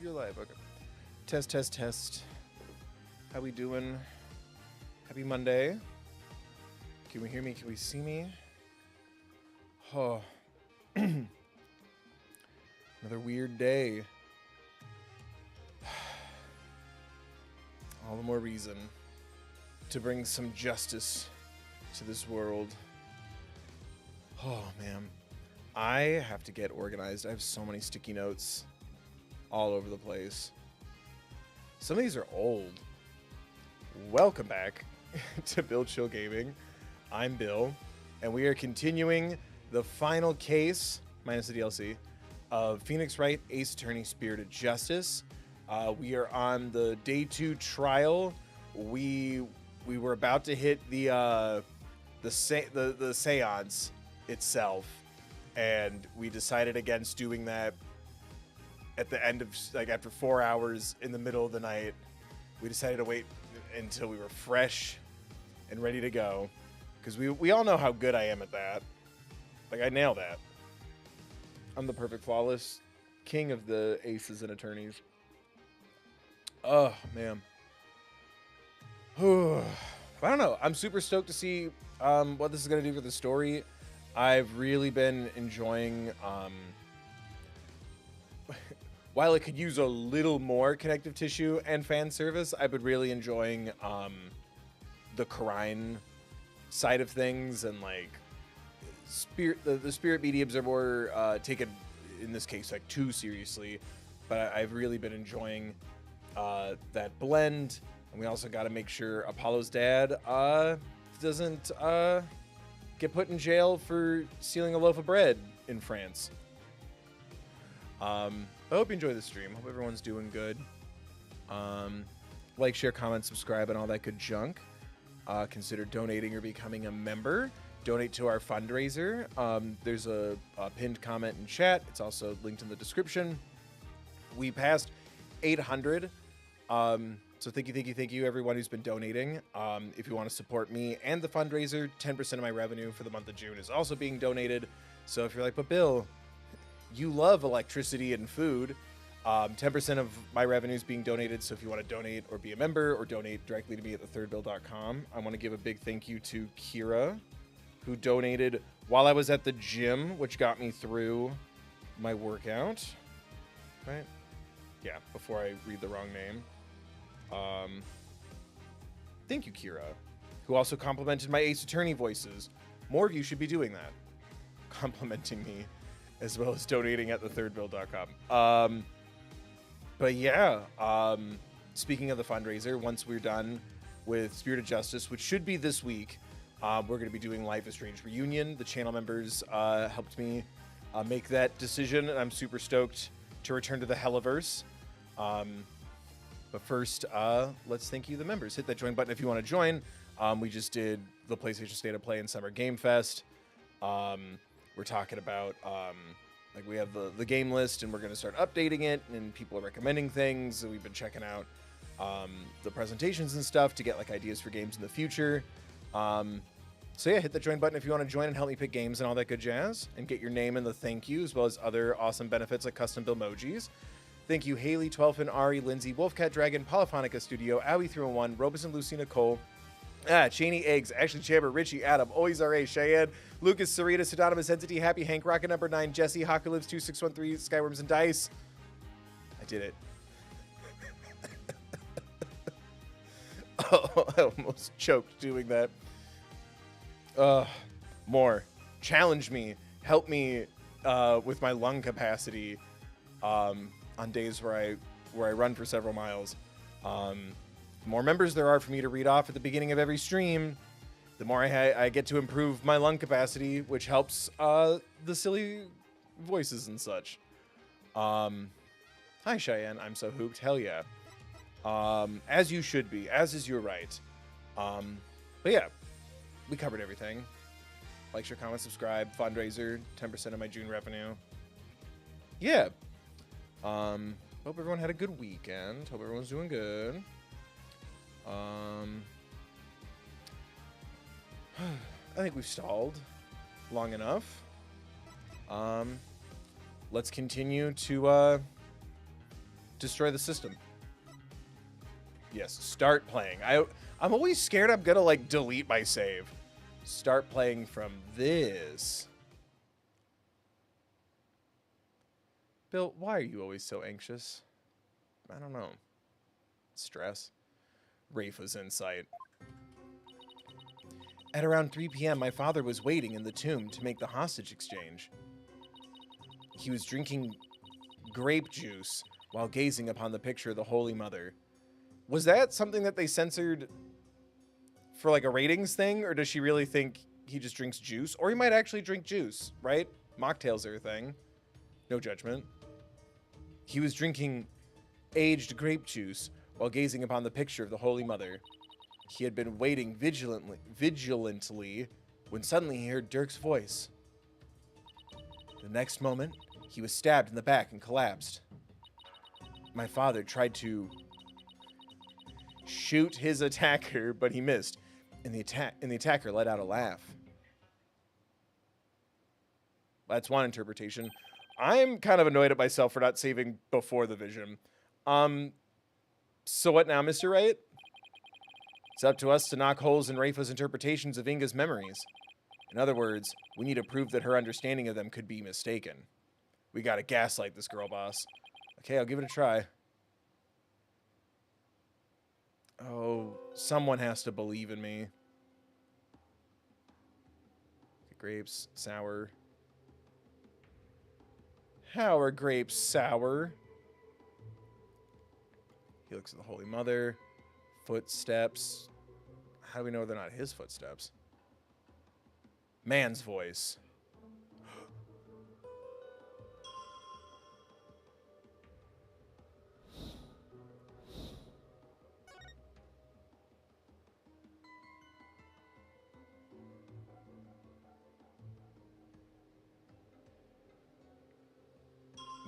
You're live, okay. Test, test, test. How we doing? Happy Monday. Can we hear me? Can we see me? Oh. Another weird day. All the more reason to bring some justice to this world. Oh, man. I have to get organized. I have so many sticky notes all over the place. Some of these are old. Welcome back to Bill Chill Gaming. I'm Bill, and we are continuing the final case, minus the DLC, of Phoenix Wright, Ace Attorney, Spirited Justice. We are on the day 2 trial. We were about to hit the seance itself, and we decided against doing that at the end of, like, after 4 hours in the middle of the night. We decided to wait until we were fresh and ready to go, because we all know how good I am at that. Like, I nail that. I'm the perfect flawless king of the aces and attorneys. Oh, man. I don't know. I'm super stoked to see what this is going to do for the story. I've really been enjoying... while it could use a little more connective tissue and fan service, I've been really enjoying the Karine side of things, and like the spirit mediums are more taken, in this case, like, too seriously. But I've really been enjoying that blend, and we also got to make sure Apollo's dad doesn't get put in jail for stealing a loaf of bread in France. I hope you enjoy the stream. Hope everyone's doing good. Like, share, comment, subscribe, and all that good junk. Consider donating or becoming a member. Donate to our fundraiser. There's a pinned comment in chat. It's also linked in the description. We passed 800. So thank you, everyone who's been donating. If you want to support me and the fundraiser, 10% of my revenue for the month of June is also being donated. So if you're like, but Bill, you love electricity and food, 10% of my revenue is being donated. So if you want to donate or be a member or donate directly to me at thethirdbill.com, I want to give a big thank you to Kira, who donated while I was at the gym, which got me through my workout. Right? Yeah, before I read the wrong name. Thank you, Kira, who also complimented my Ace Attorney voices. More of you should be doing that. Complimenting me, as well as donating at thethirdbill.com. But yeah, speaking of the fundraiser, once we're done with Spirited Justice, which should be this week, we're going to be doing Life is Strange Reunion. The channel members helped me make that decision, and I'm super stoked to return to the Helliverse. But first, let's thank you, the members. Hit that join button if you want to join. We just did the PlayStation State of Play and Summer Game Fest. We're talking about, like, we have the game list, and we're going to start updating it, and people are recommending things. So we've been checking out the presentations and stuff to get, like, ideas for games in the future. So yeah, hit the join button if you want to join and help me pick games and all that good jazz, and get your name in the thank you, as well as other awesome benefits like custom Billmojis. Thank you, Haley, 12fin, Ari, Lindsay, Wolfcat Dragon, Polyphonica Studio, Owie301, Robeson, Lucina Cole, Cheney Eggs, Ashley Chamber, Richie, Adam, Always R.A., Cheyenne, Lucas, Sarita, Pseudonymous Entity, Happy Hank, Rocket Number 9, Jesse, Hawker Lives 2613, Skyworms and Dice. I did it. Oh, I almost choked doing that. More. Challenge me. Help me with my lung capacity on days where I run for several miles. The more members there are for me to read off at the beginning of every stream, the more I get to improve my lung capacity, which helps the silly voices and such. Hi, Cheyenne. I'm so hooped. Hell yeah. As you should be. As is your right. But yeah, we covered everything. Like, share, comment, subscribe, fundraiser, 10% of my June revenue. Yeah. Hope everyone had a good weekend. Hope everyone's doing good. I think we've stalled long enough. Let's continue to destroy the system. Yes, start playing. I'm always scared I'm gonna like delete my save. Start playing from this. Bill, why are you always so anxious? I don't know. Stress. Rafa's insight. At around 3 p.m., my father was waiting in the tomb to make the hostage exchange. He was drinking grape juice while gazing upon the picture of the Holy Mother. Was that something that they censored for like a ratings thing, or does she really think he just drinks juice? Or he might actually drink juice, right? Mocktails are a thing. No judgment. He was drinking aged grape juice while gazing upon the picture of the Holy Mother. He had been waiting vigilantly when suddenly he heard Dirk's voice. The next moment, he was stabbed in the back and collapsed. My father tried to shoot his attacker, but he missed, and the attacker let out a laugh. That's one interpretation. I'm kind of annoyed at myself for not saving before the vision. So what now, Mr. Wright? It's up to us to knock holes in Rafa's interpretations of Inga's memories. In other words, we need to prove that her understanding of them could be mistaken. We gotta gaslight this girl, boss. Okay, I'll give it a try. Oh, someone has to believe in me. Grapes, sour. How are grapes sour? He looks at the Holy Mother. Footsteps. How do we know they're not his footsteps? Man's voice.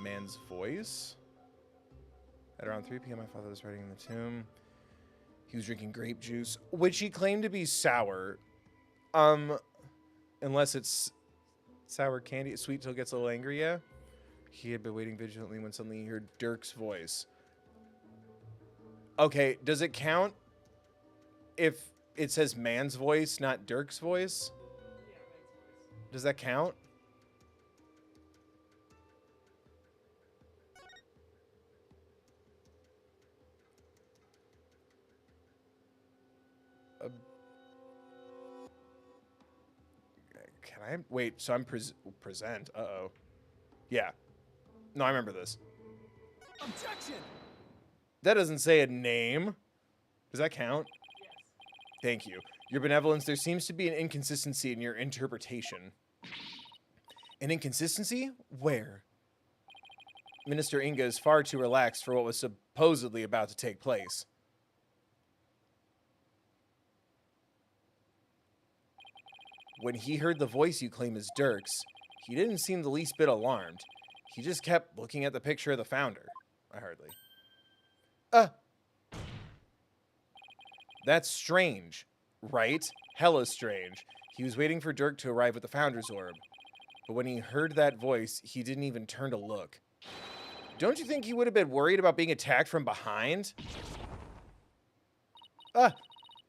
Man's voice. At around 3 p.m., my father was writing in the tomb. He was drinking grape juice, which he claimed to be sour. Unless it's sour candy. Sweet till gets a little angry, yeah? He had been waiting vigilantly when suddenly he heard Dirk's voice. Okay, does it count if it says man's voice, not Dirk's voice? Does that count? Can I? Wait, so I'm present. Uh-oh. Yeah. No, I remember this. Objection! That doesn't say a name. Does that count? Yes. Thank you. Your benevolence, there seems to be an inconsistency in your interpretation. An inconsistency? Where? Minister Inga is far too relaxed for what was supposedly about to take place. When he heard the voice you claim is Dirk's, he didn't seem the least bit alarmed. He just kept looking at the picture of the founder. I hardly. That's strange, right? Hella strange. He was waiting for Dirk to arrive with the founder's orb. But when he heard that voice, he didn't even turn to look. Don't you think he would have been worried about being attacked from behind?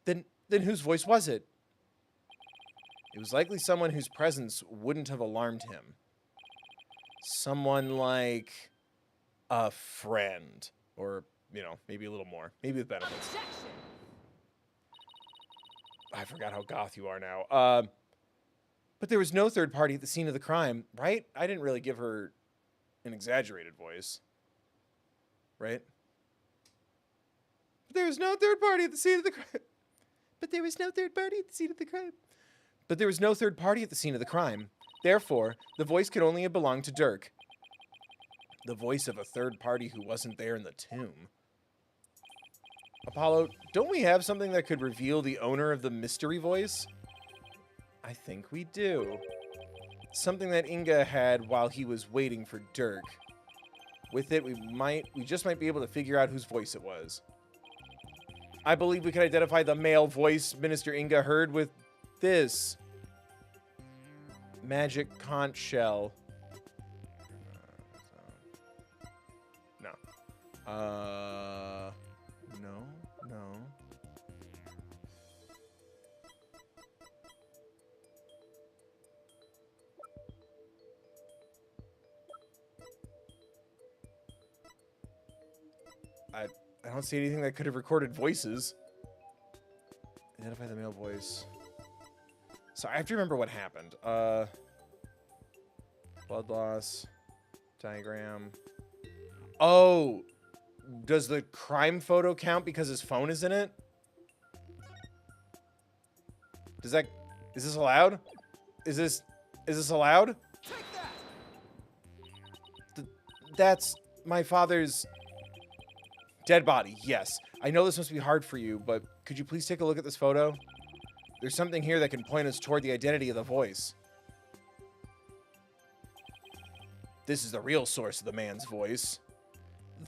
Then whose voice was it? It was likely someone whose presence wouldn't have alarmed him. Someone like a friend. Or, you know, maybe a little more. Maybe with benefits. Objection! I forgot how goth you are now. But there was no third party at the scene of the crime, right? I didn't really give her an exaggerated voice. Right? But there was no third party at the scene of the crime. But there was no third party at the scene of the crime. But there was no third party at the scene of the crime. Therefore, the voice could only have belonged to Dirk. The voice of a third party who wasn't there in the tomb. Apollo, don't we have something that could reveal the owner of the mystery voice? I think we do. Something that Inga had while he was waiting for Dirk. With it, we just might be able to figure out whose voice it was. I believe we can identify the male voice Minister Inga heard with this magic conch shell. No. No. I don't see anything that could have recorded voices. Identify the male voice. So I have to remember what happened. Blood loss. Diagram. Oh! Does the crime photo count because his phone is in it? Does that... Is this allowed? Is this allowed? Take that. That's my father's dead body. Yes. I know this must be hard for you, but could you please take a look at this photo? There's something here that can point us toward the identity of the voice. This is the real source of the man's voice.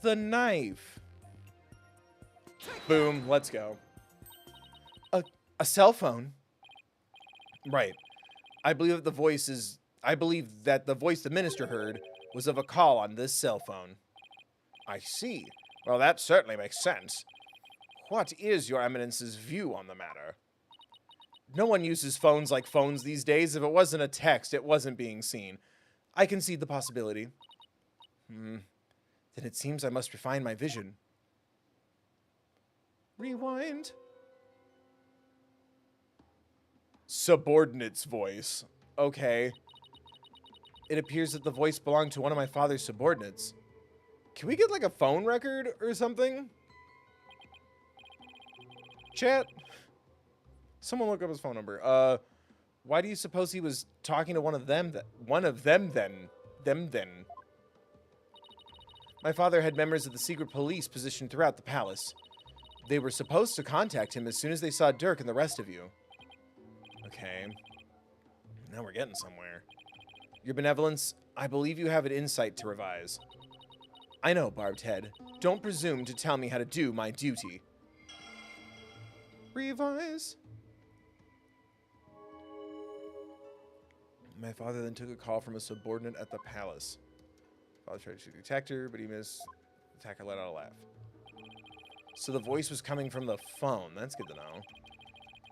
The knife. Boom. Let's go. A cell phone? Right. I believe that the voice the minister heard was of a call on this cell phone. I see. Well, that certainly makes sense. What is your eminence's view on the matter? No one uses phones like phones these days. If it wasn't a text, it wasn't being seen. I concede the possibility. Then it seems I must refine my vision. Rewind. Subordinate's voice. Okay. It appears that the voice belonged to one of my father's subordinates. Can we get like a phone record or something? Chat. Someone look up his phone number. Why do you suppose he was talking to one of them then? My father had members of the secret police positioned throughout the palace. They were supposed to contact him as soon as they saw Dirk and the rest of you. Okay. Now we're getting somewhere. Your benevolence, I believe you have an insight to revise. I know, Barbed Head. Don't presume to tell me how to do my duty. Revise. My father then took a call from a subordinate at the palace. Father tried to shoot the detector, but he missed. The attacker let out a laugh. So the voice was coming from the phone. That's good to know.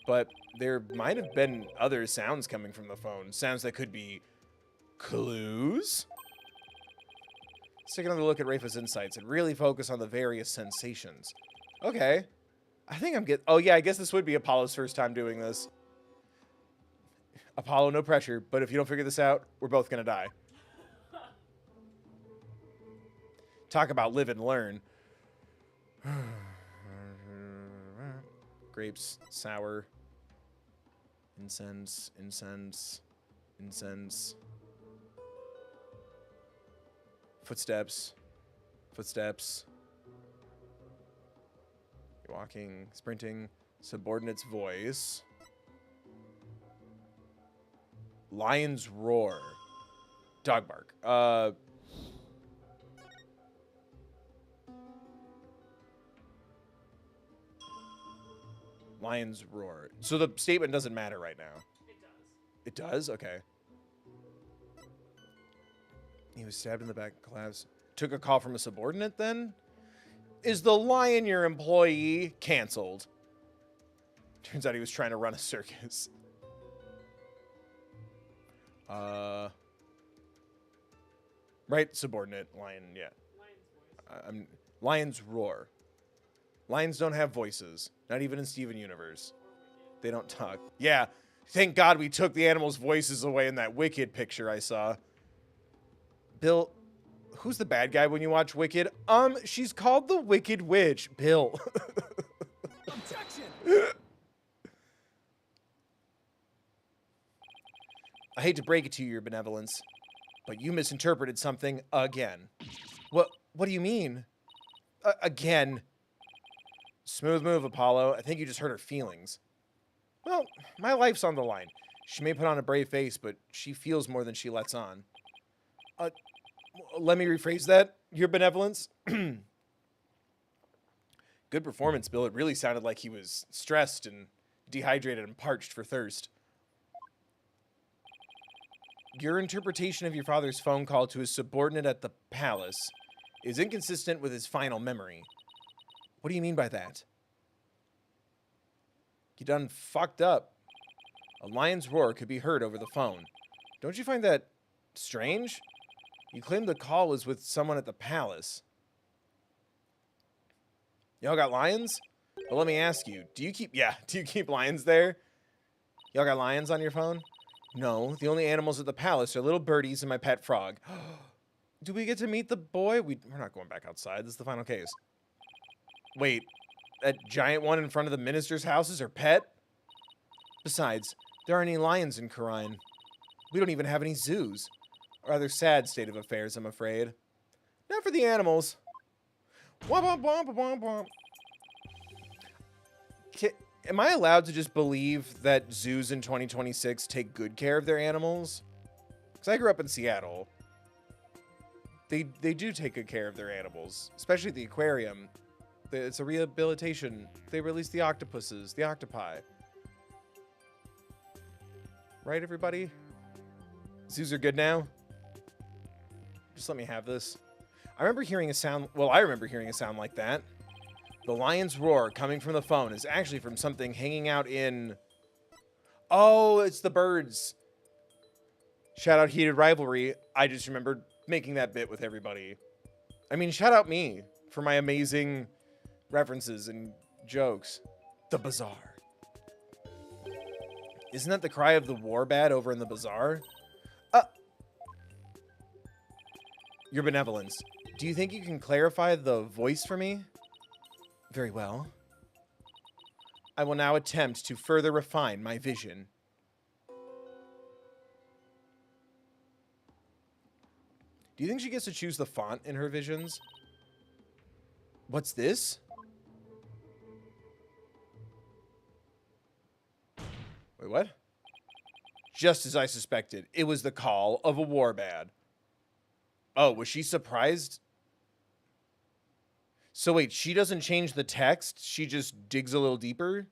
But there might have been other sounds coming from the phone. Sounds that could be clues? Let's take another look at Rafa's insights and really focus on the various sensations. Okay. I think I'm getting... Oh, yeah, I guess this would be Apollo's first time doing this. Apollo, no pressure, but if you don't figure this out, we're both going to die. Talk about live and learn. Grapes, sour. Incense. Footsteps. Walking, sprinting. Subordinate's voice. Lion's roar. Dog bark. Lion's roar. So the statement doesn't matter right now. It does. It does? Okay. He was stabbed in the back, collapsed. Took a call from a subordinate then? Is the lion your employee? Canceled. Turns out he was trying to run a circus. Right, subordinate, lion, yeah. Lion's voice. Lion's roar. Lions don't have voices. Not even in Steven Universe. They don't talk. Yeah, thank God we took the animals' voices away in that Wicked picture I saw. Bill, who's the bad guy when you watch Wicked? She's called the Wicked Witch. Bill. Objection! I hate to break it to you, your benevolence, but you misinterpreted something again. What do you mean? Again. Smooth move, Apollo. I think you just hurt her feelings. Well, my life's on the line. She may put on a brave face, but she feels more than she lets on. Let me rephrase that, your benevolence. Good Good performance, Bill. It really sounded like he was stressed and dehydrated and parched for thirst. Your interpretation of your father's phone call to his subordinate at the palace is inconsistent with his final memory. What do you mean by that? You done fucked up. A lion's roar could be heard over the phone. Don't you find that strange? You claimed the call was with someone at the palace. Y'all got lions? Well, let me ask you, do you keep lions there? Y'all got lions on your phone? No, the only animals at the palace are little birdies and my pet frog. Do we get to meet the boy? We're not going back outside. This is the final case. Wait, that giant one in front of the minister's house is her pet? Besides, there aren't any lions in Khura'in. We don't even have any zoos. A rather sad state of affairs, I'm afraid. Not for the animals. Womp, womp, womp, womp, womp. Am I allowed to just believe that zoos in 2026 take good care of their animals? Because I grew up in Seattle. They do take good care of their animals, especially the aquarium. It's a rehabilitation. They release the octopuses, the octopi. Right, everybody? Zoos are good now? Just let me have this. I remember hearing a sound like that. The lion's roar coming from the phone is actually from something hanging out in... Oh, it's the birds. Shout out Heated Rivalry. I just remembered making that bit with everybody. I mean, shout out me for my amazing references and jokes. The bazaar. Isn't that the cry of the war bat over in the bazaar? Your benevolence. Do you think you can clarify the voice for me? Very well. I will now attempt to further refine my vision. Do you think she gets to choose the font in her visions? What's this? Wait, what? Just as I suspected, it was the call of a warbad. Oh, was she surprised? So wait, she doesn't change the text? She just digs a little deeper?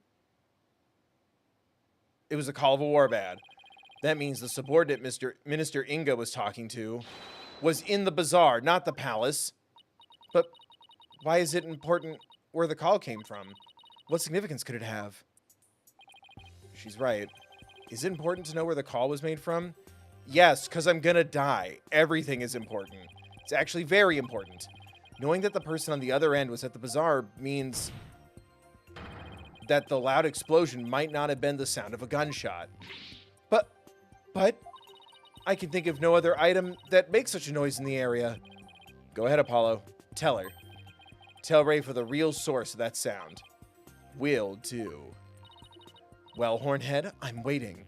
It was the call of a warbad. That means the subordinate Minister Inga was talking to was in the bazaar, not the palace. But why is it important where the call came from? What significance could it have? She's right. Is it important to know where the call was made from? Yes, because I'm gonna die. Everything is important. It's actually very important. Knowing that the person on the other end was at the bazaar means that the loud explosion might not have been the sound of a gunshot. But, I can think of no other item that makes such a noise in the area. Go ahead, Apollo. Tell her. Tell Ray for the real source of that sound. Will do. Well, Hornhead, I'm waiting.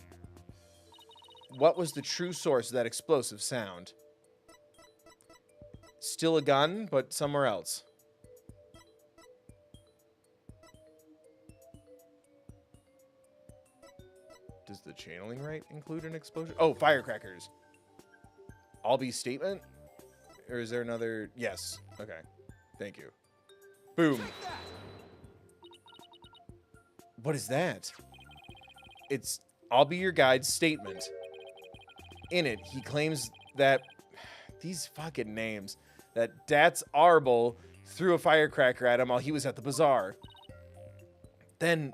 What was the true source of that explosive sound? Still a gun, but somewhere else. Does the channeling right include an explosion? Oh, firecrackers. Albie's statement? Or is there another? Yes. Okay. Thank you. Boom. What is that? It's I'll be your guide's statement. In it, he claims that these fucking names, that Dats Arble threw a firecracker at him while he was at the bazaar. Then,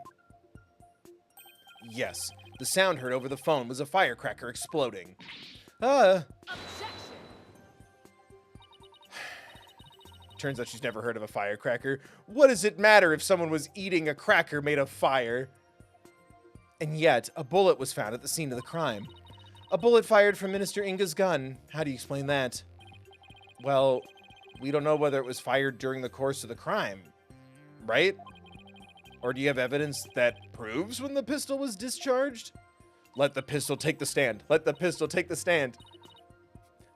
yes, the sound heard over the phone was a firecracker exploding. Turns out she's never heard of a firecracker. What does it matter if someone was eating a cracker made of fire? And yet, a bullet was found at the scene of the crime. A bullet fired from Minister Inga's gun. How do you explain that? Well, we don't know whether it was fired during the course of the crime, right? Or do you have evidence that proves when the pistol was discharged? Let the pistol take the stand. Let the pistol take the stand.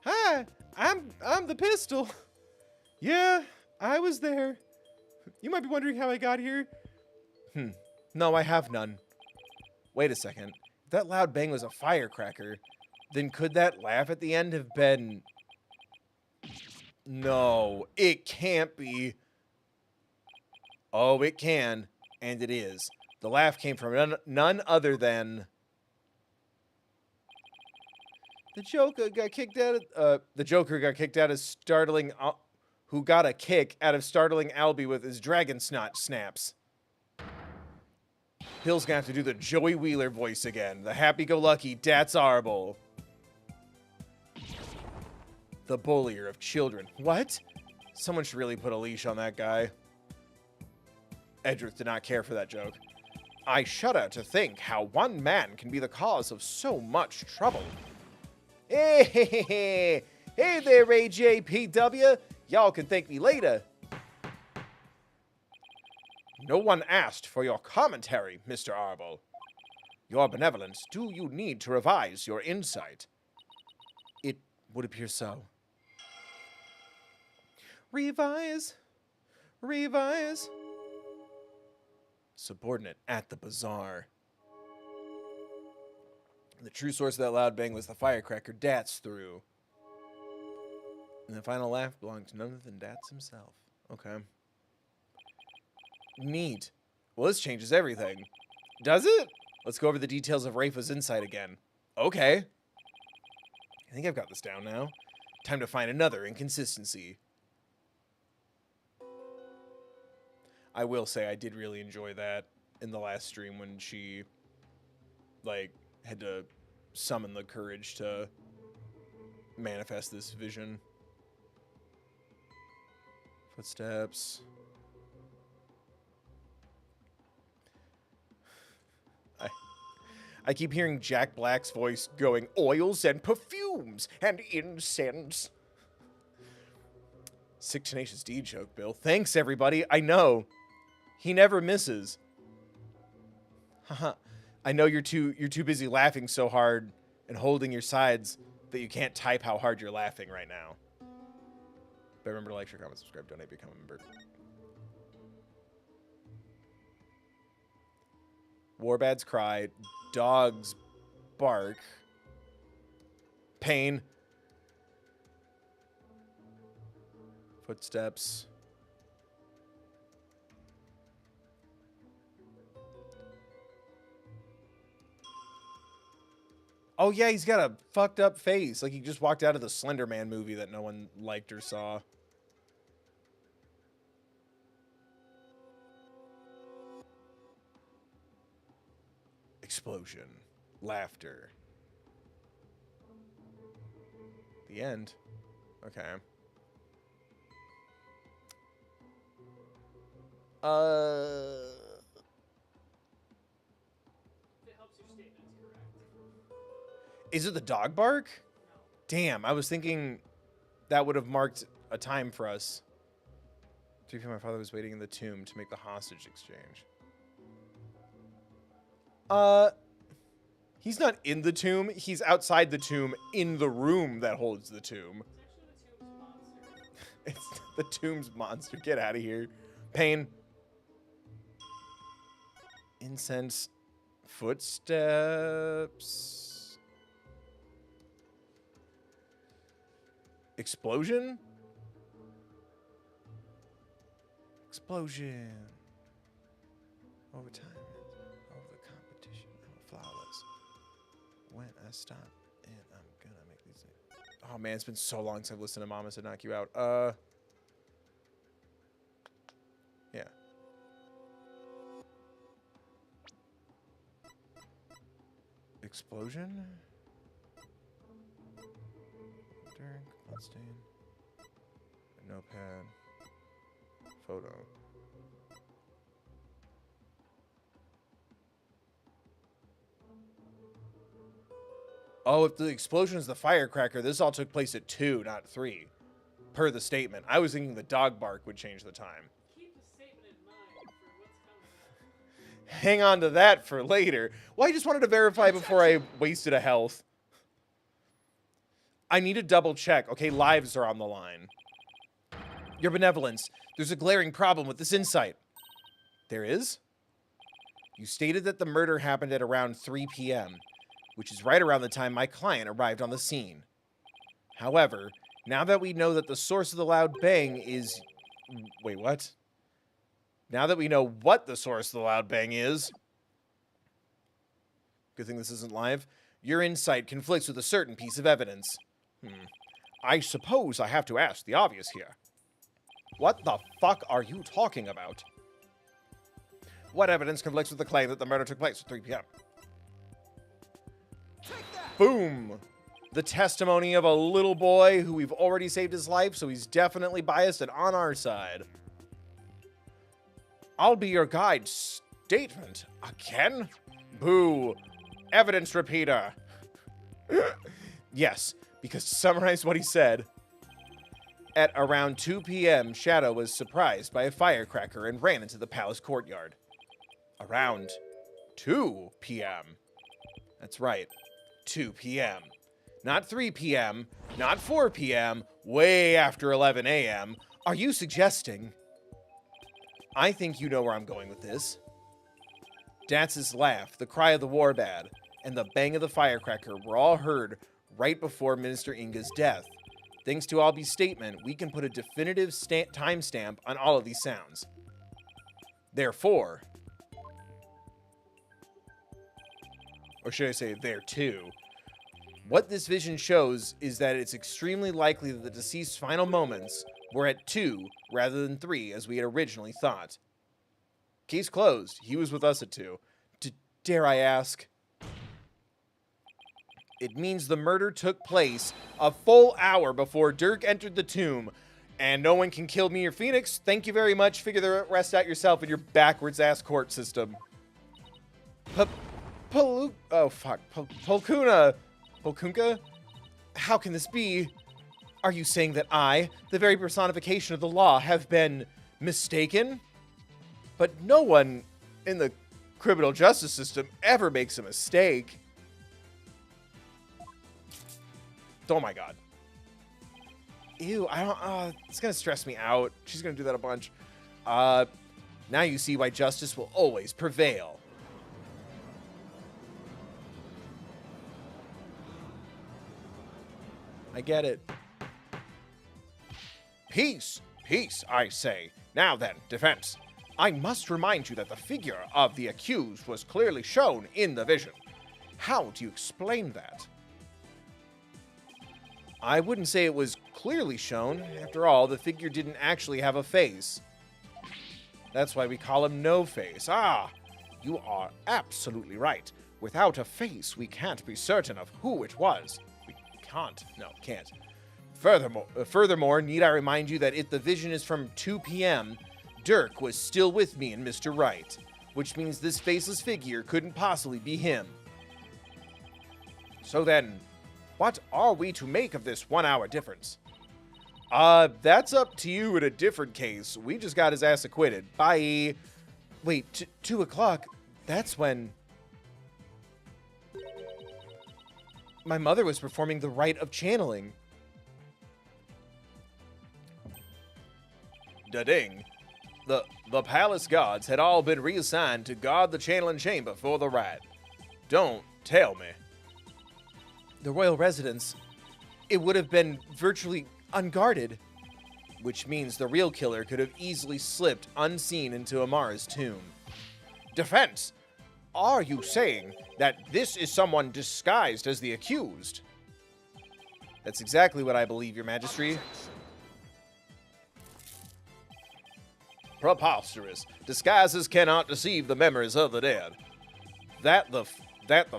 Hi, I'm the pistol. Yeah, I was there. You might be wondering how I got here. No, I have none. Wait a second. If that loud bang was a firecracker, then could that laugh at the end have been... No, it can't be. Oh, it can, and it is. The laugh came from none other than the Joker got kicked out of the Joker got kicked out of startling who got a kick out of startling Albie with his dragon snot snaps. Bill's gonna have to do the Joey Wheeler voice again. The happy-go-lucky That's Arble. The bullier of children. What? Someone should really put a leash on that guy. Edgeworth did not care for that joke. I shudder to think how one man can be the cause of so much trouble. Hey there, AJPW. Y'all can thank me later. No one asked for your commentary, Mr. Arble. Your benevolence, do you need to revise your insight? It would appear so. Revise. Revise. Subordinate at the bazaar. The true source of that loud bang was the firecracker Dats threw. And the final laugh belonged to none other than Dats himself. Okay. Neat. Well, this changes everything. Does it? Let's go over the details of Rafa's insight again. Okay. I think I've got this down now. Time to find another inconsistency. I will say I did really enjoy that in the last stream when she, like, had to summon the courage to manifest this vision. Footsteps. I keep hearing Jack Black's voice going, oils and perfumes and incense. Sick Tenacious D joke, Bill. Thanks, everybody. I know. He never misses. Haha. I know you're too busy laughing so hard and holding your sides that you can't type how hard you're laughing right now. But remember to like, share, comment, subscribe, donate, become a member. Warbats cry. Dogs bark. Pain. Footsteps. Oh, yeah, he's got a fucked up face. Like he just walked out of the Slender Man movie that no one liked or saw. Explosion. Laughter. The end. Okay. If it helps your statement, correct. Is it the dog bark? No. Damn, I was thinking that would have marked a time for us. 3 p.m. My father was waiting in the tomb to make the hostage exchange. He's not in the tomb. He's outside the tomb in the room that holds the tomb. It's the tomb's monster. Get out of here. Pain. Incense. Footsteps. Explosion? Explosion. Over time. When I stop and I'm gonna make these things. Oh man, it's been so long since I've listened to Mama Said Knock You Out. Yeah. Explosion. Drink, bloodstain. A notepad. Photo. Oh, if the explosion is the firecracker, this all took place at 2, not 3. Per the statement. I was thinking the dog bark would change the time. Keep the statement in mind for what's coming. Hang on to that for later. Well, I just wanted to verify before I wasted a health. I need to double check. Okay, lives are on the line. Your benevolence. There's a glaring problem with this insight. There is? You stated that the murder happened at around 3 p.m., which is right around the time my client arrived on the scene. However, now that we know that the source of the loud bang is... Wait, what? Now that we know what the source of the loud bang is, good thing this isn't live, your insight conflicts with a certain piece of evidence. I suppose I have to ask the obvious here. What the fuck are you talking about? What evidence conflicts with the claim that the murder took place at 3 p.m.? Boom! The testimony of a little boy who we've already saved his life, so he's definitely biased and on our side. I'll be your guide. Statement? Again? Boo. Evidence repeater. Yes, because to summarize what he said, at around 2 p.m., Shadow was surprised by a firecracker and ran into the palace courtyard. Around 2 p.m. That's right, 2 p.m. Not 3 p.m., not 4 p.m., way after 11 a.m. Are you suggesting? I think you know where I'm going with this. Datz's laugh, the cry of the warbad, and the bang of the firecracker were all heard right before Minister Inga's death. Thanks to Albie's statement, we can put a definitive timestamp on all of these sounds. Therefore, or should I say there too, what this vision shows is that it's extremely likely that the deceased's final moments were at 2 rather than 3 as we had originally thought. Case closed. He was with us at 2. Dare I ask? It means the murder took place a full hour before Dirk entered the tomb. And no one can kill me or Phoenix. Thank you very much. Figure the rest out yourself in your backwards-ass court system. Polkunka? How can this be? Are you saying that I, the very personification of the law, have been mistaken? But no one in the criminal justice system ever makes a mistake. Oh my god. Ew, I don't, it's gonna stress me out. She's gonna do that a bunch. Now you see why justice will always prevail. I get it. Peace! Peace, I say. Now then, defense. I must remind you that the figure of the accused was clearly shown in the vision. How do you explain that? I wouldn't say it was clearly shown. After all, the figure didn't actually have a face. That's why we call him No Face. Ah, you are absolutely right. Without a face, we can't be certain of who it was. We can't. No, can't. Furthermore, need I remind you that if the vision is from 2 p.m., Dirk was still with me and Mr. Wright, which means this faceless figure couldn't possibly be him. So then, what are we to make of this 1 hour difference? That's up to you in a different case. We just got his ass acquitted. Bye. Wait, 2 o'clock? That's when my mother was performing the rite of channeling. Da-ding. The palace guards had all been reassigned to guard the channeling chamber for the rite. Don't tell me. The royal residence, it would have been virtually unguarded, which means the real killer could have easily slipped unseen into Amara's tomb. Defense! Are you saying that this is someone disguised as the accused? That's exactly what I believe, Your Majesty. Preposterous. Disguises cannot deceive the memories of the dead. That the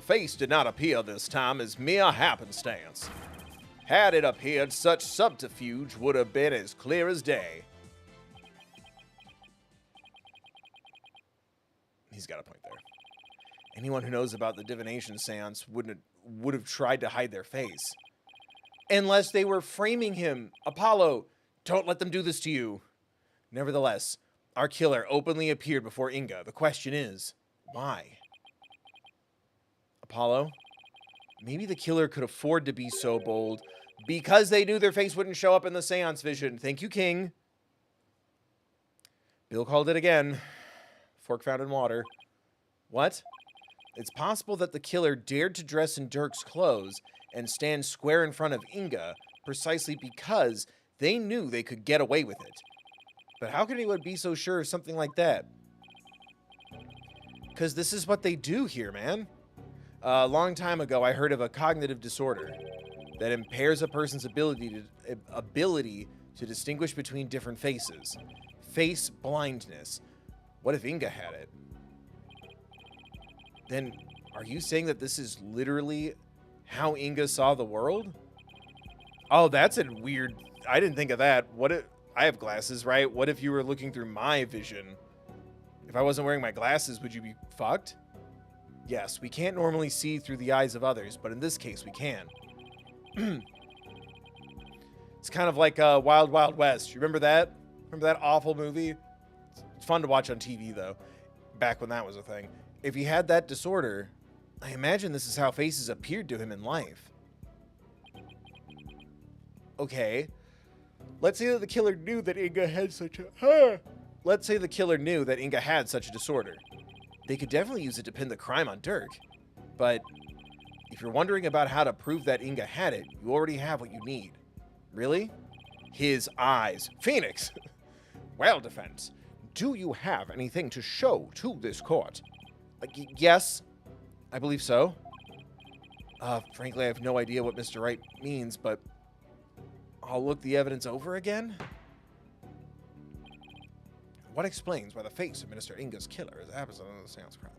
face did not appear this time is mere happenstance. Had it appeared, such subterfuge would have been as clear as day. He's got a point there. Anyone who knows about the divination seance would have tried to hide their face. Unless they were framing him. Apollo, don't let them do this to you. Nevertheless, our killer openly appeared before Inga. The question is, why? Apollo, maybe the killer could afford to be so bold because they knew their face wouldn't show up in the seance vision. Thank you, King. Bill called it again. Fork found in water. What? It's possible that the killer dared to dress in Dirk's clothes and stand square in front of Inga precisely because they knew they could get away with it. But how can anyone be so sure of something like that? Because this is what they do here, man. A long time ago, I heard of a cognitive disorder that impairs a person's ability to distinguish between different faces. Face blindness. What if Inga had it? Then, are you saying that this is literally how Inga saw the world? Oh, that's a weird... I didn't think of that. What if... I have glasses, right? What if you were looking through my vision? If I wasn't wearing my glasses, would you be fucked? Yes, we can't normally see through the eyes of others, but in this case, we can. It's kind of like Wild Wild West. You remember that? Remember that awful movie? It's fun to watch on TV, though, back when that was a thing. If he had that disorder, I imagine this is how faces appeared to him in life. Okay. Let's say that the killer knew that Inga had such a... Let's say the killer knew that Inga had such a disorder. They could definitely use it to pin the crime on Dirk. But if you're wondering about how to prove that Inga had it, you already have what you need. Really? His eyes. Phoenix! Well, defense, do you have anything to show to this court? Yes, I believe so. Frankly, I have no idea what Mr. Wright means, but I'll look the evidence over again. What explains why the face of Minister Inga's killer is absent of the seance crime?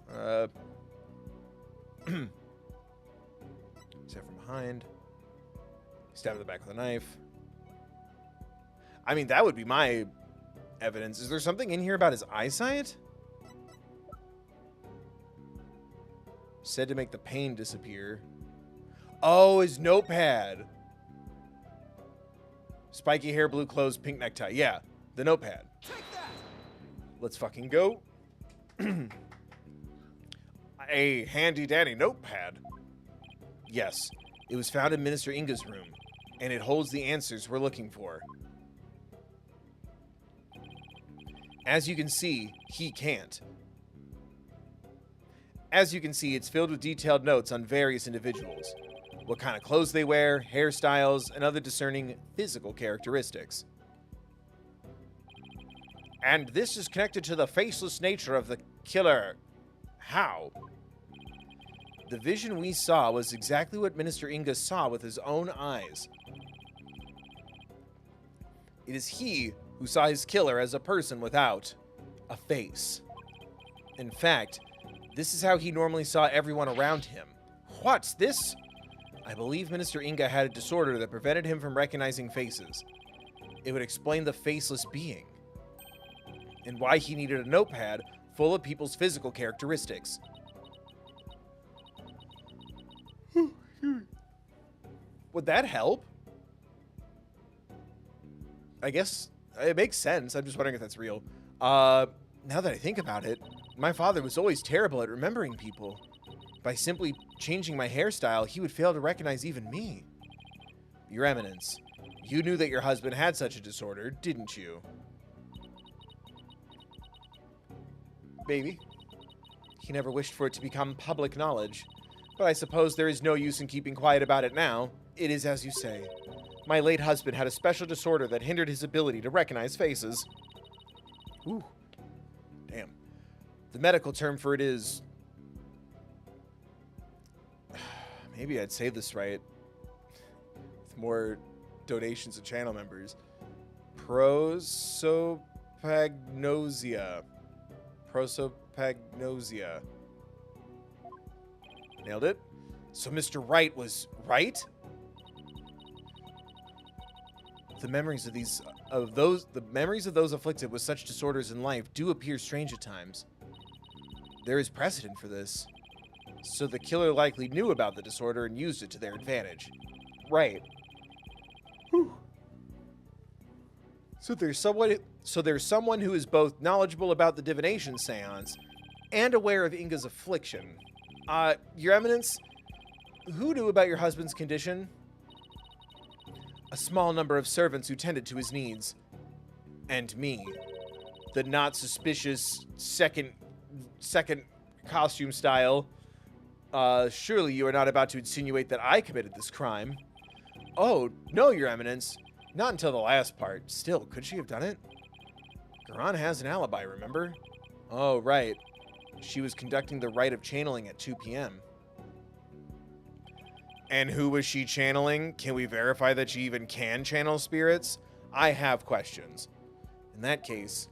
Stabbed from behind. Stabbed in the back with a knife. I mean, that would be my evidence. Is there something in here about his eyesight? Said to make the pain disappear. Oh, his notepad. Spiky hair, blue clothes, pink necktie. Yeah, the notepad. Let's fucking go. A handy-dandy notepad. Yes, it was found in Minister Inga's room, and it holds the answers we're looking for. As you can see, he can't. As you can see, it's filled with detailed notes on various individuals. What kind of clothes they wear, hairstyles, and other discerning physical characteristics. And this is connected to the faceless nature of the killer. How? The vision we saw was exactly what Minister Inga saw with his own eyes. It is he who saw his killer as a person without a face. In fact, this is how he normally saw everyone around him. What's this? I believe Minister Inga had a disorder that prevented him from recognizing faces. It would explain the faceless being. And why he needed a notepad full of people's physical characteristics. Would that help? I guess it makes sense. I'm just wondering if that's real. Now that I think about it, my father was always terrible at remembering people. By simply changing my hairstyle, he would fail to recognize even me. Your Eminence, you knew that your husband had such a disorder, didn't you? Maybe. He never wished for it to become public knowledge. But I suppose there is no use in keeping quiet about it now. It is as you say. My late husband had a special disorder that hindered his ability to recognize faces. Ooh. Damn. The medical term for it is... Maybe I'd say this right. With more donations to channel members. Prosopagnosia. Prosopagnosia. Nailed it. So Mr. Wright was right? The memories of those afflicted with such disorders in life do appear strange at times. There is precedent for this. So the killer likely knew about the disorder and used it to their advantage. Right. Whew. So there's someone who is both knowledgeable about the divination seance and aware of Inga's affliction. Your Eminence, who knew about your husband's condition? A small number of servants who tended to his needs. And me. The not suspicious second costume style. Surely you are not about to insinuate that I committed this crime. Oh, no, Your Eminence. Not until the last part. Still, could she have done it? Garan has an alibi, remember? Oh, right. She was conducting the rite of channeling at 2 p.m. And who was she channeling? Can we verify that she even can channel spirits? I have questions. In that case,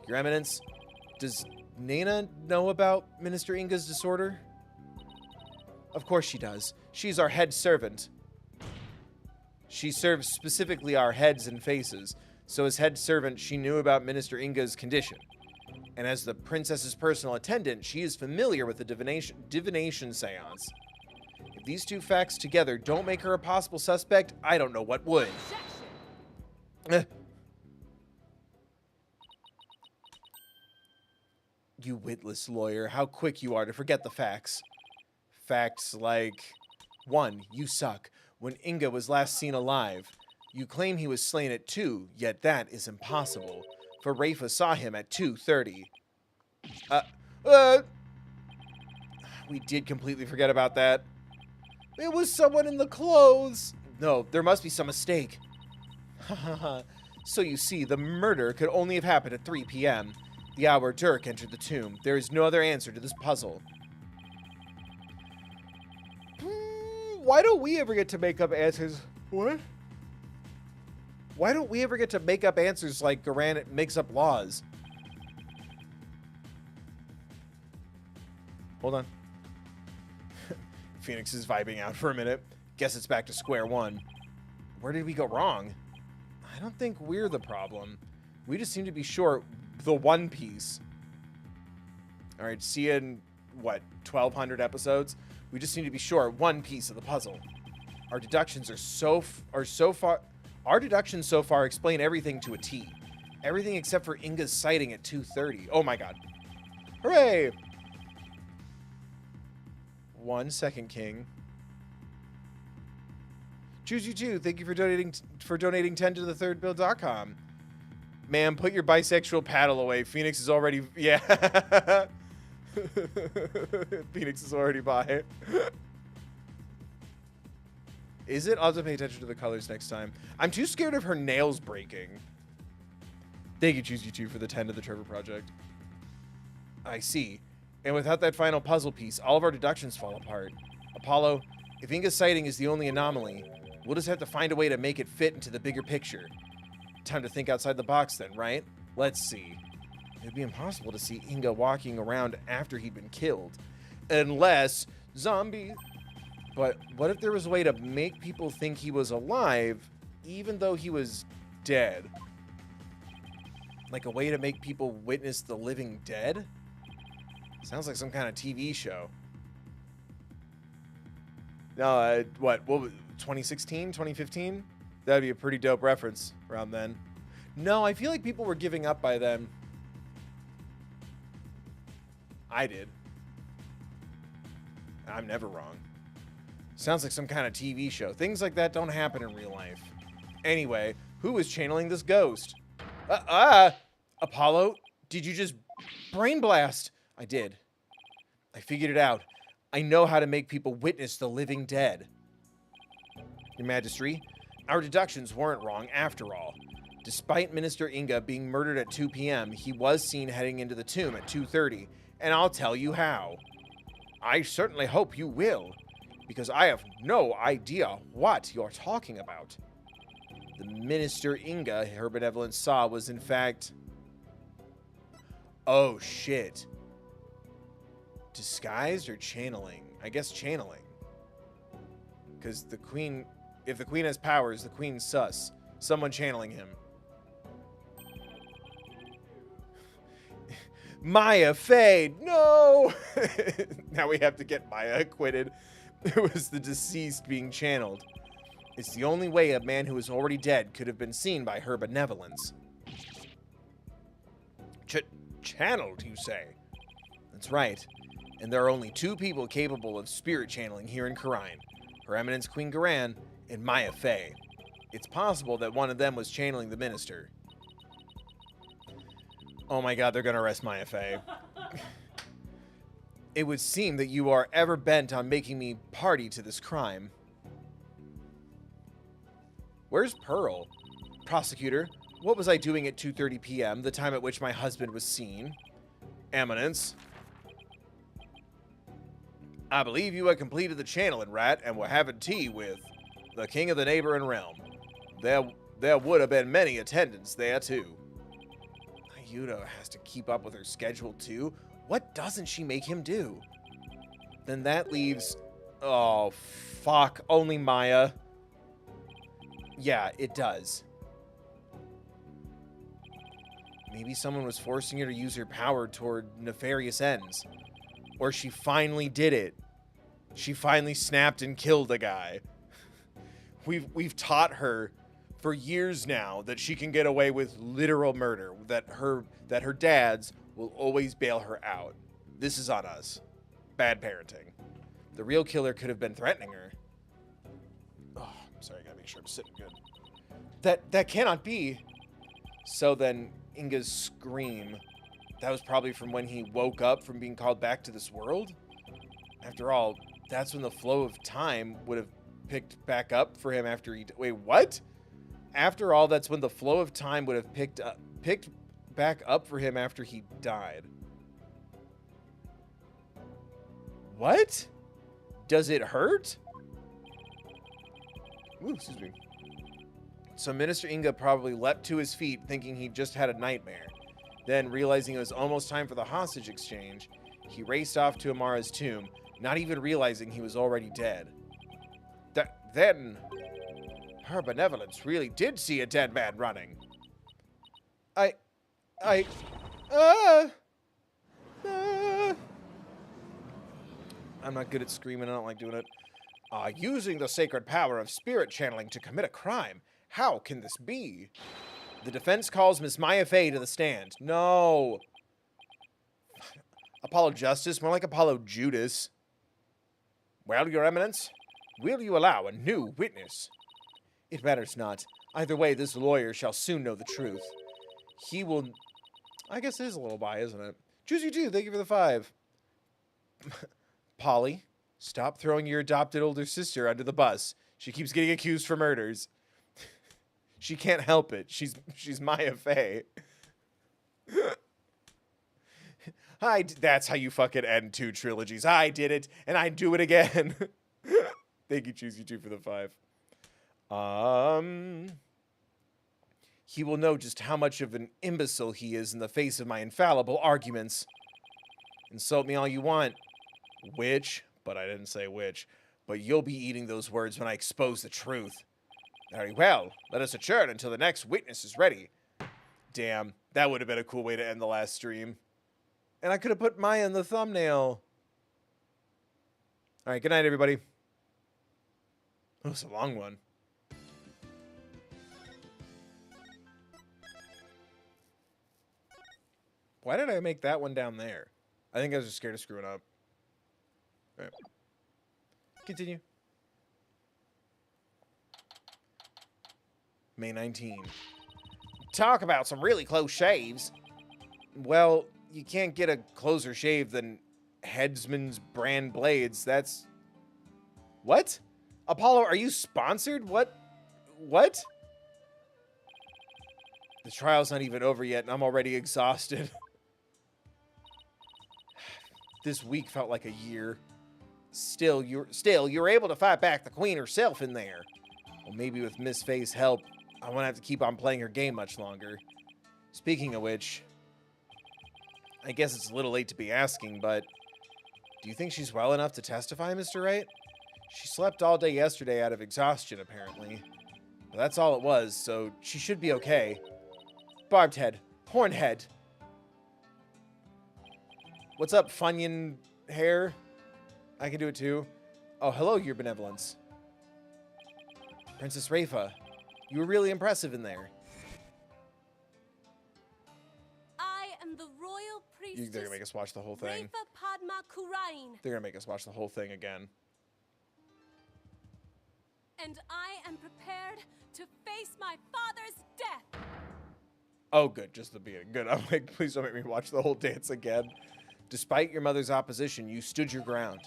Your Eminence, does Nana know about Minister Inga's disorder? Of course she does. She's our head servant. She serves specifically our heads and faces, so as head servant, she knew about Minister Inga's condition. And as the princess's personal attendant, she is familiar with the divination seance. If these two facts together don't make her a possible suspect, I don't know what would. You witless lawyer, how quick you are to forget the facts. Facts like, 1. You suck. When Inga was last seen alive, you claim he was slain at 2, yet that is impossible, for Rafa saw him at 2:30. We did completely forget about that. It was someone in the clothes. No, there must be some mistake. So you see, the murder could only have happened at 3 p.m., the hour Dirk entered the tomb. There is no other answer to this puzzle. Why don't we ever get to make up answers? What? Why don't we ever get to make up answers like Garan makes up laws? Hold on. Phoenix is vibing out for a minute. Guess it's back to square one. Where did we go wrong? I don't think we're the problem. We just seem to be short the one piece. All right, see you in, what, 1,200 episodes? We just seem to be short one piece of the puzzle. Our deductions Our deductions so far explain everything to a T. Everything except for Inga's sighting at 2:30. Oh my god. Hooray! 1 second, King. Choose you too. Thank you for donating 10 to thethirdbill.com. Ma'am, put your bisexual paddle away. Phoenix is already... Yeah. Phoenix is already by. Is it? I'll have to pay attention to the colors next time. I'm too scared of her nails breaking. Thank you, Choose You 2, for the 10 to the Trevor Project. I see. And without that final puzzle piece, all of our deductions fall apart. Apollo, if Inga's sighting is the only anomaly, we'll just have to find a way to make it fit into the bigger picture. Time to think outside the box then, right? Let's see. It'd be impossible to see Inga walking around after he'd been killed. Unless zombie. But what if there was a way to make people think he was alive even though he was dead? Like a way to make people witness the living dead? Sounds like some kind of TV show. No, what 2016, 2015? That'd be a pretty dope reference around then. No, I feel like people were giving up by then. I did. I'm never wrong. Sounds like some kind of TV show. Things like that don't happen in real life. Anyway, who is channeling this ghost? Apollo, did you just brain blast? I did. I figured it out. I know how to make people witness the living dead. Your Majesty, our deductions weren't wrong after all. Despite Minister Inga being murdered at 2 p.m., he was seen heading into the tomb at 2:30, and I'll tell you how. I certainly hope you will, because I have no idea what you're talking about. The Minister Inga her benevolence saw was in fact... Oh, shit. Disguised or channeling? I guess channeling. Because the queen... If the queen has powers, the queen's sus. Someone channeling him. Maya Fade! No! Now we have to get Maya acquitted. It was the deceased being channeled. It's the only way a man who is already dead could have been seen by her benevolence. Channeled, you say? That's right. And there are only 2 people capable of spirit channeling here in Khura'in. Her Eminence Queen Garan and Maya Fey. It's possible that one of them was channeling the minister. Oh my god, they're gonna arrest Maya Fey. It would seem that you are ever bent on making me party to this crime. Where's Pearl? Prosecutor, What was I doing at 2:30 p.m., the time at which my husband was seen? Eminence. I believe you had completed the channeling rite and were having tea with the king of the neighboring realm. There would have been many attendants there, too. Yuta has to keep up with her schedule, too. What doesn't she make him do? Then that leaves... Oh, fuck. Only Maya. Yeah, it does. Maybe someone was forcing her to use her power toward nefarious ends. Or she finally did it. She finally snapped and killed a guy. We've taught her for years now that she can get away with literal murder, that her dads will always bail her out. This is on us. Bad parenting. The real killer could have been threatening her. Oh, I'm sorry, I gotta make sure I'm sitting good. That cannot be. So then Inga's scream, that was probably from when he woke up from being called back to this world? After all, that's when the flow of time would have picked back up for him after he... Wait, what? After all, that's when the flow of time would have picked back up for him after he died. What? Does it hurt? Ooh, excuse me. So Minister Inga probably leapt to his feet thinking he just had a nightmare. Then, realizing it was almost time for the hostage exchange, he raced off to Amara's tomb, not even realizing he was already dead. Then, her benevolence really did see a dead man running. I'm not good at screaming, I don't like doing it. Using the sacred power of spirit channeling to commit a crime. How can this be? The defense calls Miss Maya Fey to the stand. No. Apollo Justice, more like Apollo Judas. Well, Your Eminence, will you allow a new witness? It matters not. Either way, this lawyer shall soon know the truth. He will... I guess it is a little bi, isn't it? Choose you too. Thank you for the 5. Polly, stop throwing your adopted older sister under the bus. She keeps getting accused for murders. She can't help it. She's Maya Fey. That's how you fucking end 2 trilogies. I did it, and I do it again. Thank you, Choose You 2 for the 5. He will know just how much of an imbecile he is in the face of my infallible arguments. Insult me all you want. Witch, but I didn't say witch. But you'll be eating those words when I expose the truth. Very well. Let us adjourn until the next witness is ready. Damn, that would have been a cool way to end the last stream. And I could have put Maya in the thumbnail. All right, good night, everybody. That was a long one. Why did I make that one down there? I think I was just scared of screwing up. All right. Continue. May 19. Talk about some really close shaves. Well, you can't get a closer shave than Headsman's brand blades. That's... What? Apollo, are you sponsored? What? The trial's not even over yet, and I'm already exhausted. This week felt like a year. Still, you're able to fight back the queen herself in there. Well, maybe with Miss Faye's help, I won't have to keep on playing her game much longer. Speaking of which, I guess it's a little late to be asking, but do you think she's well enough to testify, Mr. Wright? She slept all day yesterday out of exhaustion, apparently. But that's all it was, so she should be okay. Barbed head. Horned head. What's up, Funyun hair? I can do it too. Oh, hello, Your Benevolence. Princess Rafa, you were really impressive in there. I am the royal priestess. They're gonna make us watch the whole thing. Rafa Padma Kurain. They're gonna make us watch the whole thing again. And I am prepared to face my father's death. Oh, good. Just the beginning. Good. I'm like, please don't make me watch the whole dance again. Despite your mother's opposition, you stood your ground.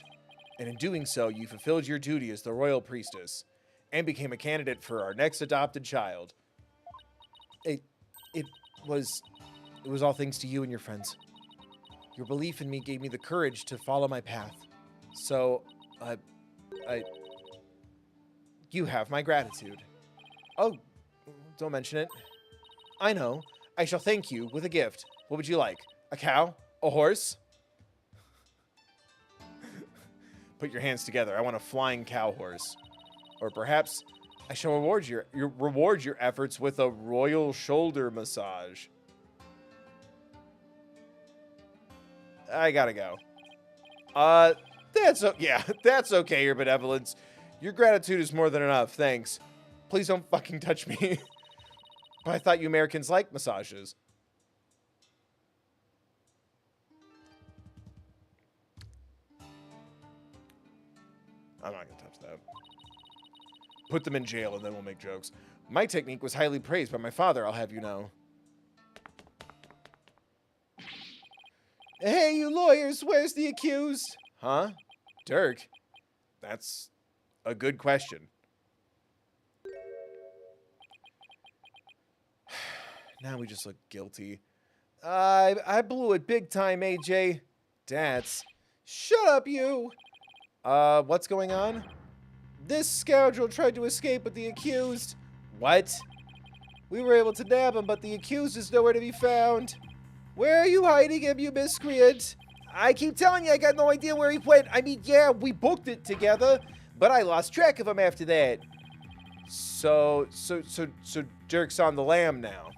And in doing so, you fulfilled your duty as the royal priestess and became a candidate for our next adopted child. It was all thanks to you and your friends. Your belief in me gave me the courage to follow my path. So, you have my gratitude. Oh, don't mention it. I know. I shall thank you with a gift. What would you like? A cow? A horse? Put your hands together. I want a flying cow horse. Or perhaps I shall reward your efforts with a royal shoulder massage. I gotta go. That's okay, your benevolence. Your gratitude is more than enough, thanks. Please don't fucking touch me. But I thought you Americans like massages. I'm not gonna touch that. Put them in jail and then we'll make jokes. My technique was highly praised by my father, I'll have you know. Hey, you lawyers, where's the accused? Huh? Dirk? That's a good question. Now we just look guilty. I blew it big time, AJ. Dats. Shut up, you! What's going on? This scoundrel tried to escape with the accused. What? We were able to nab him, but the accused is nowhere to be found. Where are you hiding him, you miscreant? I keep telling you, I got no idea where he went. I mean, yeah, we booked it together, but I lost track of him after that. So Dirk's on the lamb now.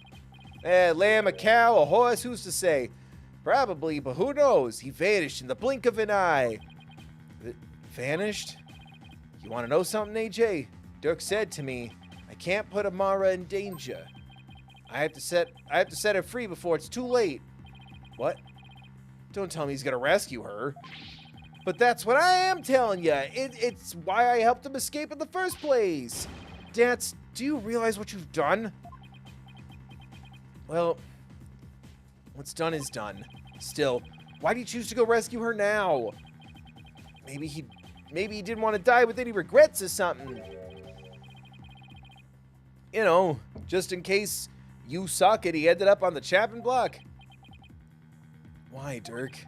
Lamb, a cow, a horse, who's to say? Probably, but who knows? He vanished in the blink of an eye. Vanished? You want to know something, AJ? Dirk said to me, I can't put Amara in danger. I have to set her free before it's too late. What? Don't tell me he's gonna rescue her. But that's what I am telling you. It's why I helped him escape in the first place. Dance, do you realize what you've done? Well, what's done is done. Still, why do you choose to go rescue her now? Maybe he didn't want to die with any regrets or something. You know, just in case you suck and he ended up on the chopping block. Why, Dirk?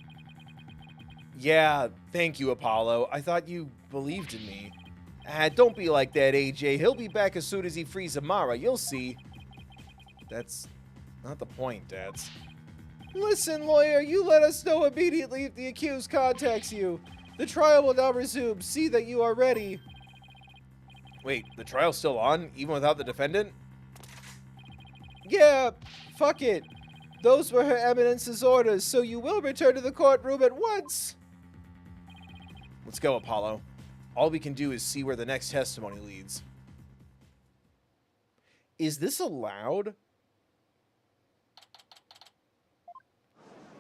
Yeah, thank you, Apollo. I thought you believed in me. Don't be like that, AJ. He'll be back as soon as he frees Amara. You'll see. That's not the point, Dads. Listen, lawyer, you let us know immediately if the accused contacts you. The trial will now resume. See that you are ready. Wait, the trial's still on, even without the defendant? Yeah, fuck it. Those were Her Eminence's orders, so you will return to the courtroom at once. Let's go, Apollo. All we can do is see where the next testimony leads. Is this allowed?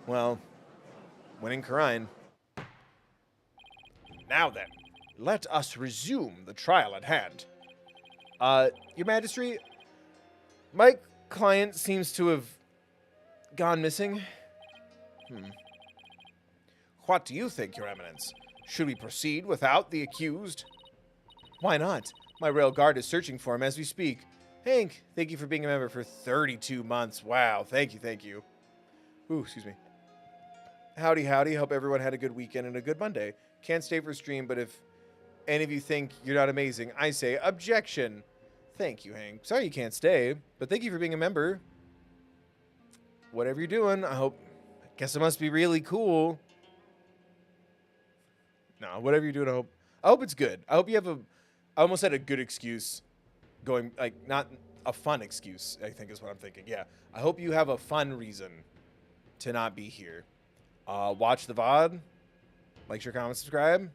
Well, winning Karine. Now then, let us resume the trial at hand. Your Majesty, my client seems to have gone missing. What do you think, Your Eminence? Should we proceed without the accused? Why not? My rail guard is searching for him as we speak. Hank, thank you for being a member for 32 months. Wow, thank you. Ooh, excuse me. Howdy. Hope everyone had a good weekend and a good Monday. Can't stay for stream, but if any of you think you're not amazing, I say objection. Thank you, Hank. Sorry you can't stay, but thank you for being a member. Whatever you're doing, I guess it must be really cool. No, whatever you're doing, I hope it's good. I hope you have I almost had a good excuse going, like, not a fun excuse, I think is what I'm thinking. Yeah, I hope you have a fun reason to not be here. Watch the VOD. Like, share, comment, subscribe.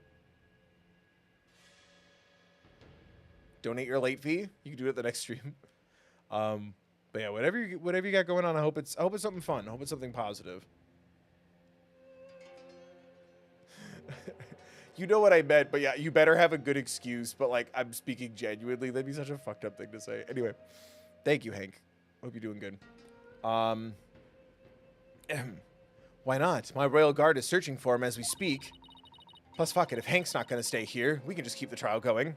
Donate your late fee. You can do it at the next stream. But yeah, whatever you got going on, I hope it's something fun. I hope it's something positive. You know what I meant, but yeah, you better have a good excuse. But like, I'm speaking genuinely. That'd be such a fucked up thing to say. Anyway, thank you, Hank. Hope you're doing good. Why not? My royal guard is searching for him as we speak. Plus, fuck it. If Hank's not going to stay here, we can just keep the trial going.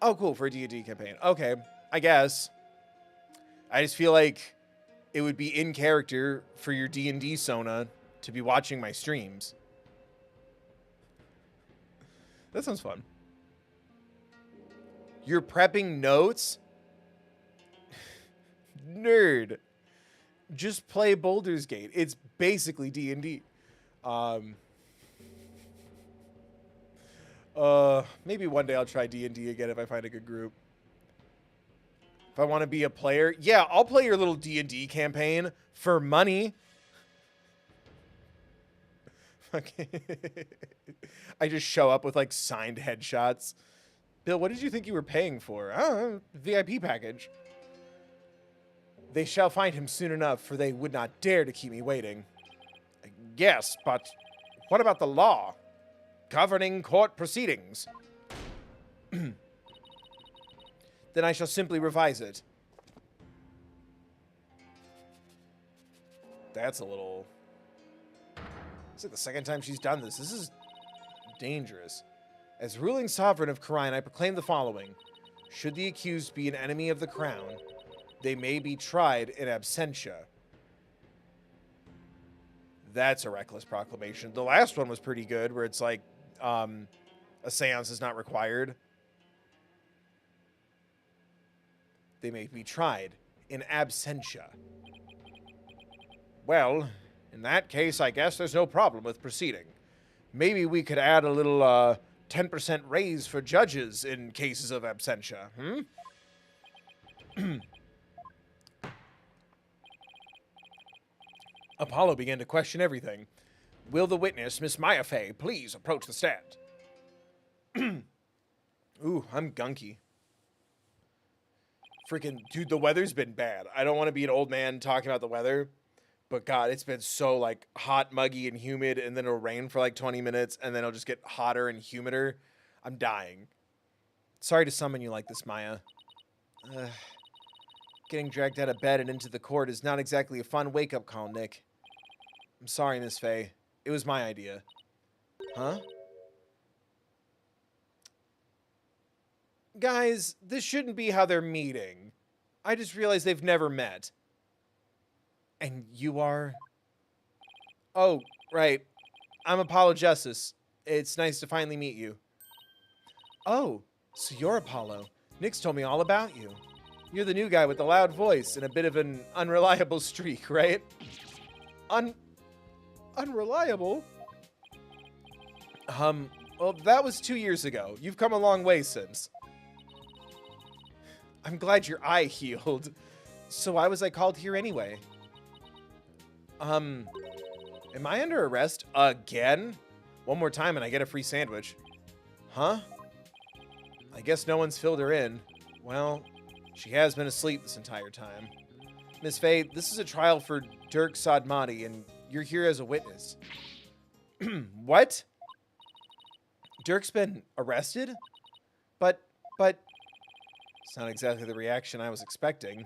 Oh, cool. For a D&D campaign. Okay, I guess. I just feel like it would be in character for your D&D Sona to be watching my streams. That sounds fun. You're prepping notes? Nerd. Just play Baldur's Gate. It's basically D&D. Maybe one day I'll try D&D again if I find a good group. If I want to be a player, yeah, I'll play your little D&D campaign for money. Okay. I just show up with like signed headshots. Bill, what did you think you were paying for? Oh, VIP package. They shall find him soon enough, for they would not dare to keep me waiting. Yes, but what about the law governing court proceedings? Then I shall simply revise it. That's a little... It's like the second time she's done this. This is dangerous. As ruling sovereign of Khura'in, I proclaim the following. Should the accused be an enemy of the crown, they may be tried in absentia. That's a reckless proclamation. The last one was pretty good, where it's like, a seance is not required. They may be tried in absentia. Well, in that case, I guess there's no problem with proceeding. Maybe we could add a little 10% raise for judges in cases of absentia, Apollo began to question everything. Will the witness, Miss Maya Fey, please approach the stand? Ooh, I'm gunky. Freaking, dude, the weather's been bad. I don't want to be an old man talking about the weather, but God, it's been so, like, hot, muggy, and humid, and then it'll rain for, like, 20 minutes, and then it'll just get hotter and humider. I'm dying. Sorry to summon you like this, Maya. Getting dragged out of bed and into the court is not exactly a fun wake-up call, Nick. I'm sorry, Miss Fey. It was my idea. Huh? Guys, this shouldn't be how they're meeting. I just realized they've never met. And you are? Oh, right. I'm Apollo Justice. It's nice to finally meet you. Oh, so you're Apollo. Nick's told me all about you. You're the new guy with the loud voice and a bit of an unreliable streak, right? Unreliable? Well, that was 2 years ago. You've come a long way since. I'm glad your eye healed. So why was I called here anyway? Am I under arrest again? One more time and I get a free sandwich. Huh? I guess no one's filled her in. Well, she has been asleep this entire time. Miss Fey, this is a trial for Dirk Sadmati, and you're here as a witness. What? Dirk's been arrested? But... It's not exactly the reaction I was expecting.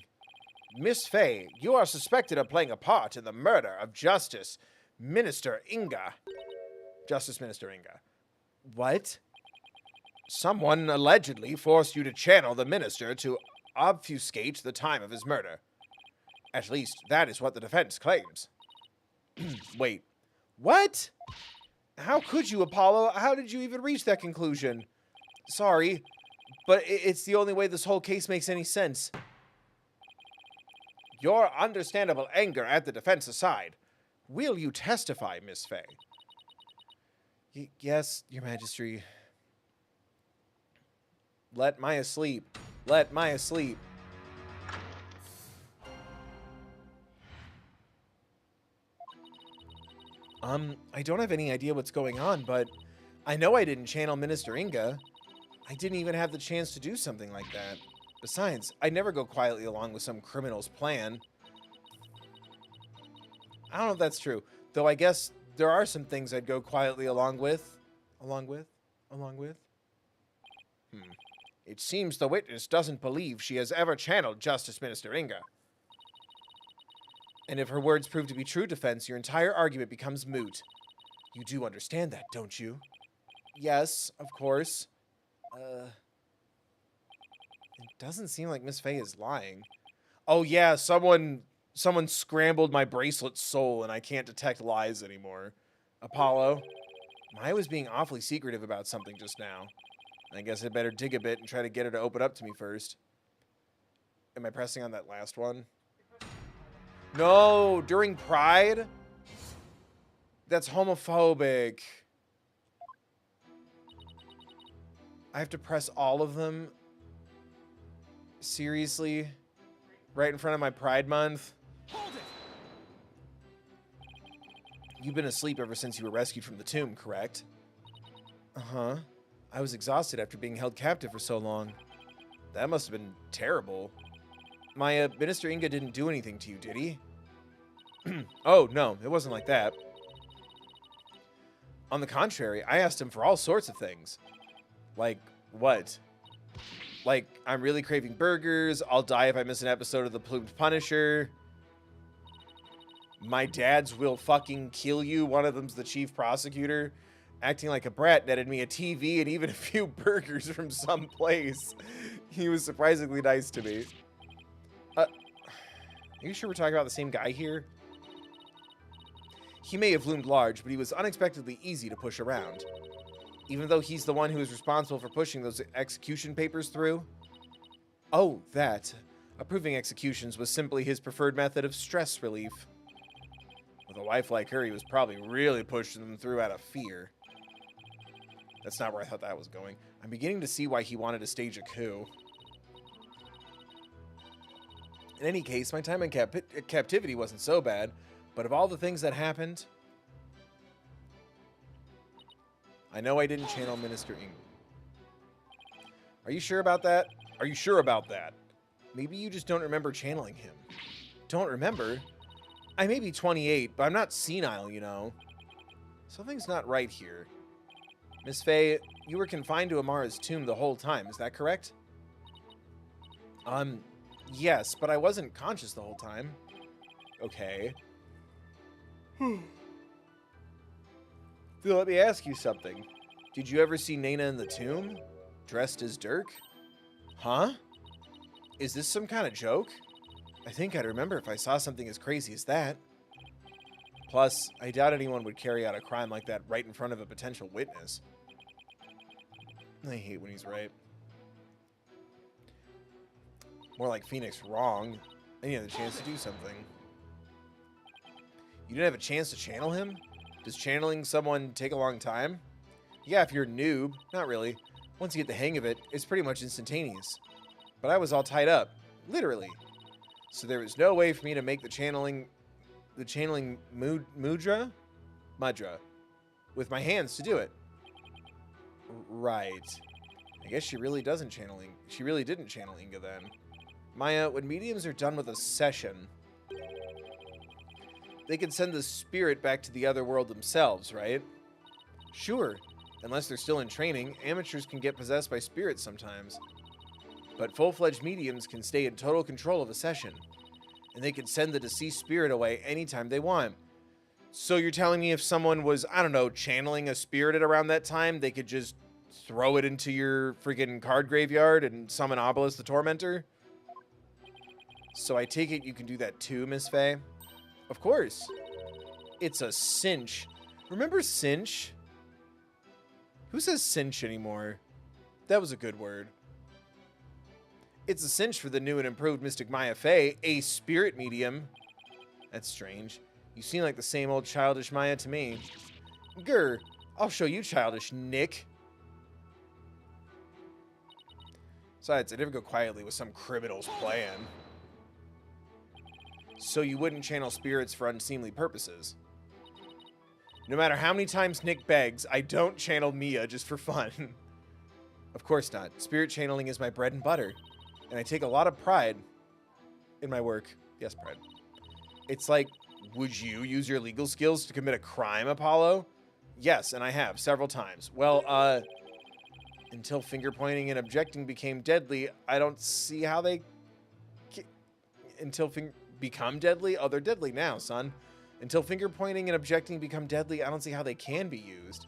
Miss Fey, you are suspected of playing a part in the murder of Justice Minister Inga. Justice Minister Inga. What? Someone allegedly forced you to channel the minister to obfuscate the time of his murder. At least, that is what the defense claims. Wait. What? How could you, Apollo? How did you even reach that conclusion? Sorry, but it's the only way this whole case makes any sense. Your understandable anger at the defense aside, will you testify, Miss Fey? Yes, Your Majesty. Let Maya sleep. Let Maya sleep. I don't have any idea what's going on, but I know I didn't channel Minister Inga. I didn't even have the chance to do something like that. Besides, I never go quietly along with some criminal's plan. I don't know if that's true, though I guess there are some things I'd go quietly along with. Along with? It seems the witness doesn't believe she has ever channeled Justice Minister Inga. And if her words prove to be true, defense, your entire argument becomes moot. You do understand that, don't you? Yes, of course. It doesn't seem like Miss Fey is lying. Oh yeah, someone scrambled my bracelet soul and I can't detect lies anymore. Apollo, Maya was being awfully secretive about something just now. I guess I better dig a bit and try to get her to open up to me first. Am I pressing on that last one? No, during Pride? That's homophobic. I have to press all of them? Seriously? Right in front of my Pride Month? Hold it! You've been asleep ever since you were rescued from the tomb, correct? Uh-huh. I was exhausted after being held captive for so long. That must have been terrible. Maya, Minister Inga didn't do anything to you, did he? Oh, no, it wasn't like that. On the contrary, I asked him for all sorts of things. Like, what? Like, I'm really craving burgers, I'll die if I miss an episode of The Plumed Punisher. My dads will fucking kill you, one of them's the chief prosecutor. Acting like a brat netted me a TV and even a few burgers from some place. He was surprisingly nice to me. Are you sure we're talking about the same guy here? He may have loomed large, but he was unexpectedly easy to push around. Even though he's the one who was responsible for pushing those execution papers through? Oh, that. Approving executions was simply his preferred method of stress relief. With a wife like her, he was probably really pushing them through out of fear. That's not where I thought that was going. I'm beginning to see why he wanted to stage a coup. In any case, my time in captivity wasn't so bad, but of all the things that happened, I know I didn't channel Minister Ing. Are you sure about that? Are you sure about that? Maybe you just don't remember channeling him. Don't remember? I may be 28, but I'm not senile, you know. Something's not right here. Miss Faye, you were confined to Amara's tomb the whole time, is that correct? Yes, but I wasn't conscious the whole time. Okay. Let me ask you something. Did you ever see Nana in the tomb? Dressed as Dirk? Huh? Is this some kind of joke? I think I'd remember if I saw something as crazy as that. Plus, I doubt anyone would carry out a crime like that right in front of a potential witness. I hate when he's right. More like Phoenix wrong. And you had the chance to do something. You didn't have a chance to channel him? Does channeling someone take a long time? Yeah, if you're a noob. Not really. Once you get the hang of it, it's pretty much instantaneous. But I was all tied up. Literally. So there was no way for me to make the channeling mudra with my hands to do it. Right. I guess she really didn't channel Inga then. Maya, when mediums are done with a session, they can send the spirit back to the other world themselves, right? Sure. Unless they're still in training, amateurs can get possessed by spirits sometimes. But full-fledged mediums can stay in total control of a session. And they can send the deceased spirit away anytime they want. So you're telling me if someone was, I don't know, channeling a spirit at around that time, they could just throw it into your freaking card graveyard and summon Obelisk the Tormentor? So I take it you can do that too, Miss Faye? Of course. It's a cinch. Remember cinch? Who says cinch anymore? That was a good word. It's a cinch for the new and improved Mystic Maya Faye, a spirit medium. That's strange. You seem like the same old childish Maya to me. Grr, I'll show you childish, Nick. Besides, I never go quietly with some criminal's plan. So you wouldn't channel spirits for unseemly purposes. No matter how many times Nick begs, I don't channel Mia just for fun. Of course not. Spirit channeling is my bread and butter. And I take a lot of pride in my work. Yes, pride. It's like, would you use your legal skills to commit a crime, Apollo? Yes, and I have, several times. Well, until finger pointing and objecting became deadly, I don't see how they... become deadly? Oh, they're deadly now, son. Until finger pointing and objecting become deadly, I don't see how they can be used.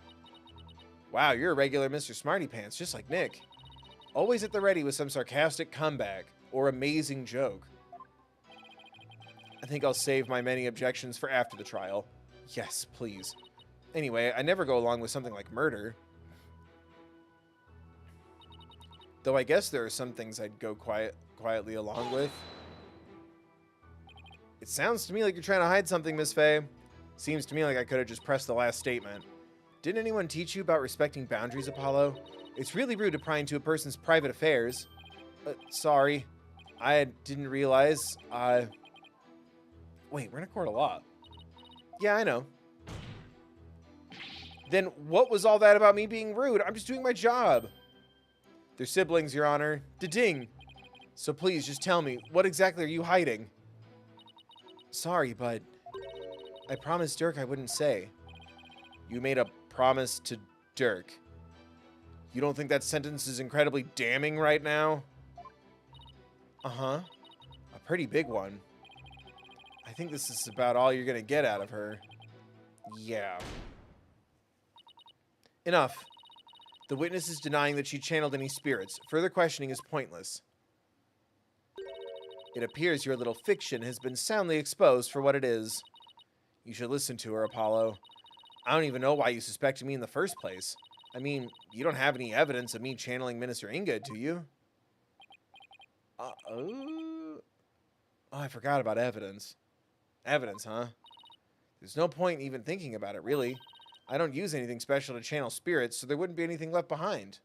Wow, you're a regular Mr. Smarty Pants, just like Nick. Always at the ready with some sarcastic comeback or amazing joke. I think I'll save my many objections for after the trial. Yes, please. Anyway, I never go along with something like murder. Though I guess there are some things I'd go quietly along with. It sounds to me like you're trying to hide something, Miss Faye. Seems to me like I could have just pressed the last statement. Didn't anyone teach you about respecting boundaries, Apollo? It's really rude to pry into a person's private affairs. Sorry. I didn't realize. Wait, we're in a court of law. Yeah, I know. Then what was all that about me being rude? I'm just doing my job. They're siblings, Your Honor. Da-ding. So please, just tell me, what exactly are you hiding? Sorry, but I promised Dirk I wouldn't say. You made a promise to Dirk. You don't think that sentence is incredibly damning right now? Uh-huh. A pretty big one. I think this is about all you're gonna get out of her. Yeah. Enough. The witness is denying that she channeled any spirits. Further questioning is pointless. It appears your little fiction has been soundly exposed for what it is. You should listen to her, Apollo. I don't even know why you suspected me in the first place. I mean, you don't have any evidence of me channeling Minister Inga, do you? Oh, I forgot about evidence. Evidence, huh? There's no point in even thinking about it, really. I don't use anything special to channel spirits, so there wouldn't be anything left behind.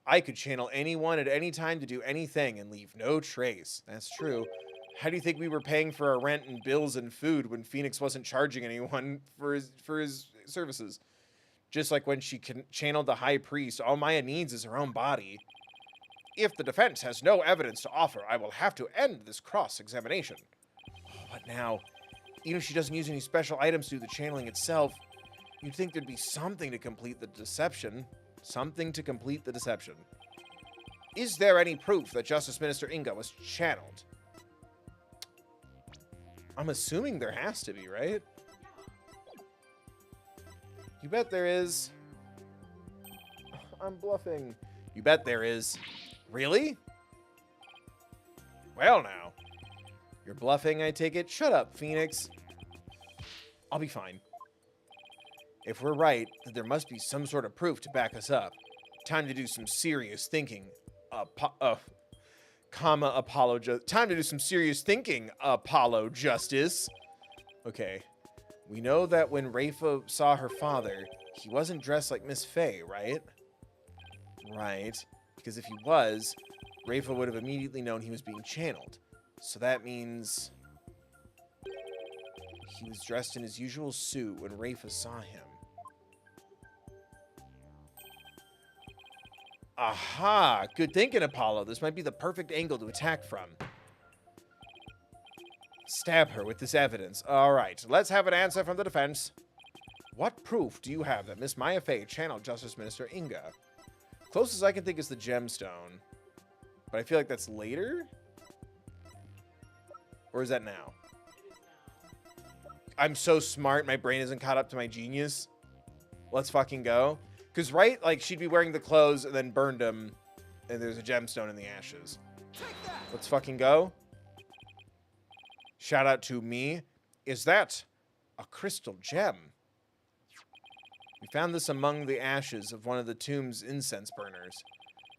I could channel anyone at any time to do anything and leave no trace. That's true. How do you think we were paying for our rent and bills and food when Phoenix wasn't charging anyone for his services? Just like when she channeled the high priest, all Maya needs is her own body. If the defense has no evidence to offer, I will have to end this cross-examination. What now? Even if she doesn't use any special items to do the channeling itself, you'd think there'd be something to complete the deception. Something to complete the deception. Is there any proof that Justice Minister Inga was channeled? I'm assuming there has to be, right? You bet there is. I'm bluffing. You bet there is. Really? Well, now. You're bluffing, I take it? Shut up, Phoenix. I'll be fine. If we're right, then there must be some sort of proof to back us up. Time to do some serious thinking. Time to do some serious thinking, Apollo Justice. Okay. We know that when Rafa saw her father, he wasn't dressed like Miss Faye, right? Right. Because if he was, Rafa would have immediately known he was being channeled. So that means he was dressed in his usual suit when Rafa saw him. Aha! Good thinking, Apollo. This might be the perfect angle to attack from. Stab her with this evidence. All right, let's have an answer from the defense. What proof do you have that Miss Maya Faye channeled Justice Minister Inga? Closest I can think is the gemstone. But I feel like that's later? Or is that now? I'm so smart, my brain isn't caught up to my genius. Let's fucking go. Because, right, like, she'd be wearing the clothes and then burned them, and there's a gemstone in the ashes. Let's fucking go. Shout out to me. Is that a crystal gem? We found this among the ashes of one of the tomb's incense burners.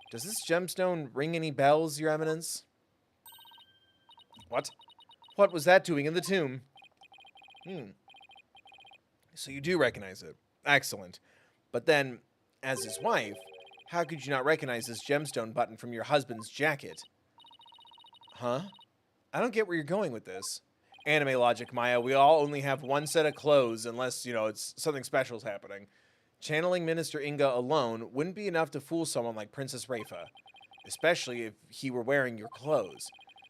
Does this gemstone ring any bells, Your Eminence? What? What was that doing in the tomb? So you do recognize it. Excellent. But then, as his wife, how could you not recognize this gemstone button from your husband's jacket? Huh? I don't get where you're going with this. Anime logic, Maya. We all only have one set of clothes unless, you know, it's something special's happening. Channeling Minister Inga alone wouldn't be enough to fool someone like Princess Rafa, especially if he were wearing your clothes.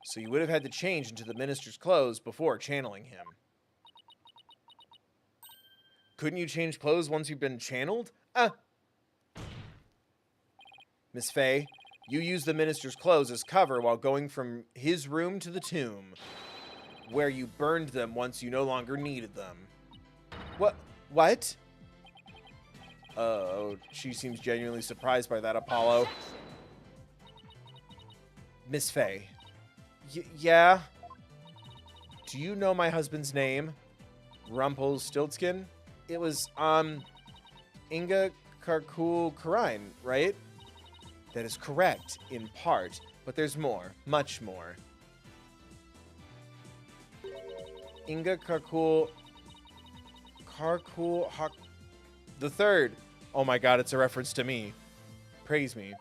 So you would have had to change into the minister's clothes before channeling him. Couldn't you change clothes once you've been channeled? Miss Faye, you used the minister's clothes as cover while going from his room to the tomb, where you burned them once you no longer needed them. What? Oh, she seems genuinely surprised by that, Apollo. Miss Faye. Yeah? Do you know my husband's name? Rumpelstiltskin? It was, Inga Karkul Karine, right? That is correct, in part, but there's more, much more. Inga Karkul Hawk the Third. Oh my god, it's a reference to me. Praise me.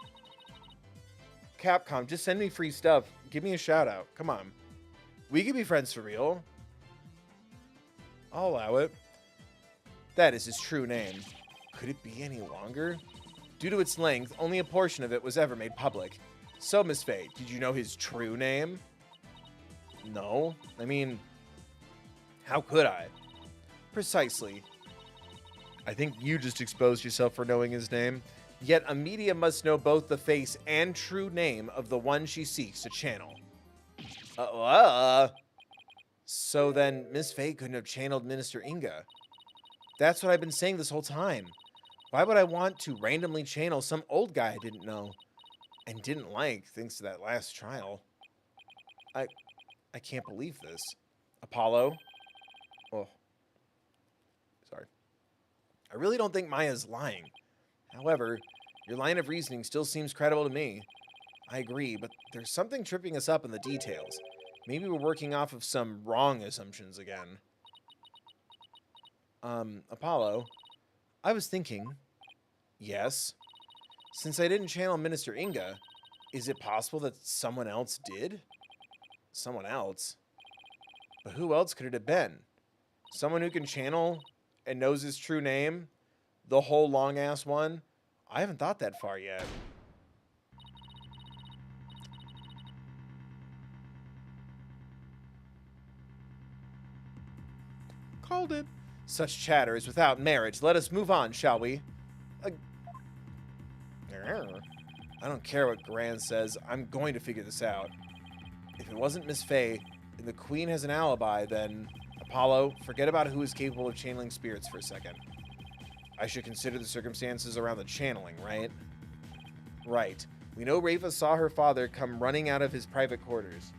Capcom, just send me free stuff. Give me a shout out. Come on. We can be friends for real. I'll allow it. That is his true name. Could it be any longer? Due to its length, only a portion of it was ever made public. So, Miss Faye, did you know his true name? No. I mean, how could I? Precisely. I think you just exposed yourself for knowing his name. Yet a media must know both the face and true name of the one she seeks to channel. So then, Miss Faye couldn't have channeled Minister Inga. That's what I've been saying this whole time. Why would I want to randomly channel some old guy I didn't know and didn't like thanks to that last trial? I can't believe this. Apollo? Oh. Sorry. I really don't think Maya's lying. However, your line of reasoning still seems credible to me. I agree, but there's something tripping us up in the details. Maybe we're working off of some wrong assumptions again. Apollo, I was thinking, yes, since I didn't channel Minister Inga, is it possible that someone else did? Someone else? But who else could it have been? Someone who can channel and knows his true name? The whole long-ass one? I haven't thought that far yet. Called it. Such chatter is without merit. Let us move on, shall we? I don't care what Gran says. I'm going to figure this out. If it wasn't Miss Faye, and the Queen has an alibi, then... Apollo, forget about who is capable of channeling spirits for a second. I should consider the circumstances around the channeling, right? Right. We know Rafa saw her father come running out of his private quarters.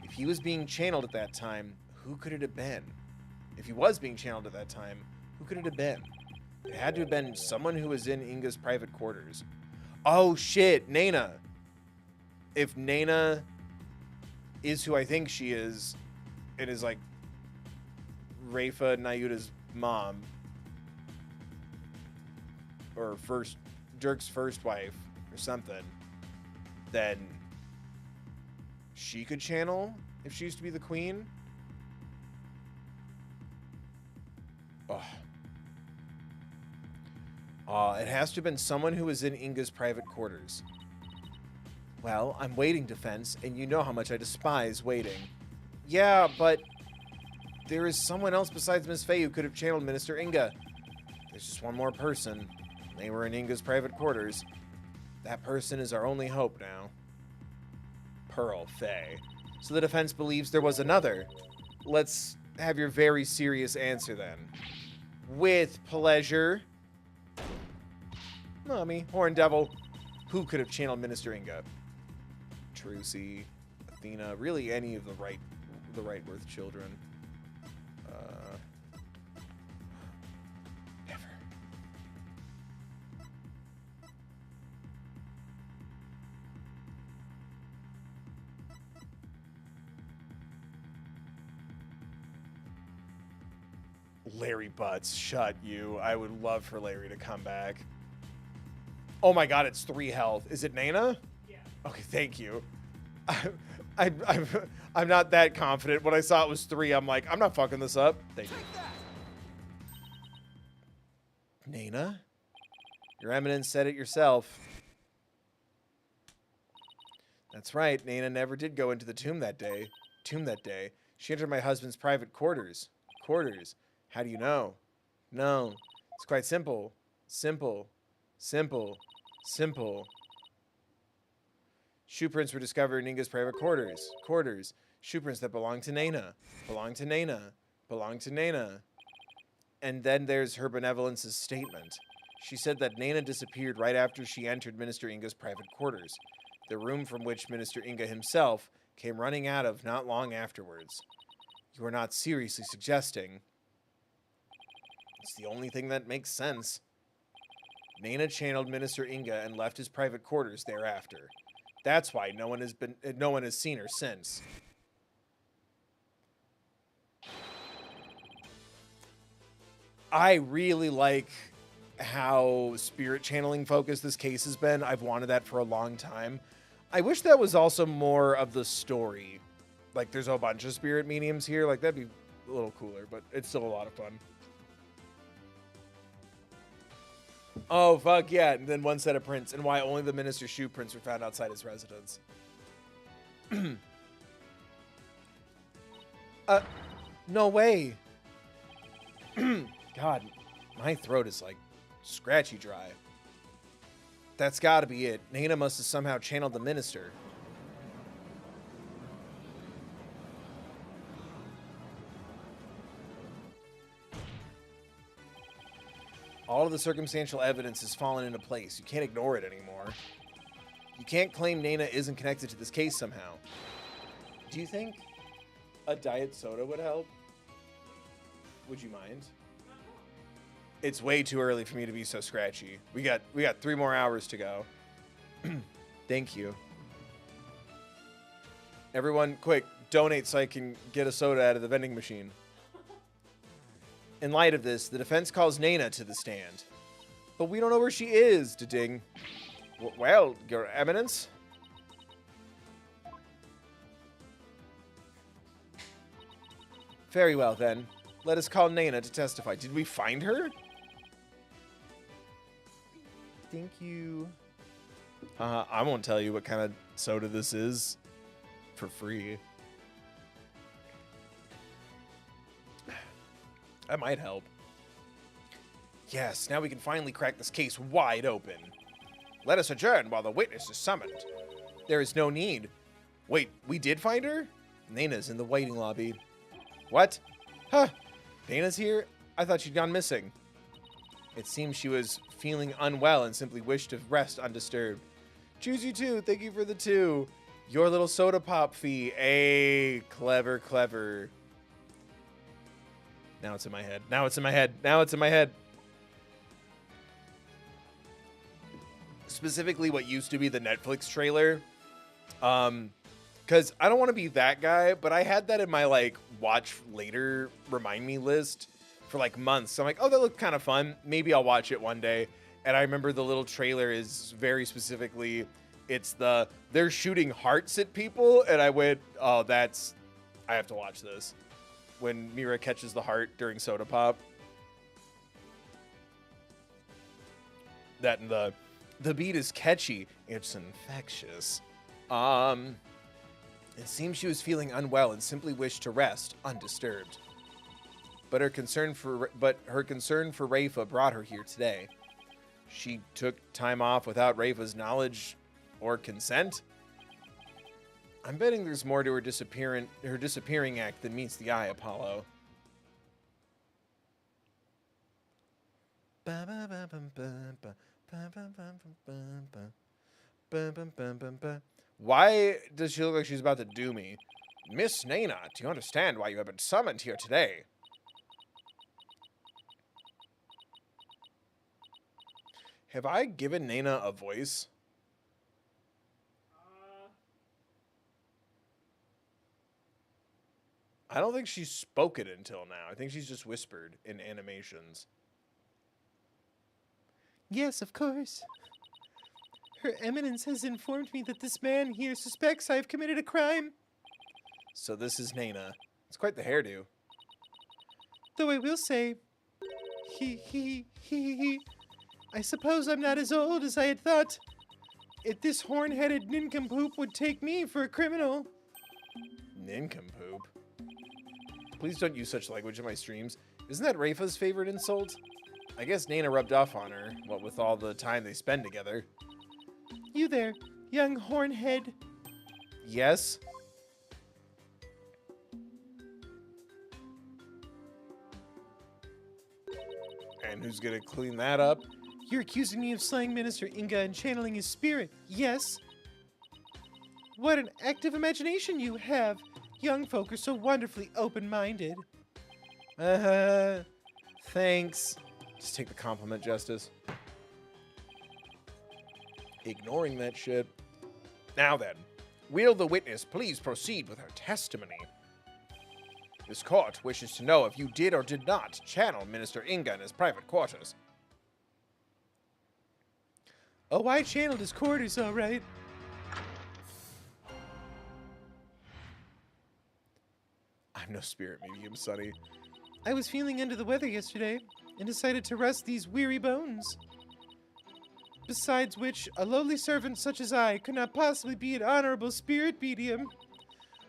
If he was being channeled at that time, who could it have been? If he was being channeled at that time, who could it have been? It had to have been someone who was in Inga's private quarters. Oh shit, Nana. If Nana is who I think she is, and is like Rafa Nayuta's mom, or Dirk's first wife, or something, then she could channel if she used to be the queen. It has to have been someone who was in Inga's private quarters. Well, I'm waiting, Defense, and you know how much I despise waiting. Yeah, but there is someone else besides Miss Faye who could have channeled Minister Inga. There's just one more person. They were in Inga's private quarters. That person is our only hope now. Pearl Faye. So the defense believes there was another. Let's have your very serious answer then. With pleasure. Mommy, Horn Devil. Who could have channeled Minister Inga? Trucy, Athena, really any of the Wrightworth children. Never. Larry Butts, shut you. I would love for Larry to come back. Oh my god, it's 3 health. Is it Nana? Yeah. Okay, thank you. I'm not that confident. When I saw it was 3, I'm like, I'm not fucking this up. Thank you. Nana? Your Eminence said it yourself. That's right. Nana never did go into the tomb that day. She entered my husband's private quarters. How do you know? No. It's quite simple. Simple. Shoe prints were discovered in Inga's private quarters. Shoe prints that belong to Nana. And then there's her benevolence's statement. She said that Nana disappeared right after she entered Minister Inga's private quarters, the room from which Minister Inga himself came running out of not long afterwards. You are not seriously suggesting. It's the only thing that makes sense. Nana channeled Minister Inga and left his private quarters thereafter. That's why no one has seen her since. I really like how spirit channeling focused this case has been. I've wanted that for a long time. I wish that was also more of the story. Like, there's a bunch of spirit mediums here. Like, that'd be a little cooler, but it's still a lot of fun. Oh, fuck yeah. And then one set of prints, and why only the minister's shoe prints were found outside his residence. No way. God, my throat is like scratchy dry. That's gotta be it. Nana must have somehow channeled the minister. All of the circumstantial evidence has fallen into place. You can't ignore it anymore. You can't claim Nana isn't connected to this case somehow. Do you think a diet soda would help? Would you mind? It's way too early for me to be so scratchy. We got 3 more hours to go. Thank you. Everyone, quick, donate so I can get a soda out of the vending machine. In light of this, the defense calls Nana to the stand. But we don't know where she is, da-ding. Well, Your Eminence? Very well, then. Let us call Nana to testify. Did we find her? Thank you. I won't tell you what kind of soda this is for free. That might help. Yes, now we can finally crack this case wide open. Let us adjourn while the witness is summoned. There is no need. Wait, we did find her? Nana's in the waiting lobby. What? Huh. Nana's here? I thought she'd gone missing. It seems she was feeling unwell and simply wished to rest undisturbed. Choose you too. Thank you for the 2. Your little soda pop fee. Ay, clever, clever. Now it's in my head. Now it's in my head. Now it's in my head. Specifically what used to be the Netflix trailer. Because I don't want to be that guy, but I had that in my, like, watch later remind me list for, like, months. So I'm like, oh, that looked kind of fun. Maybe I'll watch it one day. And I remember the little trailer is very specifically, it's they're shooting hearts at people. And I went, oh, I have to watch this. When Mira catches the heart during Soda Pop. That and the beat is catchy. It's infectious. It seems she was feeling unwell and simply wished to rest undisturbed. But her concern for Rafa brought her here today. She took time off without Rafa's knowledge or consent. I'm betting there's more to her disappearing act than meets the eye, Apollo. Why does she look like she's about to do me? Miss Nana, do you understand why you have been summoned here today? Have I given Nana a voice? I don't think she's spoken until now. I think she's just whispered in animations. Yes, of course. Her Eminence has informed me that this man here suspects I have committed a crime. So this is Nana. It's quite the hairdo. Though I will say, I suppose I'm not as old as I had thought. If this horn-headed nincompoop would take me for a criminal. Nincompoop? Please don't use such language in my streams. Isn't that Rafa's favorite insult? I guess Nana rubbed off on her, what with all the time they spend together. You there, young hornhead. Yes? And who's gonna clean that up? You're accusing me of slaying Minister Inga and channeling his spirit, yes? What an active imagination you have. Young folk are so wonderfully open-minded. Thanks. Just take the compliment, Justice. Ignoring that shit. Now then, will the witness please proceed with her testimony? This court wishes to know if you did or did not channel Minister Inga in his private quarters. Oh, I channeled his quarters, all right. I'm no spirit medium, Sonny. I was feeling under the weather yesterday and decided to rest these weary bones. Besides which, a lowly servant such as I could not possibly be an honorable spirit medium.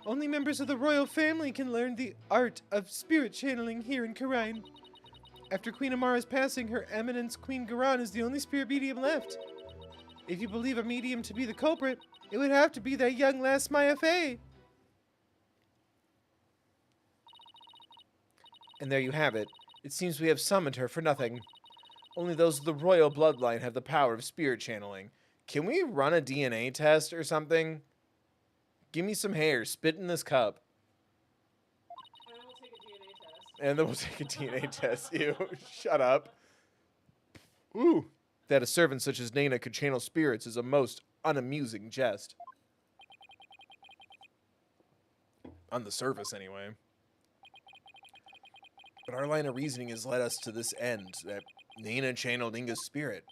Only members of the royal family can learn the art of spirit channeling here in Karine. After Queen Amara's passing, Her Eminence Queen Garan is the only spirit medium left. If you believe a medium to be the culprit, it would have to be that young lass Maya Fey. And there you have it. It seems we have summoned her for nothing. Only those of the royal bloodline have the power of spirit channeling. Can we run a DNA test or something? Give me some hair. Spit in this cup. And then we'll take a DNA test. Ew. Shut up. Ooh. That a servant such as Nana could channel spirits is a most unamusing jest. On the surface, anyway. But our line of reasoning has led us to this end, that Nana channeled Inga's spirit.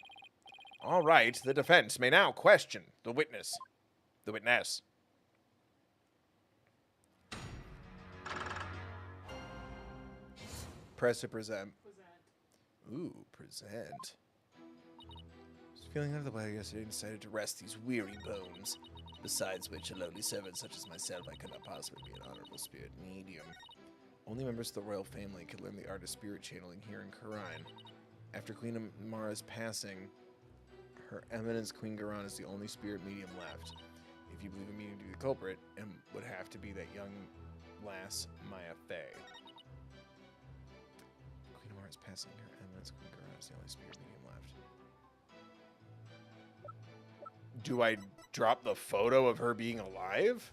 All right, the defense may now question the witness. The witness. Press to present. Ooh, present. Just feeling under the weather yesterday and decided to rest these weary bones. Besides which, a lowly servant such as myself, I could not possibly be an honorable spirit medium. Only members of the royal family could learn the art of spirit channeling here in Karine. After Queen Amara's passing, Her Eminence Queen Garan is the only spirit medium left. If you believe a medium to be the culprit, it would have to be that young lass Maya Fey. Queen Amara's passing, Her Eminence Queen Garan is the only spirit medium left. Do I drop the photo of her being alive?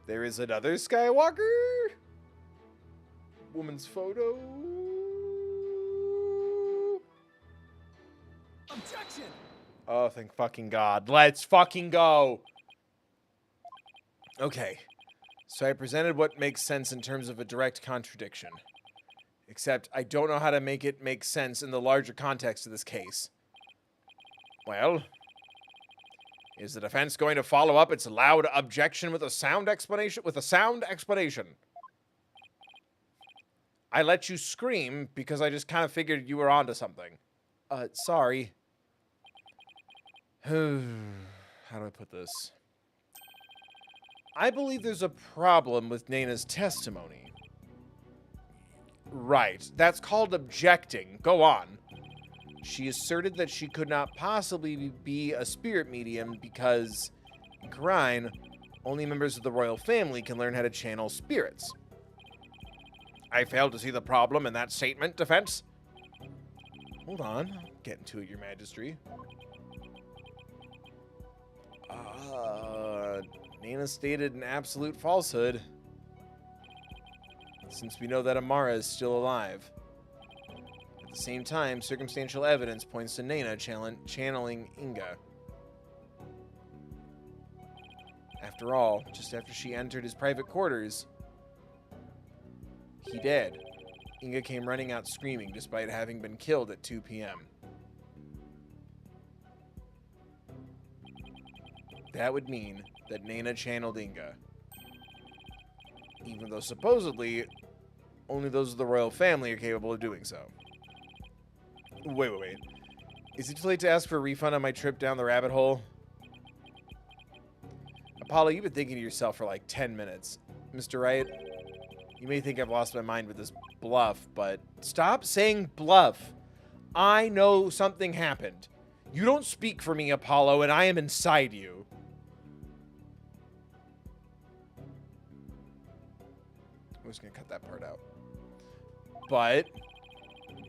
There is another Skywalker? Woman's photo? Objection! Oh, thank fucking God. Let's fucking go! Okay. So I presented what makes sense in terms of a direct contradiction. Except I don't know how to make it make sense in the larger context of this case. Well... is the defense going to follow up its loud objection with a sound explanation? I let you scream because I just kind of figured you were onto something. Sorry. How do I put this? I believe there's a problem with Nana's testimony. Right. That's called objecting. Go on. She asserted that she could not possibly be a spirit medium because, in Karine, only members of the royal family can learn how to channel spirits. I fail to see the problem in that statement, defense. Hold on. I'll get into it, Your Majesty. Nana stated an absolute falsehood. Since we know that Amara is still alive. At the same time, circumstantial evidence points to Nana channeling Inga. After all, just after she entered his private quarters, he did. Inga came running out screaming despite having been killed at 2 p.m. That would mean that Nana channeled Inga. Even though supposedly, only those of the royal family are capable of doing so. Wait. Is it too late to ask for a refund on my trip down the rabbit hole? Apollo, you've been thinking to yourself for like 10 minutes. Mr. Wright, you may think I've lost my mind with this bluff, but stop saying bluff. I know something happened. You don't speak for me, Apollo, and I am inside you. I'm just going to cut that part out. But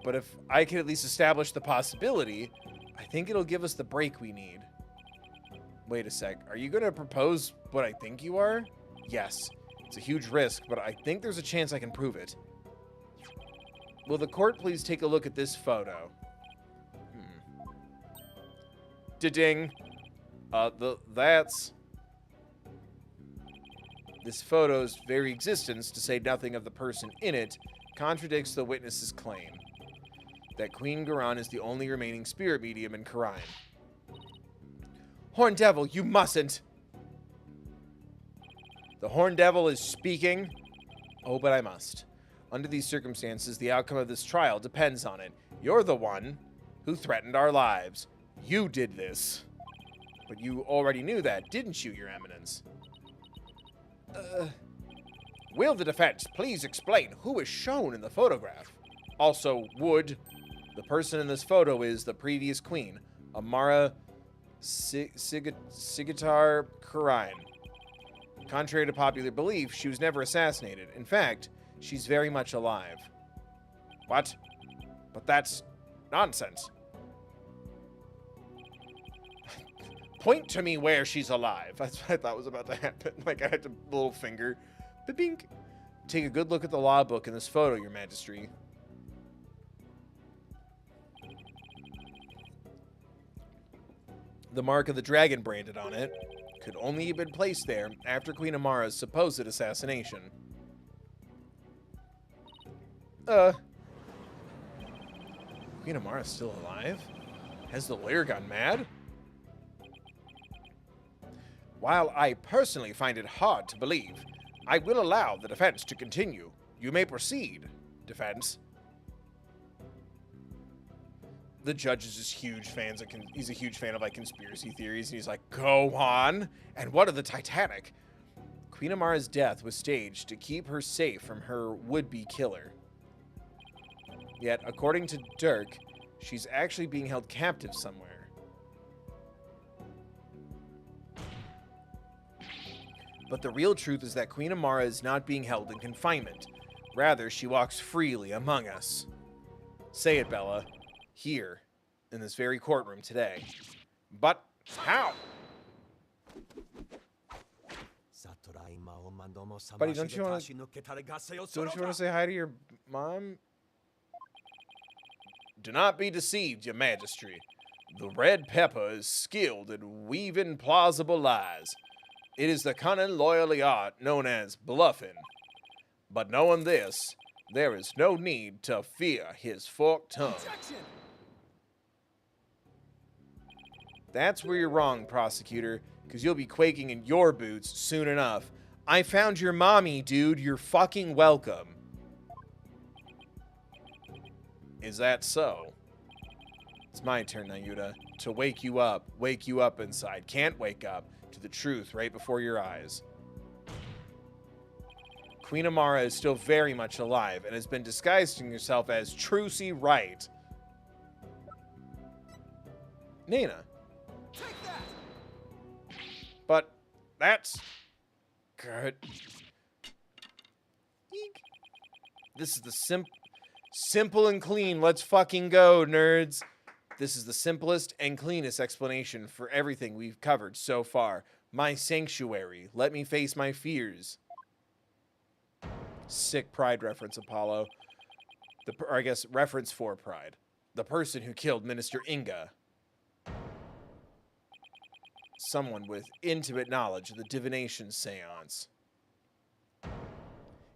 But if I can at least establish the possibility, I think it'll give us the break we need. Wait a sec. Are you going to propose what I think you are? Yes. It's a huge risk, but I think there's a chance I can prove it. Will the court please take a look at this photo? Da-ding. This photo's very existence, to say nothing of the person in it, contradicts the witness's claim that Queen Garan is the only remaining spirit medium in Khura'in. Horn Devil, you mustn't! The Horn Devil is speaking. Oh, but I must. Under these circumstances, the outcome of this trial depends on it. You're the one who threatened our lives. You did this. But you already knew that, didn't you, Your Eminence? Will the defense please explain who is shown in the photograph? Also, the person in this photo is the previous queen, Amara Sigitar Khura'in. Contrary to popular belief, she was never assassinated. In fact, she's very much alive. What? But that's nonsense. Point to me where she's alive. That's what I thought was about to happen. Like, I had a little finger. Ba-bink. Take a good look at the law book in this photo, Your Majesty. The mark of the dragon branded on it could only have been placed there after Queen Amara's supposed assassination. Queen Amara's still alive? Has the lawyer gone mad? While I personally find it hard to believe, I will allow the defense to continue. You may proceed, defense. The judge is just huge fans of he's a huge fan of like conspiracy theories, and he's like, go on. And what of the Titanic? Queen Amara's death was staged to keep her safe from her would-be killer. Yet, according to Dirk, she's actually being held captive somewhere. But the real truth is that Queen Amara is not being held in confinement. Rather, she walks freely among us. Say it, Bella. Here, in this very courtroom today. But how? Buddy, don't you want to say hi to your mom? Do not be deceived, Your Majesty. The Red Pepper is skilled in weaving plausible lies. It is the cunning, loyally art known as bluffing. But knowing this, there is no need to fear his forked tongue. Objection! That's where you're wrong, prosecutor, because you'll be quaking in your boots soon enough. I found your mommy, dude. You're fucking welcome. Is that so? It's my turn, Nayuta, to wake you up inside. Can't wake up to the truth right before your eyes. Queen Amara is still very much alive and has been disguising herself as Trucy Wright. Nina. Take that. But that's good. Eek. This is the simple and clean. Let's fucking go, nerds. This is the simplest and cleanest explanation for everything we've covered so far. My sanctuary. Let me face my fears. Sick Pride reference, Apollo. Or I guess reference for Pride. The person who killed Minister Inga. Someone with intimate knowledge of the divination seance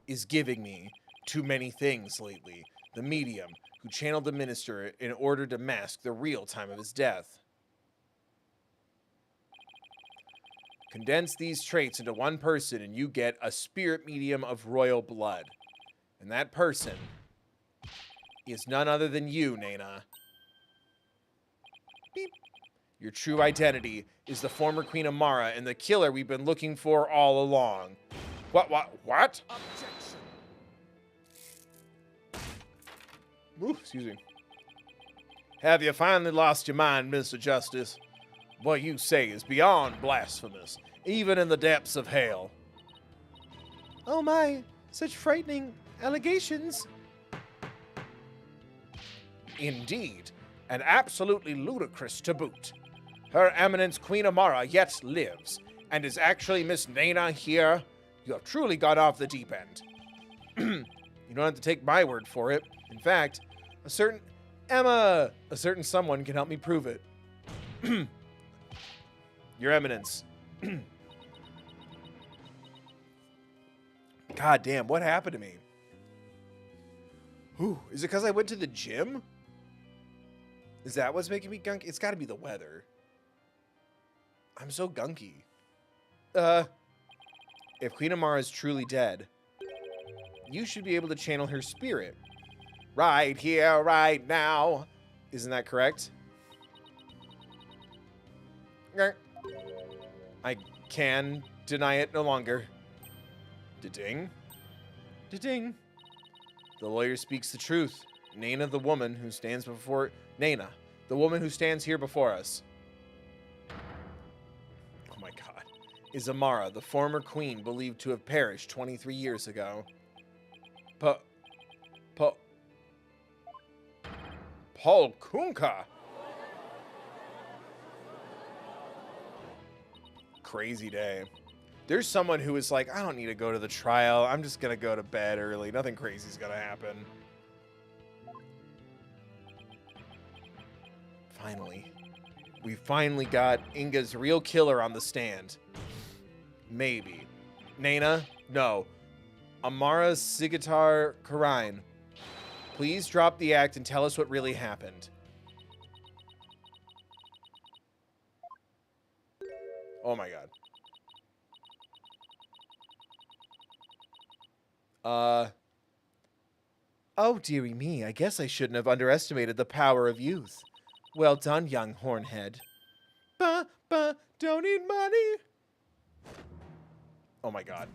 is giving me too many things lately. The medium who channeled the minister in order to mask the real time of his death. Condense these traits into one person and you get a spirit medium of royal blood. And that person is none other than you, Nana. Beep. Your true identity is the former Queen Amara and the killer we've been looking for all along. What? Objection. Ooh, excuse me. Have you finally lost your mind, Mr. Justice? What you say is beyond blasphemous, even in the depths of hell. Oh my, such frightening allegations. indeed, and absolutely ludicrous to boot. Her Eminence Queen Amara yet lives, and is actually Miss Nana here. You have truly got off the deep end. You don't have to take my word for it. In fact, a certain someone can help me prove it. Your Eminence. God damn, what happened to me? Whew, is it because I went to the gym? Is that what's making me gunky? It's got to be the weather. I'm so gunky. If Queen Amara is truly dead, you should be able to channel her spirit. Right here, right now. Isn't that correct? I can deny it no longer. Da-ding. Da-ding. The lawyer speaks the truth. Nana, the woman who stands here before us. Oh my god. Is Amara, the former queen believed to have perished 23 years ago. Paul Kunka. Crazy day. There's someone who is like, I don't need to go to the trial. I'm just going to go to bed early. Nothing crazy is going to happen. Finally. We finally got Inga's real killer on the stand. Maybe. Nana? No. Amara Sigitar Karine. Please drop the act and tell us what really happened. Oh my god. Oh, dearie me, I guess I shouldn't have underestimated the power of youth. Well done, young hornhead. Don't need money. Oh my god.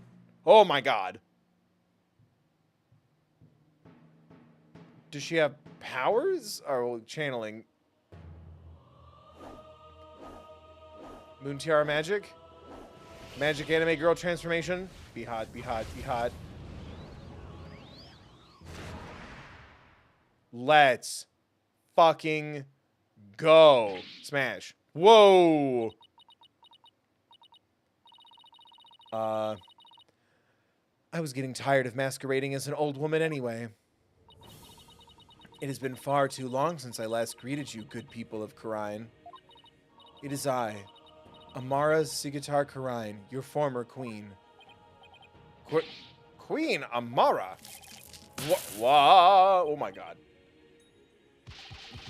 Oh my god. Does she have powers? Or channeling? Moon Tiara magic? Magic anime girl transformation? Be hot, be hot, be hot. Let's fucking go. Smash. Whoa. I was getting tired of masquerading as an old woman anyway. It has been far too long since I last greeted you, good people of Karine. It is I, Amara Sigitar Karine, your former queen. Queen Amara? What? Oh my god.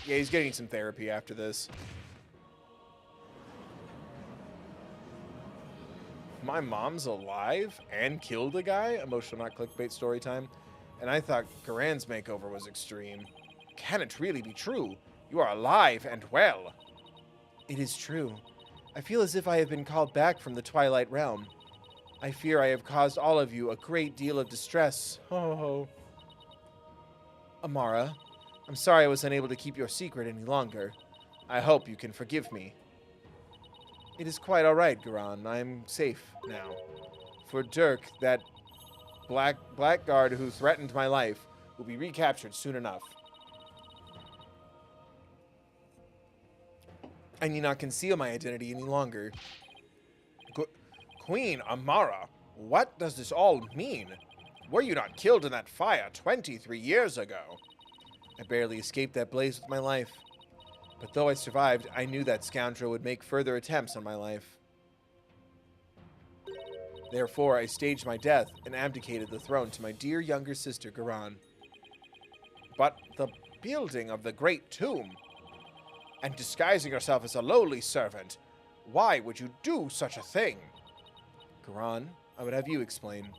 Yeah, he's getting some therapy after this. My mom's alive and killed a guy? Emotional, not clickbait story time. And I thought Garan's makeover was extreme. Can it really be true? You are alive and well. It is true. I feel as if I have been called back from the Twilight Realm. I fear I have caused all of you a great deal of distress. Ho ho ho. Amara, I'm sorry I was unable to keep your secret any longer. I hope you can forgive me. It is quite alright, Garan. I'm safe now. For Dirk, that blackguard who threatened my life will be recaptured soon enough. I need not conceal my identity any longer. Queen Amara, what does this all mean? Were you not killed in that fire 23 years ago? I barely escaped that blaze with my life. But though I survived, I knew that scoundrel would make further attempts on my life. Therefore, I staged my death and abdicated the throne to my dear younger sister, Garan. But the building of the great tomb, and disguising yourself as a lowly servant, why would you do such a thing? Garan, I would have you explain.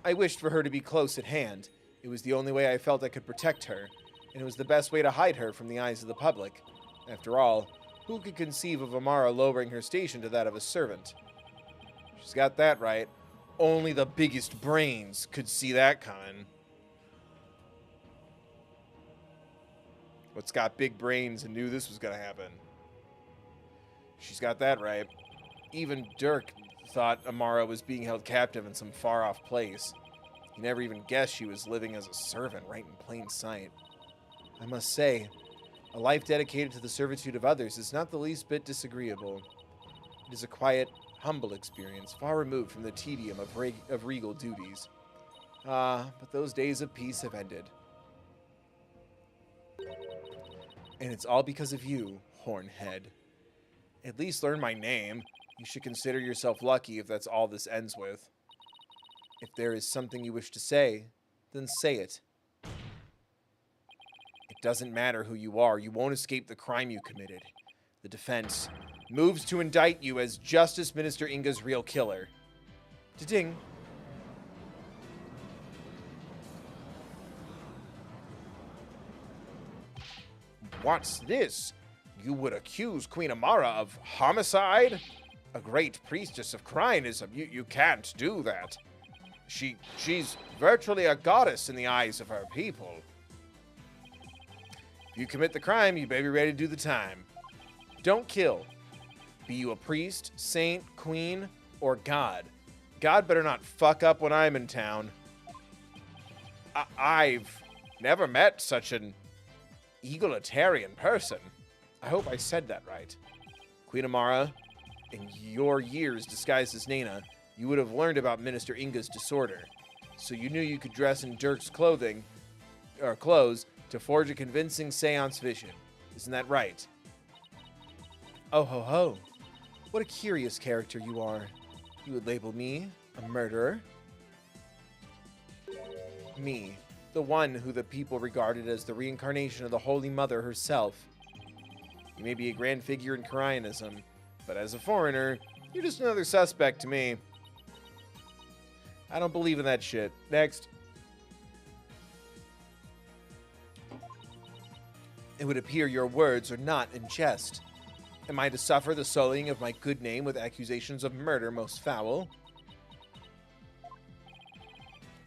I wished for her to be close at hand. It was the only way I felt I could protect her, and it was the best way to hide her from the eyes of the public. After all, who could conceive of Amara lowering her station to that of a servant? She's got that right. Only the biggest brains could see that coming. What's got big brains and knew this was going to happen? She's got that right. Even Dirk thought Amara was being held captive in some far-off place. He never even guessed she was living as a servant right in plain sight. I must say, a life dedicated to the servitude of others is not the least bit disagreeable. It is a quiet, humble experience, far removed from the tedium of regal duties. Ah, but those days of peace have ended. And it's all because of you, Hornhead. At least learn my name. You should consider yourself lucky if that's all this ends with. If there is something you wish to say, then say it. It doesn't matter who you are, you won't escape the crime you committed. The defense moves to indict you as Justice Minister Inga's real killer. Da-ding. What's this? You would accuse Queen Amara of homicide? A great priestess of criminism. You can't do that. She's virtually a goddess in the eyes of her people. If you commit the crime, you better be ready to do the time. Don't kill. Be you a priest, saint, queen, or god. God better not fuck up when I'm in town. I've never met such an egalitarian person. I hope I said that right. Queen Amara, in your years disguised as Nana, you would have learned about Minister Inga's disorder. So you knew you could dress in Dirk's clothes to forge a convincing seance vision. Isn't that right? Oh ho ho. What a curious character you are. You would label me a murderer? Me, the one who the people regarded as the reincarnation of the Holy Mother herself. You may be a grand figure in Koreanism, but as a foreigner, you're just another suspect to me. I don't believe in that shit. Next. It would appear your words are not in jest. Am I to suffer the sullying of my good name with accusations of murder most foul?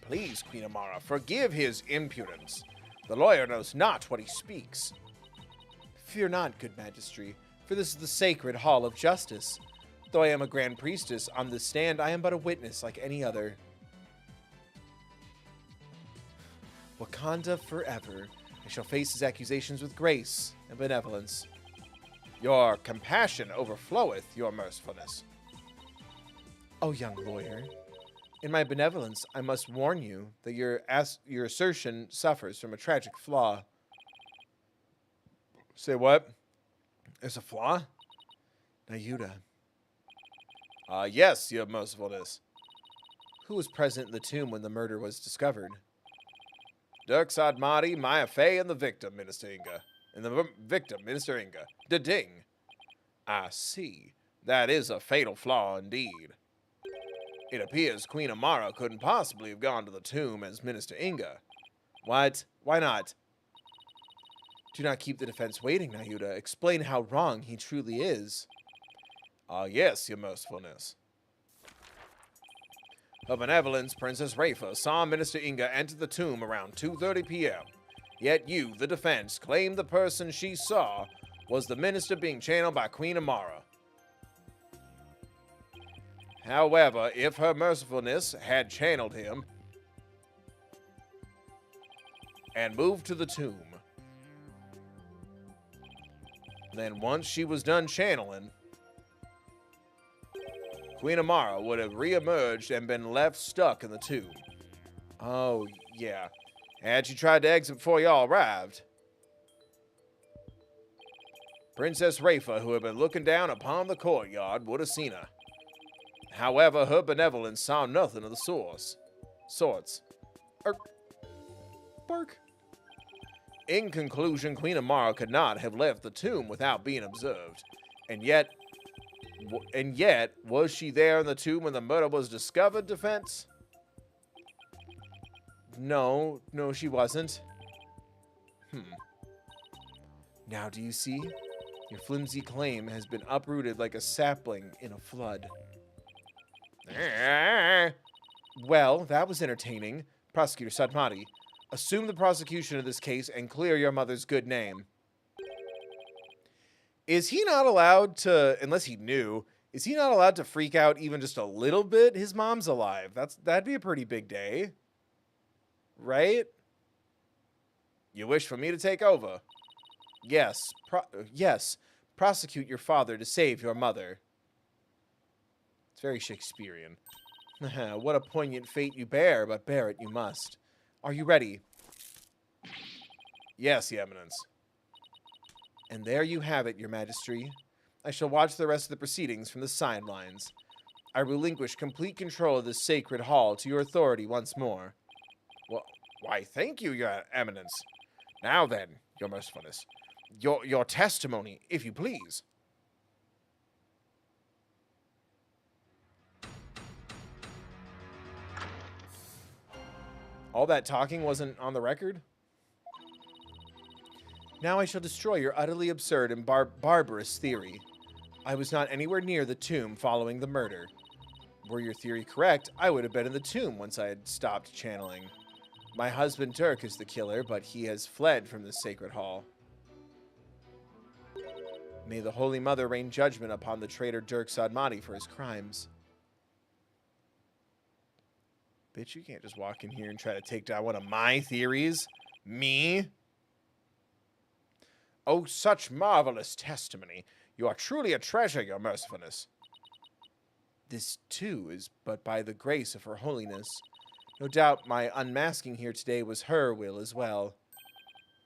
Please, Queen Amara, forgive his impudence. The lawyer knows not what he speaks. Fear not, good Majesty, for this is the sacred hall of justice. Though I am a grand priestess, on this stand I am but a witness like any other. Wakanda forever. I shall face his accusations with grace and benevolence. Your compassion overfloweth your mercifulness. Oh, young lawyer. In my benevolence, I must warn you that your assertion suffers from a tragic flaw. Say what? There's a flaw? Nayuda. Yes, your mercifulness. Who was present in the tomb when the murder was discovered? Dirk Sadmati, Maya Fey, and the victim, Minister Inga. Da-ding. I see. That is a fatal flaw indeed. It appears Queen Amara couldn't possibly have gone to the tomb as Minister Inga. What? Why not? Do not keep the defense waiting, Nayuda. Explain how wrong he truly is. Yes, your mercifulness. Her benevolence, Princess Rafa, saw Minister Inga enter the tomb around 2:30 p.m. Yet you, the defense, claim the person she saw was the minister being channeled by Queen Amara. However, if her mercifulness had channeled him and moved to the tomb, then once she was done channeling, Queen Amara would have re-emerged and been left stuck in the tomb. Oh, yeah. Had she tried to exit before y'all arrived, Princess Rafa, who had been looking down upon the courtyard, would have seen her. However, her benevolence saw nothing of the sorts. Bark. In conclusion, Queen Amara could not have left the tomb without being observed. And yet, was she there in the tomb when the murder was discovered, defense? No, she wasn't. Now do you see? Your flimsy claim has been uprooted like a sapling in a flood. Well, that was entertaining. Prosecutor Sadmati, assume the prosecution of this case and clear your mother's good name. Is he not allowed to, unless he knew, is he not allowed to freak out even just a little bit? His mom's alive. That'd be a pretty big day. Right? You wish for me to take over? Yes, yes. Prosecute your father to save your mother. It's very Shakespearean. What a poignant fate you bear, but bear it you must. Are you ready? Yes, Your Eminence. And there you have it, Your Majesty. I shall watch the rest of the proceedings from the sidelines. I relinquish complete control of this sacred hall to your authority once more. Well, why, thank you, Your Eminence. Now then, Your Mercifulness, your testimony, if you please. All that talking wasn't on the record? Now I shall destroy your utterly absurd and barbarous theory. I was not anywhere near the tomb following the murder. Were your theory correct, I would have been in the tomb once I had stopped channeling. My husband Dirk is the killer, but he has fled from the sacred hall. May the Holy Mother rain judgment upon the traitor Dirk Sadmati for his crimes. Bitch, you can't just walk in here and try to take down one of my theories. Me? Oh, such marvelous testimony. You are truly a treasure, Your Mercifulness. This, too, is but by the grace of her holiness. No doubt my unmasking here today was her will as well.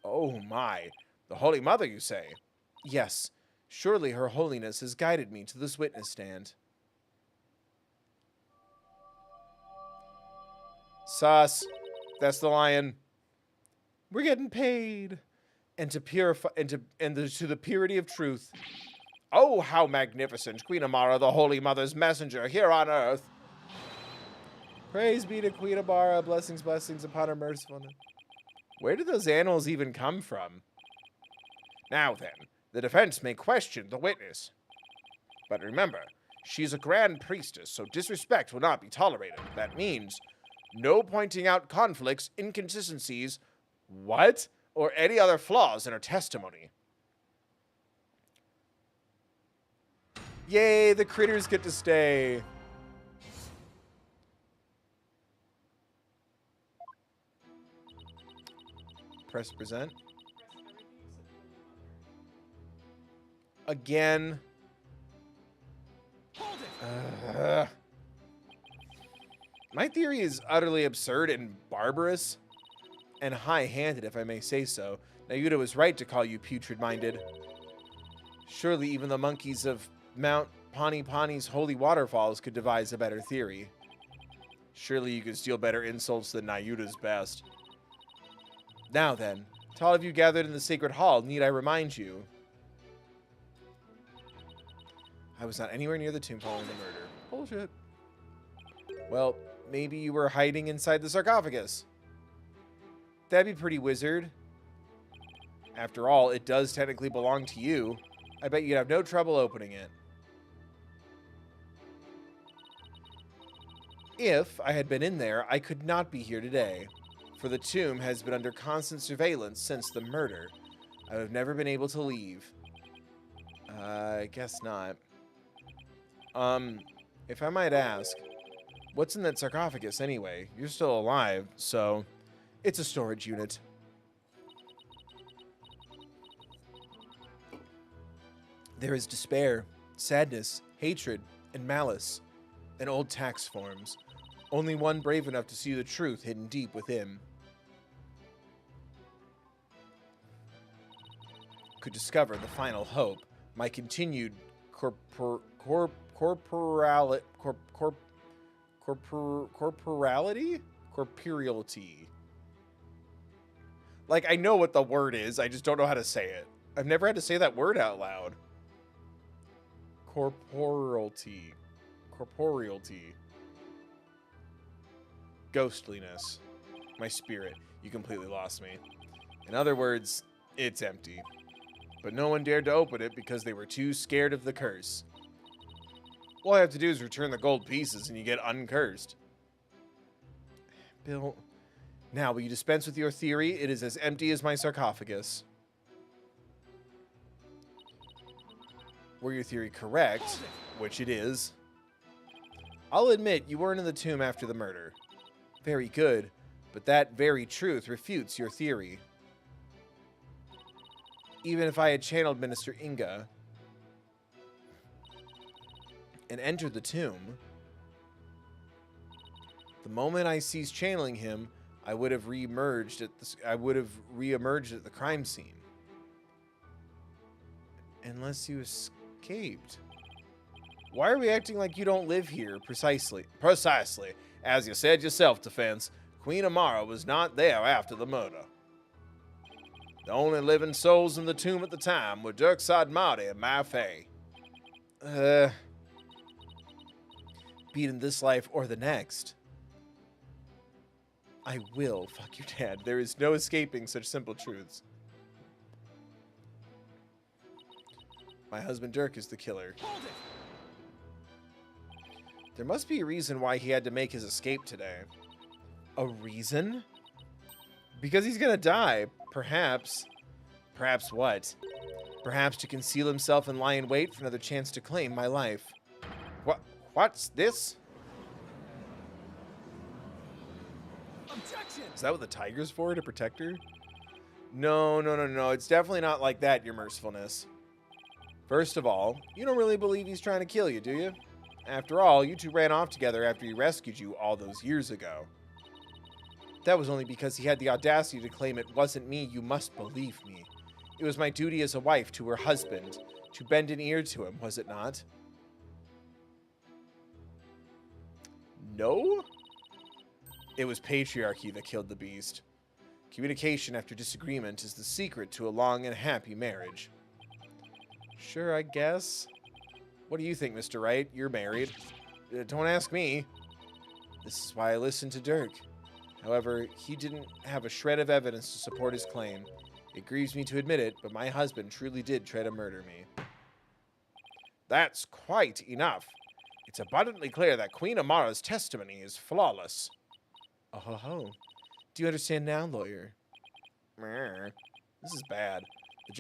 Oh, my. The Holy Mother, you say? Yes. Surely her holiness has guided me to this witness stand. Sus. That's the lion. We're getting paid. And to purify to the purity of truth. Oh, how magnificent, Queen Amara, the Holy Mother's messenger here on earth. Praise be to Queen Amara, blessings, blessings upon her mercifulness. Where did those animals even come from? Now then, the defense may question the witness. But remember, she's a grand priestess, so disrespect will not be tolerated. That means no pointing out conflicts, inconsistencies, what? Or any other flaws in her testimony. Yay, the critters get to stay. Press present. Again. My theory is utterly absurd and barbarous. And high-handed, if I may say so. Nayuda was right to call you putrid-minded. Surely even the monkeys of Mount Pani-Pani's holy waterfalls could devise a better theory. Surely you could steal better insults than Nayuda's best. Now then, to all of you gathered in the sacred hall, need I remind you? I was not anywhere near the tomb following the murder. Bullshit. Well, maybe you were hiding inside the sarcophagus. That'd be pretty wizard. After all, it does technically belong to you. I bet you'd have no trouble opening it. If I had been in there, I could not be here today. For the tomb has been under constant surveillance since the murder. I would have never been able to leave. I guess not. If I might ask, what's in that sarcophagus anyway? You're still alive, so... It's a storage unit. There is despair, sadness, hatred, and malice, in old tax forms. Only one brave enough to see the truth hidden deep within could discover the final hope. My continued corporeality? Like, I know what the word is, I just don't know how to say it. I've never had to say that word out loud. Corporeality. Ghostliness. My spirit. You completely lost me. In other words, it's empty. But no one dared to open it because they were too scared of the curse. All I have to do is return the gold pieces and you get uncursed. Bill... Now, will you dispense with your theory? It is as empty as my sarcophagus. Were your theory correct, which it is, I'll admit you weren't in the tomb after the murder. Very good, but that very truth refutes your theory. Even if I had channeled Minister Inga and entered the tomb, the moment I ceased channeling him, I would have re-emerged at the crime scene. Unless you escaped. Why are we acting like you don't live here? Precisely. As you said yourself, Defense, Queen Amara was not there after the murder. The only living souls in the tomb at the time were Dirkside Marty and Ma Fey. Be it in this life or the next. I will fuck your dad. There is no escaping such simple truths. My husband Dirk is the killer. Hold it! There must be a reason why he had to make his escape today. A reason? Because he's gonna die. Perhaps. Perhaps what? Perhaps to conceal himself and lie in wait for another chance to claim my life. What's this? Objection! Is that what the tiger's for, to protect her? No. It's definitely not like that, your mercifulness. First of all, you don't really believe he's trying to kill you, do you? After all, you two ran off together after he rescued you all those years ago. That was only because he had the audacity to claim it wasn't me, you must believe me. It was my duty as a wife to her husband, to bend an ear to him, was it not? No? It was patriarchy that killed the beast. Communication after disagreement is the secret to a long and happy marriage. Sure, I guess. What do you think, Mr. Wright? You're married. Don't ask me. This is why I listened to Dirk. However, he didn't have a shred of evidence to support his claim. It grieves me to admit it, but my husband truly did try to murder me. That's quite enough. It's abundantly clear that Queen Amara's testimony is flawless. Oh ho ho. Do you understand now, lawyer? This is bad. The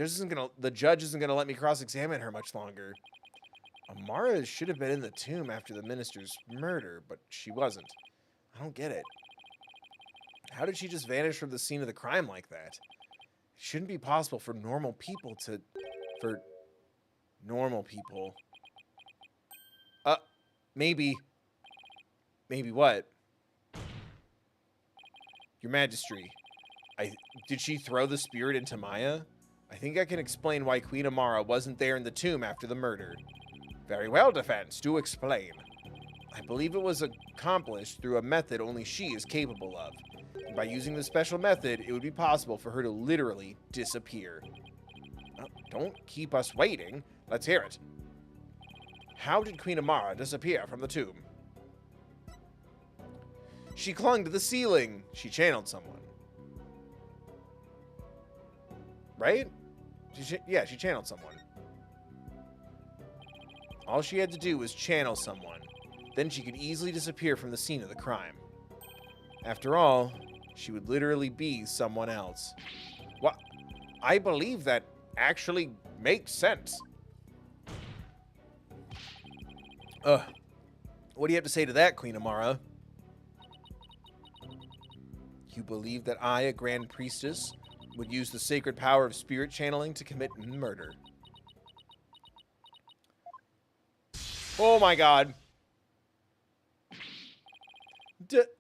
judge isn't gonna let me cross-examine her much longer. Amara should have been in the tomb after the minister's murder, but she wasn't. I don't get it. How did she just vanish from the scene of the crime like that? It shouldn't be possible for normal people to... Maybe. Maybe what? Your Majesty, did she throw the spirit into Maya? I think I can explain why Queen Amara wasn't there in the tomb after the murder. Very well, Defense. Do explain. I believe it was accomplished through a method only she is capable of. And by using the special method, it would be possible for her to literally disappear. Oh, don't keep us waiting. Let's hear it. How did Queen Amara disappear from the tomb? She clung to the ceiling. She channeled someone. Right? Yeah, she channeled someone. All she had to do was channel someone. Then she could easily disappear from the scene of the crime. After all, she would literally be someone else. What? I believe that actually makes sense. What do you have to say to that, Queen Amara? You believe that I, a Grand Priestess, would use the sacred power of spirit channeling to commit murder? Oh my god.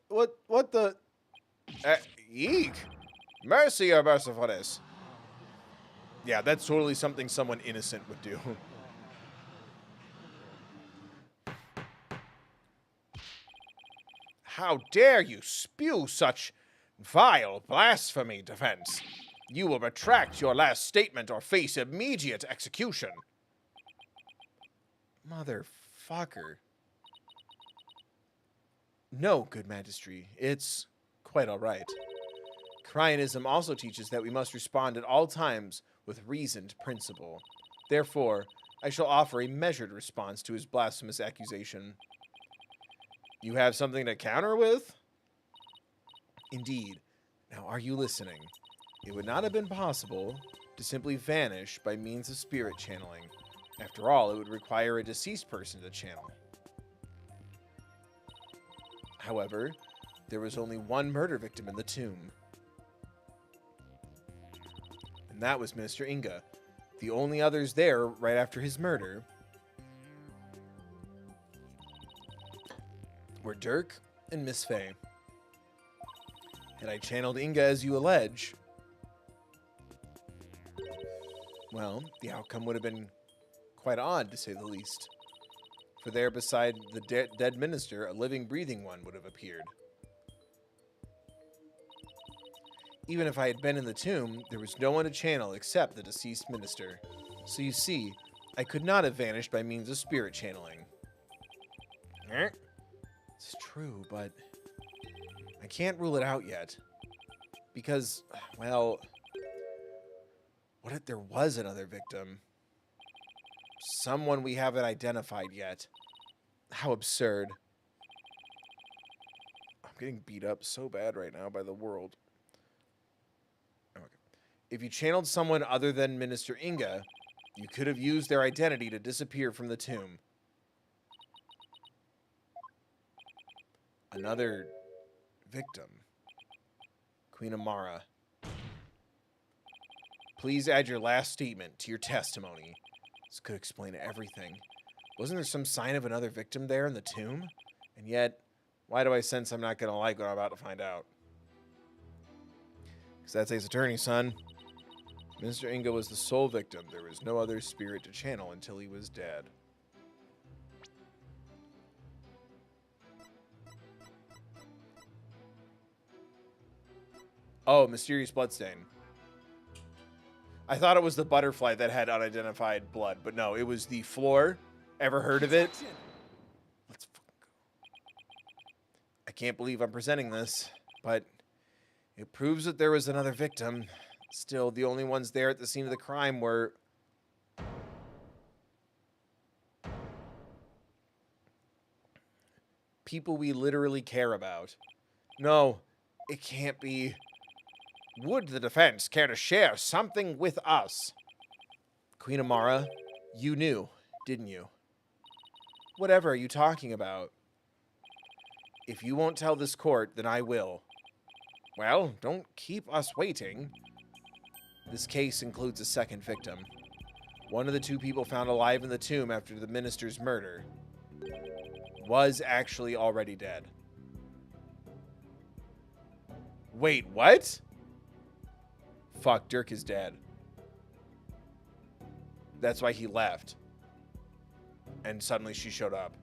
What the... Eek. Mercy or mercifulness. Yeah, that's totally something someone innocent would do. How dare you spew such vile blasphemy, Defense? You will retract your last statement or face immediate execution. Motherfucker. No, good Majesty. It's quite all right. Cryanism also teaches that we must respond at all times with reasoned principle. Therefore, I shall offer a measured response to his blasphemous accusation. You have something to counter with? Indeed. Now, are you listening? It would not have been possible to simply vanish by means of spirit channeling. After all, it would require a deceased person to channel. However, there was only one murder victim in the tomb. and that was Minister Inga. The only others there right after his murder were Dirk and Miss Faye. Had I channeled Inga as you allege, well, the outcome would have been quite odd, to say the least. For there, beside the dead minister, a living, breathing one would have appeared. Even if I had been in the tomb, there was no one to channel except the deceased minister. So you see, I could not have vanished by means of spirit channeling. It's true, but I can't rule it out yet. Because, well, what if there was another victim? Someone we haven't identified yet. How absurd. I'm getting beat up so bad right now by the world. Okay. If you channeled someone other than Minister Inga, you could have used their identity to disappear from the tomb. Another victim. Queen Amara. Please add your last statement to your testimony. This could explain everything. Wasn't there some sign of another victim there in the tomb? And yet, why do I sense I'm not going to like what I'm about to find out? Because that's Ace Attorney, son. Mr. Inga was the sole victim. There was no other spirit to channel until he was dead. Oh, mysterious bloodstain. I thought it was the butterfly that had unidentified blood, but no, it was the floor. Ever heard of it? Let's fucking go. I can't believe I'm presenting this, but it proves that there was another victim. Still, the only ones there at the scene of the crime were people we literally care about. No, it can't be. Would the defense care to share something with us? Queen Amara, you knew, didn't you? Whatever are you talking about? If you won't tell this court, then I will. Well, don't keep us waiting. This case includes a second victim. One of the two people found alive in the tomb after the minister's murder was actually already dead. Wait, what? Fuck, Dirk is dead. That's why he left. And suddenly she showed up.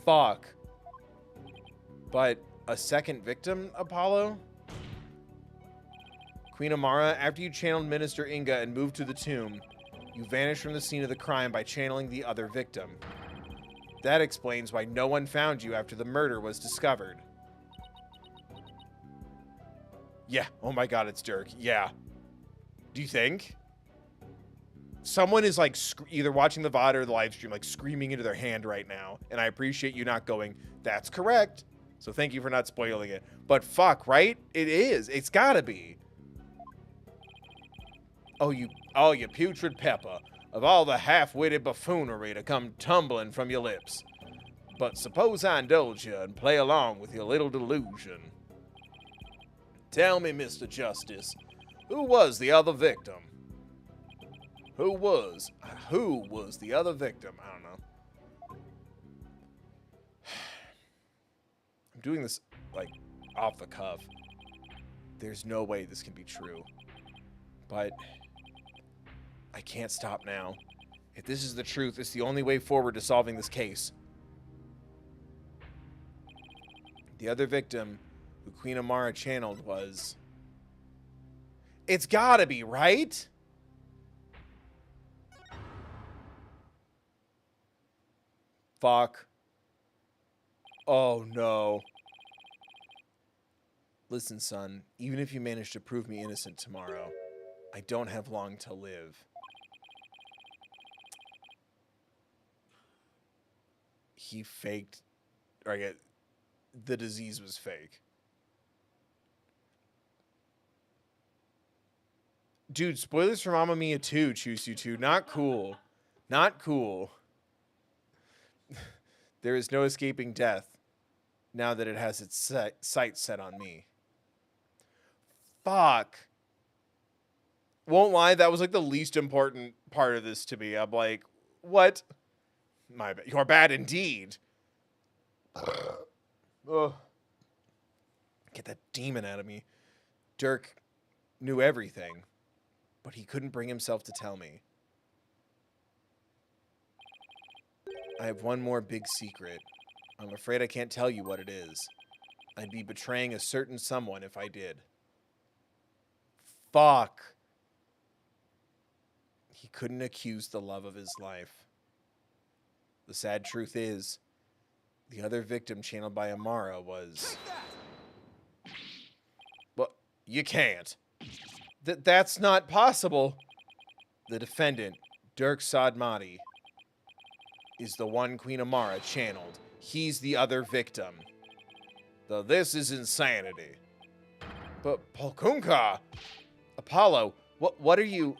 Fuck. But a second victim, Apollo? Queen Amara, after you channeled Minister Inga and moved to the tomb, you vanished from the scene of the crime by channeling the other victim. That explains why no one found you after the murder was discovered. Yeah. Oh my god, it's Dirk. Yeah. Do you think? Someone is like either watching the VOD or the live stream like screaming into their hand right now. And I appreciate you not going, that's correct. So thank you for not spoiling it. But fuck, right? It is. It's gotta be. Oh, you putrid pepper. Of all the half-witted buffoonery to come tumbling from your lips. But suppose I indulge you and play along with your little delusion. Tell me, Mr. Justice, who was the other victim? Who was the other victim? I don't know. I'm doing this, like, off the cuff. There's no way this can be true. But I can't stop now. If this is the truth, it's the only way forward to solving this case. The other victim who Queen Amara channeled was... It's gotta be, right? Fuck. Oh, no. Listen, son, even if you manage to prove me innocent tomorrow, I don't have long to live. He faked... Or I get... The disease was fake. Dude, spoilers for Mamma Mia 2, Choose You 2. Not cool. Not cool. There is no escaping death now that it has its sights set on me. Fuck. Won't lie, that was like the least important part of this to me. I'm like, what? My bad. You're bad indeed. Ugh. Get that demon out of me. Dirk knew everything, but he couldn't bring himself to tell me. I have one more big secret. I'm afraid I can't tell you what it is. I'd be betraying a certain someone if I did. Fuck. He couldn't accuse the love of his life. The sad truth is, the other victim channeled by Amara was... Well, you can't. That's not possible. The defendant, Dirk Sadmati, is the one Queen Amara channeled. He's the other victim. Though this is insanity. But Polkunka, Apollo, what are you...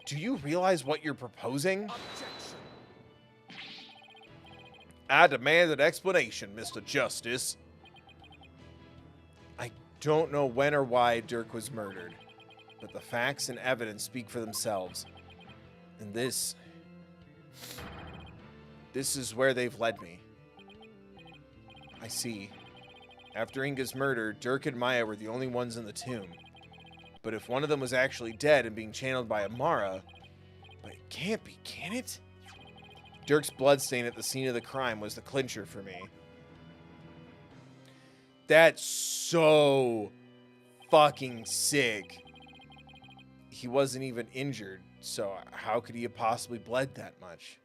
Do you realize what you're proposing? Objection. I demand an explanation, Mr. Justice. I don't know when or why Dirk was murdered, but the facts and evidence speak for themselves. And this is where they've led me. I see. After Inga's murder, Dirk and Maya were the only ones in the tomb. But if one of them was actually dead and being channeled by Amara... But it can't be, can it? Dirk's bloodstain at the scene of the crime was the clincher for me. That's so fucking sick. He wasn't even injured, so how could he have possibly bled that much?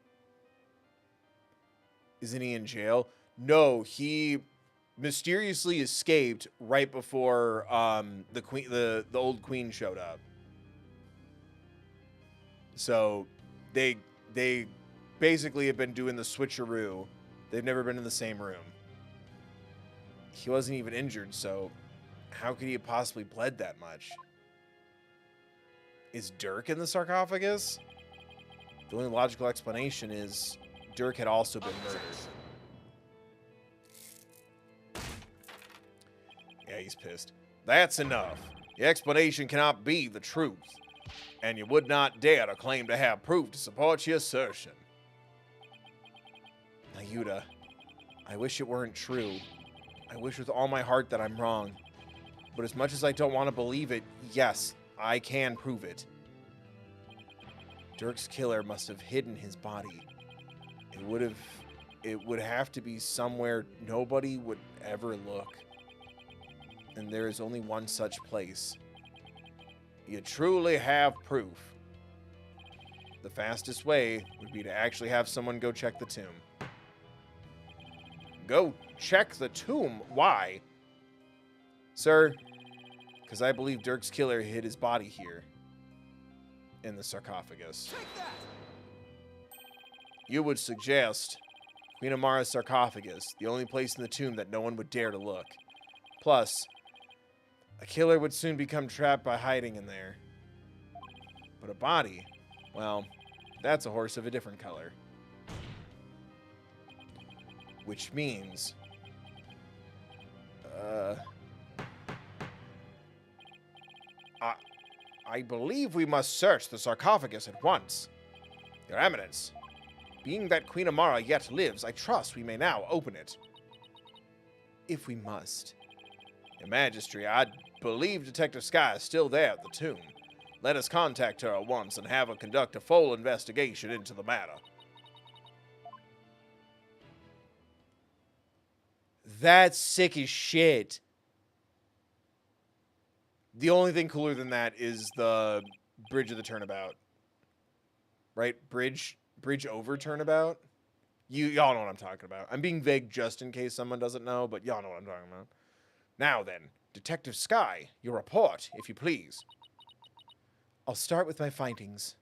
Isn't he in jail? No, he mysteriously escaped right before the old queen showed up. So they basically have been doing the switcheroo. They've never been in the same room. He wasn't even injured, so how could he have possibly bled that much? Is Dirk in the sarcophagus? The only logical explanation is Dirk had also been murdered. Yeah, he's pissed. That's enough. The explanation cannot be the truth, and you would not dare to claim to have proof to support your assertion. Nayuta, I wish it weren't true. I wish with all my heart that I'm wrong. But as much as I don't want to believe it, yes, I can prove it. Dirk's killer must have hidden his body. It would have to be somewhere nobody would ever look. And there is only one such place. You truly have proof. The fastest way would be to actually have someone go check the tomb. Go check the tomb? Why? Sir, because I believe Dirk's killer hid his body here. In the sarcophagus. Take that. You would suggest Queen Amara's sarcophagus, the only place in the tomb that no one would dare to look. Plus, a killer would soon become trapped by hiding in there. But a body, well, that's a horse of a different color. Which means... I believe we must search the sarcophagus at once. Your Eminence, being that Queen Amara yet lives, I trust we may now open it. If we must. Your Majesty, I believe Detective Sky is still there at the tomb. Let us contact her at once and have her conduct a full investigation into the matter. That's sick as shit. The only thing cooler than that is the Bridge of the Turnabout. Right? Bridge over Turnabout? Y'all know what I'm talking about. I'm being vague just in case someone doesn't know, but y'all know what I'm talking about. Now then, Detective Sky, your report, if you please. I'll start with my findings.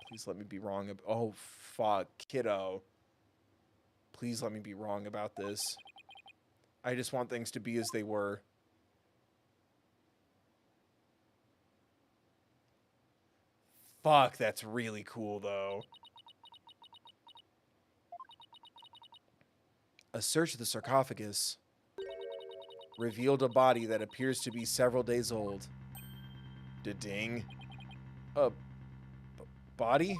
Please let me be wrong. Oh, fuck, kiddo. Please let me be wrong about this. I just want things to be as they were. Fuck, that's really cool, though. A search of the sarcophagus revealed a body that appears to be several days old. Da-ding. A body?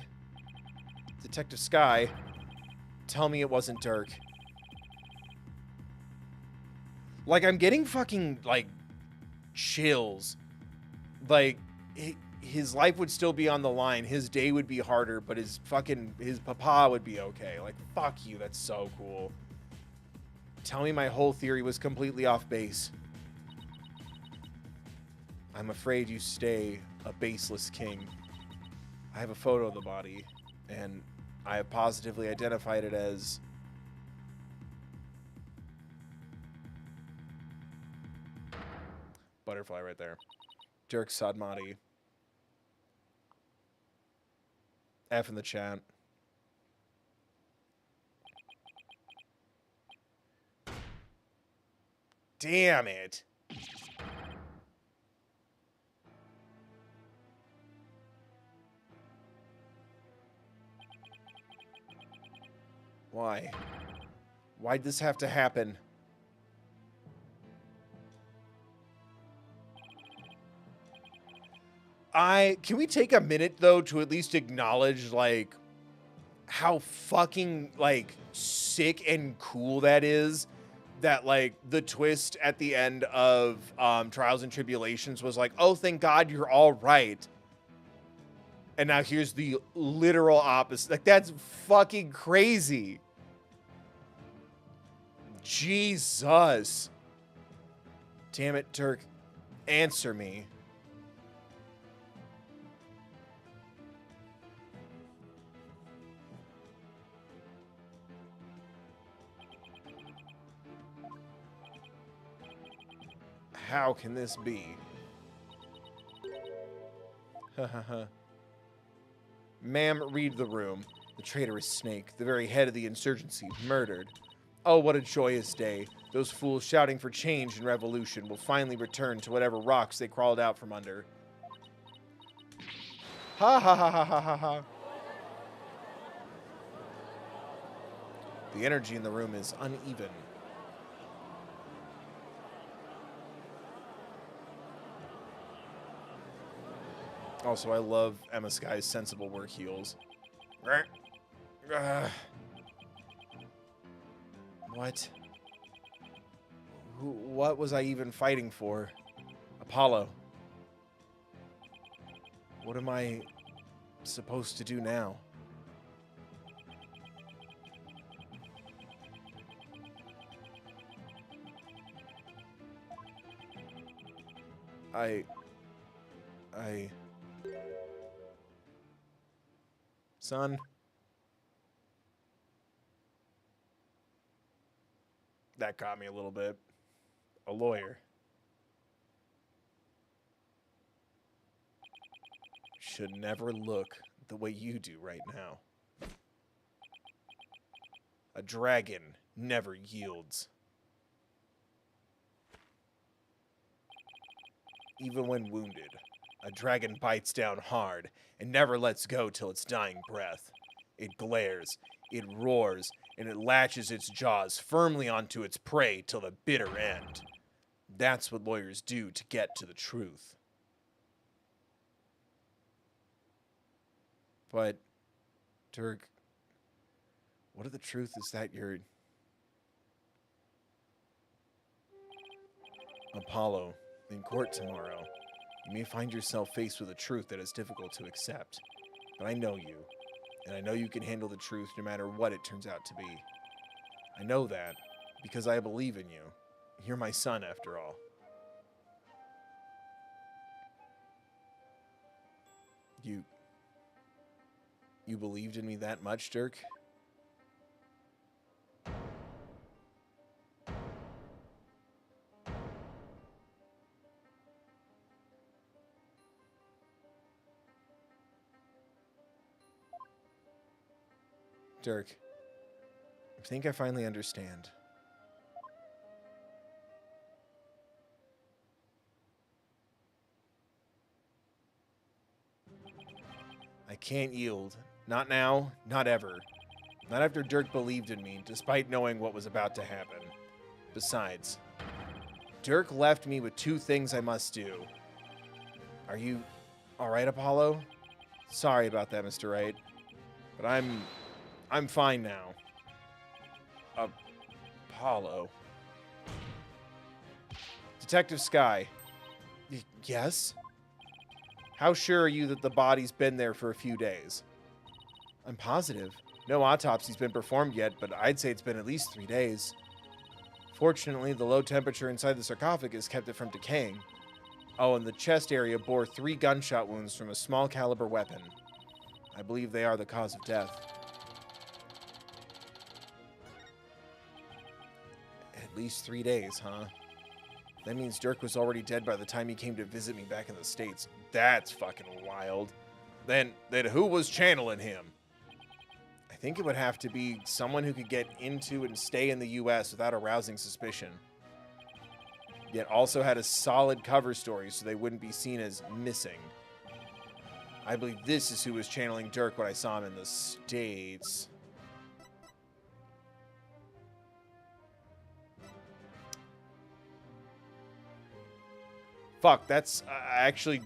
Detective Sky, tell me it wasn't Dirk. Like, I'm getting fucking, like, chills. Like, his life would still be on the line. His day would be harder, but his papa would be okay. Like, fuck you. That's so cool. Tell me my whole theory was completely off base. I'm afraid you stay a baseless king. I have a photo of the body, and I have positively identified it as... Butterfly right there. Dirk Sadmati. F in the chat. Damn it. Why? Why'd this have to happen? Can we take a minute, though, to at least acknowledge, like, how fucking, like, sick and cool that is? That, like, the twist at the end of Trials and Tribulations was like, oh, thank God you're all right. And now here's the literal opposite. Like, that's fucking crazy. Jesus. Damn it, Turk. Answer me. How can this be? Ha ha ha. Ma'am, read the room. The traitorous snake, the very head of the insurgency, murdered. Oh, what a joyous day. Those fools shouting for change and revolution will finally return to whatever rocks they crawled out from under. Ha ha ha ha ha ha ha. The energy in the room is uneven. Also, I love Emma Sky's sensible work heels. What? What was I even fighting for? Apollo. What am I supposed to do now? Son? That caught me a little bit. A lawyer. Should never look the way you do right now. A dragon never yields. Even when wounded, a dragon bites down hard and never lets go till its dying breath. It glares, it roars, and it latches its jaws firmly onto its prey till the bitter end. That's what lawyers do to get to the truth. But, Dirk, what if the truth is that you're... Apollo, in court tomorrow, you may find yourself faced with a truth that is difficult to accept. But I know you, and I know you can handle the truth no matter what it turns out to be. I know that because I believe in you. You're my son, after all. You believed in me that much, Dirk? Dirk, I think I finally understand. I can't yield. Not now, not ever. Not after Dirk believed in me, despite knowing what was about to happen. Besides, Dirk left me with 2 things I must do. Are you all right, Apollo? Sorry about that, Mr. Wright. But I'm fine now. Apollo. Detective Sky. Yes? How sure are you that the body's been there for a few days? I'm positive. No autopsy's been performed yet, but I'd say it's been at least 3 days. Fortunately, the low temperature inside the sarcophagus kept it from decaying. Oh, and the chest area bore 3 gunshot wounds from a small caliber weapon. I believe they are the cause of death. At least 3 days, huh? That means Dirk was already dead by the time he came to visit me back in the States. That's fucking wild. Then who was channeling him? I think it would have to be someone who could get into and stay in the U.S. without arousing suspicion. Yet also had a solid cover story so they wouldn't be seen as missing. I believe this is who was channeling Dirk when I saw him in the States. Fuck, that's actually...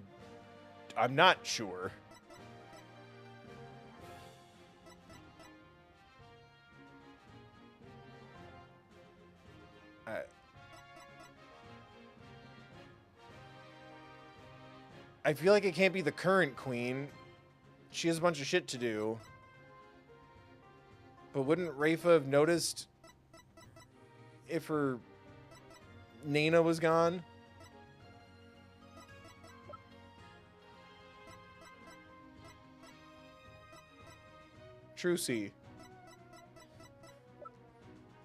I'm not sure. I feel like it can't be the current queen. She has a bunch of shit to do. But wouldn't Rafa have noticed if her Nana was gone? Trucy.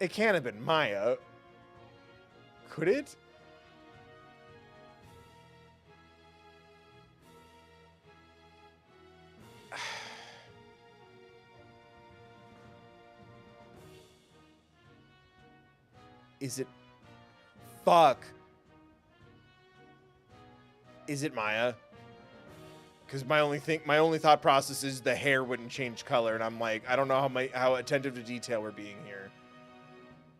It can't have been Maya. Could it? Is it... Fuck. Is it Maya? Because my only thought process is the hair wouldn't change color, and I'm like, I don't know how attentive to detail we're being here.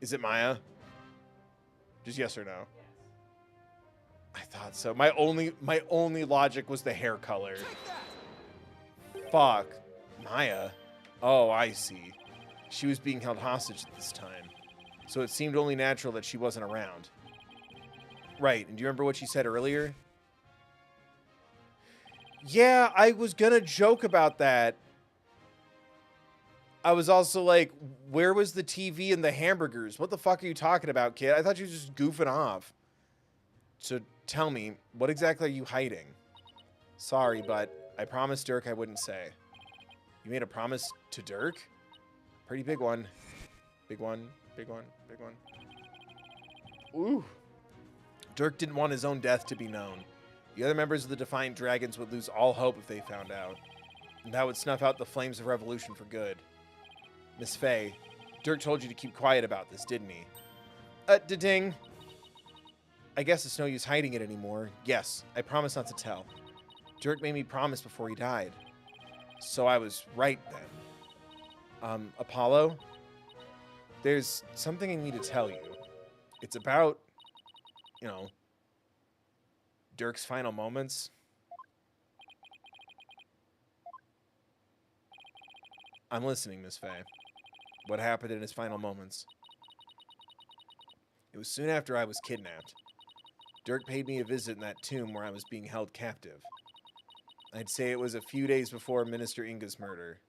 Is it Maya? Just yes or no? I thought so. My only logic was the hair color. Fuck. Maya? Oh, I see. She was being held hostage at this time. So it seemed only natural that she wasn't around. Right, and do you remember what she said earlier? Yeah, I was gonna joke about that. I was also like, where was the TV and the hamburgers? What the fuck are you talking about, kid? I thought you were just goofing off. So tell me, what exactly are you hiding? Sorry, but I promised Dirk I wouldn't say. You made a promise to Dirk? Pretty big one. Big one, big one, big one. Ooh. Dirk didn't want his own death to be known. The other members of the Defiant Dragons would lose all hope if they found out. And that would snuff out the flames of revolution for good. Miss Faye, Dirk told you to keep quiet about this, didn't he? Da-ding. I guess it's no use hiding it anymore. Yes, I promise not to tell. Dirk made me promise before he died. So I was right then. Apollo? There's something I need to tell you. It's about, you know, Dirk's final moments. I'm listening, Miss Faye. What happened in his final moments? It was soon after I was kidnapped. Dirk paid me a visit in that tomb where I was being held captive. I'd say it was a few days before Minister Inga's murder.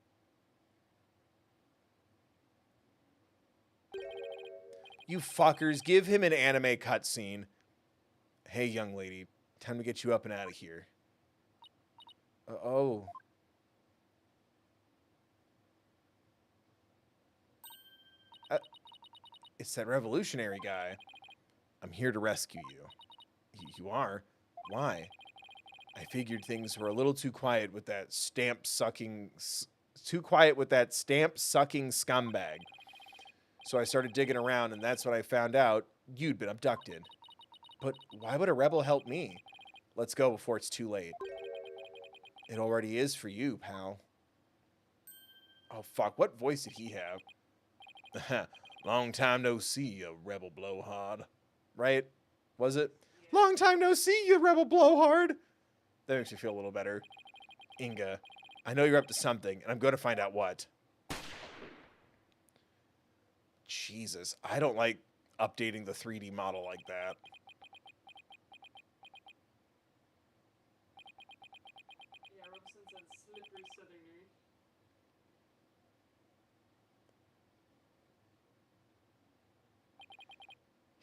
You fuckers, give him an anime cutscene. Hey, young lady, time to get you up and out of here. Oh. It's that revolutionary guy. I'm here to rescue you. You are? Why? I figured things were a little too quiet with that stamp-sucking scumbag. So I started digging around, and that's when I found out you'd been abducted. But why would a rebel help me? Let's go before it's too late. It already is for you, pal. Oh, fuck. What voice did he have? Long time no see, you rebel blowhard. Right? Was it? Long time no see, you rebel blowhard. That makes me feel a little better. Inga, I know you're up to something, and I'm going to find out what. Jesus, I don't like updating the 3D model like that. Yeah, Robson said slippery southern.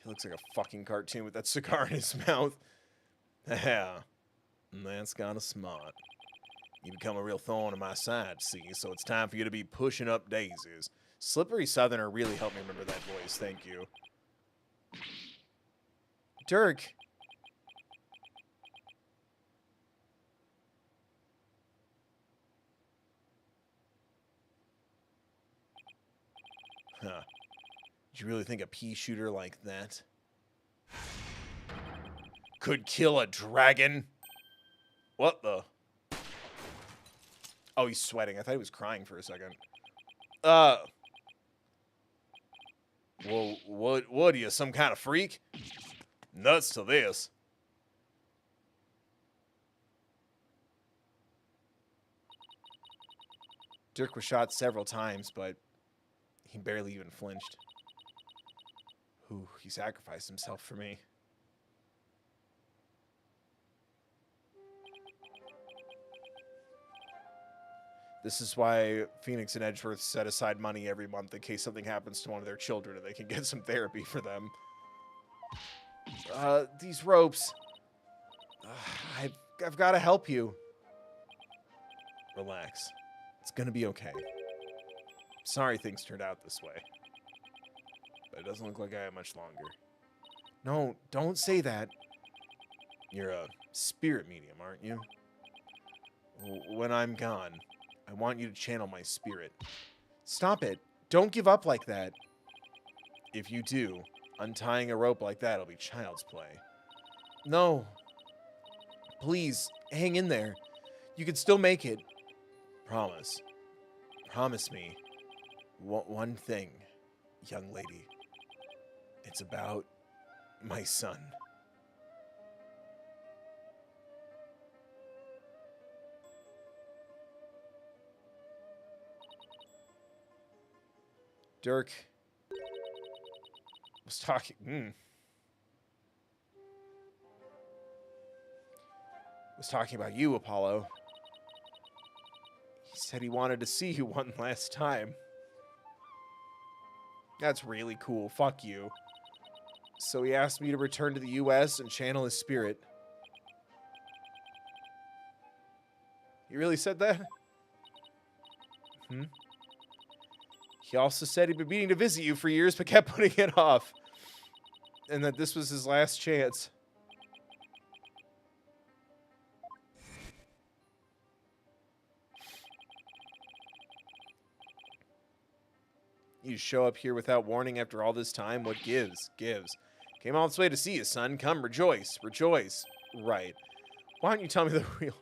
He looks like a fucking cartoon with that cigar in his mouth. Yeah, that's kind of smart. You become a real thorn in my side, see, so it's time for you to be pushing up daisies. Slippery Southerner really helped me remember that voice, thank you. Dirk. Huh. Did you really think a pea shooter like that could kill a dragon? What the? Oh, he's sweating. I thought he was crying for a second. Well, what are you, some kind of freak? Nuts to this. Dirk was shot several times, but he barely even flinched. Ooh, he sacrificed himself for me. This is why Phoenix and Edgeworth set aside money every month in case something happens to one of their children and they can get some therapy for them. These ropes. I've got to help you. Relax. It's gonna be okay. Sorry things turned out this way. But it doesn't look like I have much longer. No, don't say that. You're a spirit medium, aren't you? When I'm gone, I want you to channel my spirit. Stop it. Don't give up like that. If you do, untying a rope like that will be child's play. No. Please, hang in there. You can still make it. Promise. Promise me. One thing, young lady. It's about my son. Dirk was talking. Was talking about you, Apollo. He said he wanted to see you one last time. That's really cool. Fuck you. So he asked me to return to the U.S. and channel his spirit. You really said that? He also said he'd been meaning to visit you for years, but kept putting it off. And that this was his last chance. You show up here without warning after all this time? What gives? Gives. Came all this way to see you, son. Come, rejoice. Rejoice. Right. Why don't you tell me the real...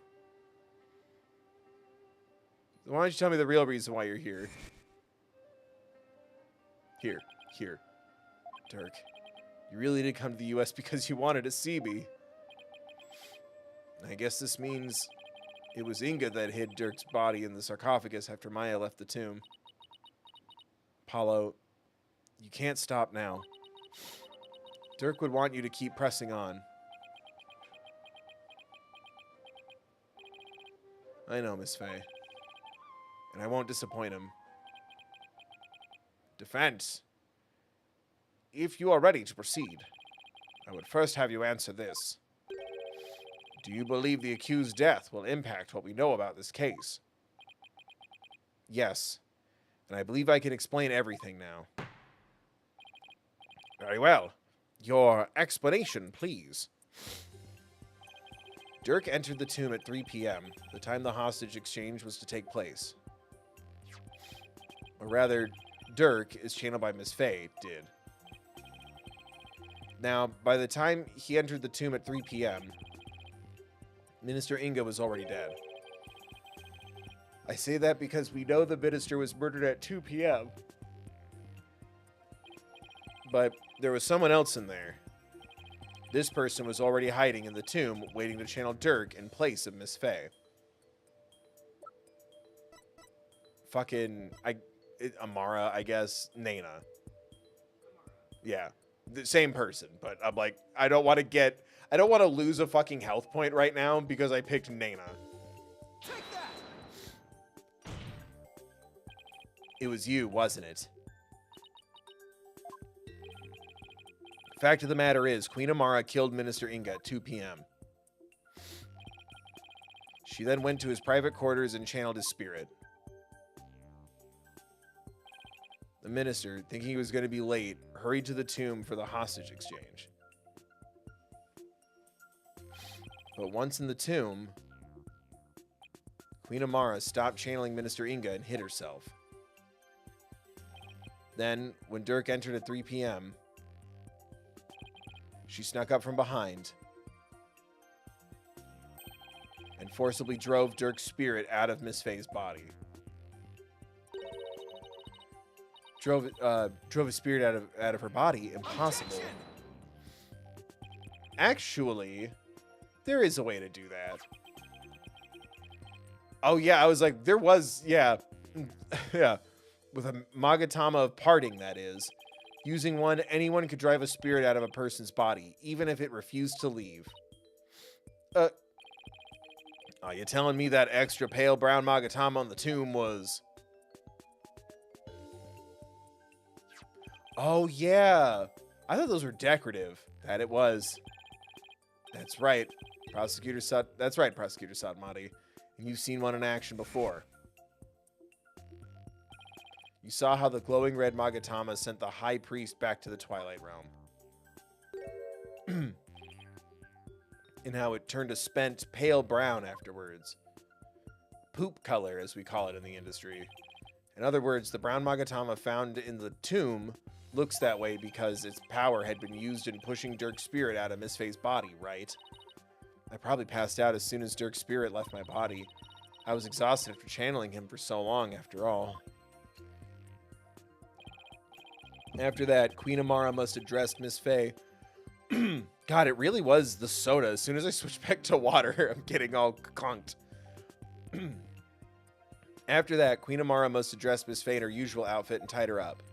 Why don't you tell me the real reason why you're here? Here. Dirk, you really did come to the U.S. because you wanted to see me. I guess this means it was Inga that hid Dirk's body in the sarcophagus after Maya left the tomb. Apollo, you can't stop now. Dirk would want you to keep pressing on. I know, Miss Faye. And I won't disappoint him. Defense. If you are ready to proceed, I would first have you answer this. Do you believe the accused's death will impact what we know about this case? Yes. And I believe I can explain everything now. Very well. Your explanation, please. Dirk entered the tomb at 3 p.m., the time the hostage exchange was to take place. Or rather, Dirk, as channeled by Miss Faye, did. Now, by the time he entered the tomb at 3 p.m., Minister Inga was already dead. I say that because we know the minister was murdered at 2 p.m. But there was someone else in there. This person was already hiding in the tomb, waiting to channel Dirk in place of Miss Faye. Fucking... Amara, I guess. Nana. Yeah. The same person, but I'm like, I don't want to lose a fucking health point right now because I picked Nana. Take that! It was you, wasn't it? Fact of the matter is, Queen Amara killed Minister Inga at 2 p.m. She then went to his private quarters and channeled his spirit. The minister, thinking he was going to be late, hurried to the tomb for the hostage exchange. But once in the tomb, Queen Amara stopped channeling Minister Inga and hid herself. Then, when Dirk entered at 3 p.m., she snuck up from behind and forcibly drove Dirk's spirit out of Miss Faye's body. Drove his spirit out of her body. Impossible. Actually, there is a way to do that. Oh yeah, I was like, there was, yeah. Yeah. With a Magatama of parting, that is. Using one, anyone could drive a spirit out of a person's body, even if it refused to leave. Are you telling me that extra pale brown Magatama on the tomb was... Oh, yeah. I thought those were decorative. That it was. That's right. That's right, Prosecutor Satmati. And you've seen one in action before. You saw how the glowing red Magatama sent the High Priest back to the Twilight Realm. And how it turned a spent, pale brown afterwards. Poop color, as we call it in the industry. In other words, the brown Magatama found in the tomb looks that way because its power had been used in pushing Dirk's spirit out of Miss Faye's body, right? I probably passed out as soon as Dirk's spirit left my body. I was exhausted after channeling him for so long, after all. After that, Queen Amara must have dressed Miss Faye. God, it really was the soda. As soon as I switched back to water, I'm getting all conked. After that, Queen Amara must have dressed Miss Faye in her usual outfit and tied her up.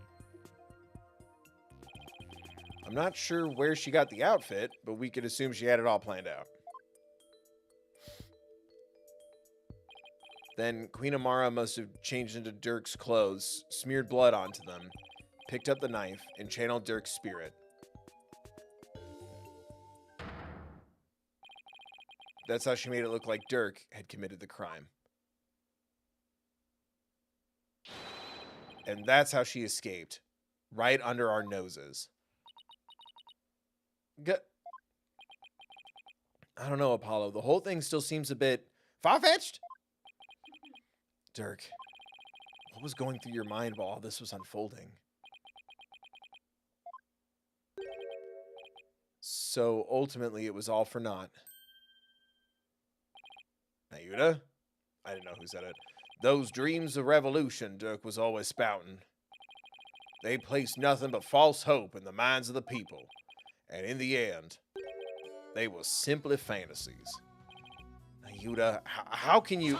I'm not sure where she got the outfit, but we could assume she had it all planned out. Then Queen Amara must have changed into Dirk's clothes, smeared blood onto them, picked up the knife, and channeled Dirk's spirit. That's how she made it look like Dirk had committed the crime. And that's how she escaped. Right under our noses. I don't know, Apollo. The whole thing still seems a bit far-fetched. Dirk, what was going through your mind while all this was unfolding? So ultimately, it was all for naught. Nayuda? I didn't know who said it. Those dreams of revolution Dirk was always spouting. They placed nothing but false hope in the minds of the people. And in the end, they were simply fantasies. Nayuda, how can you...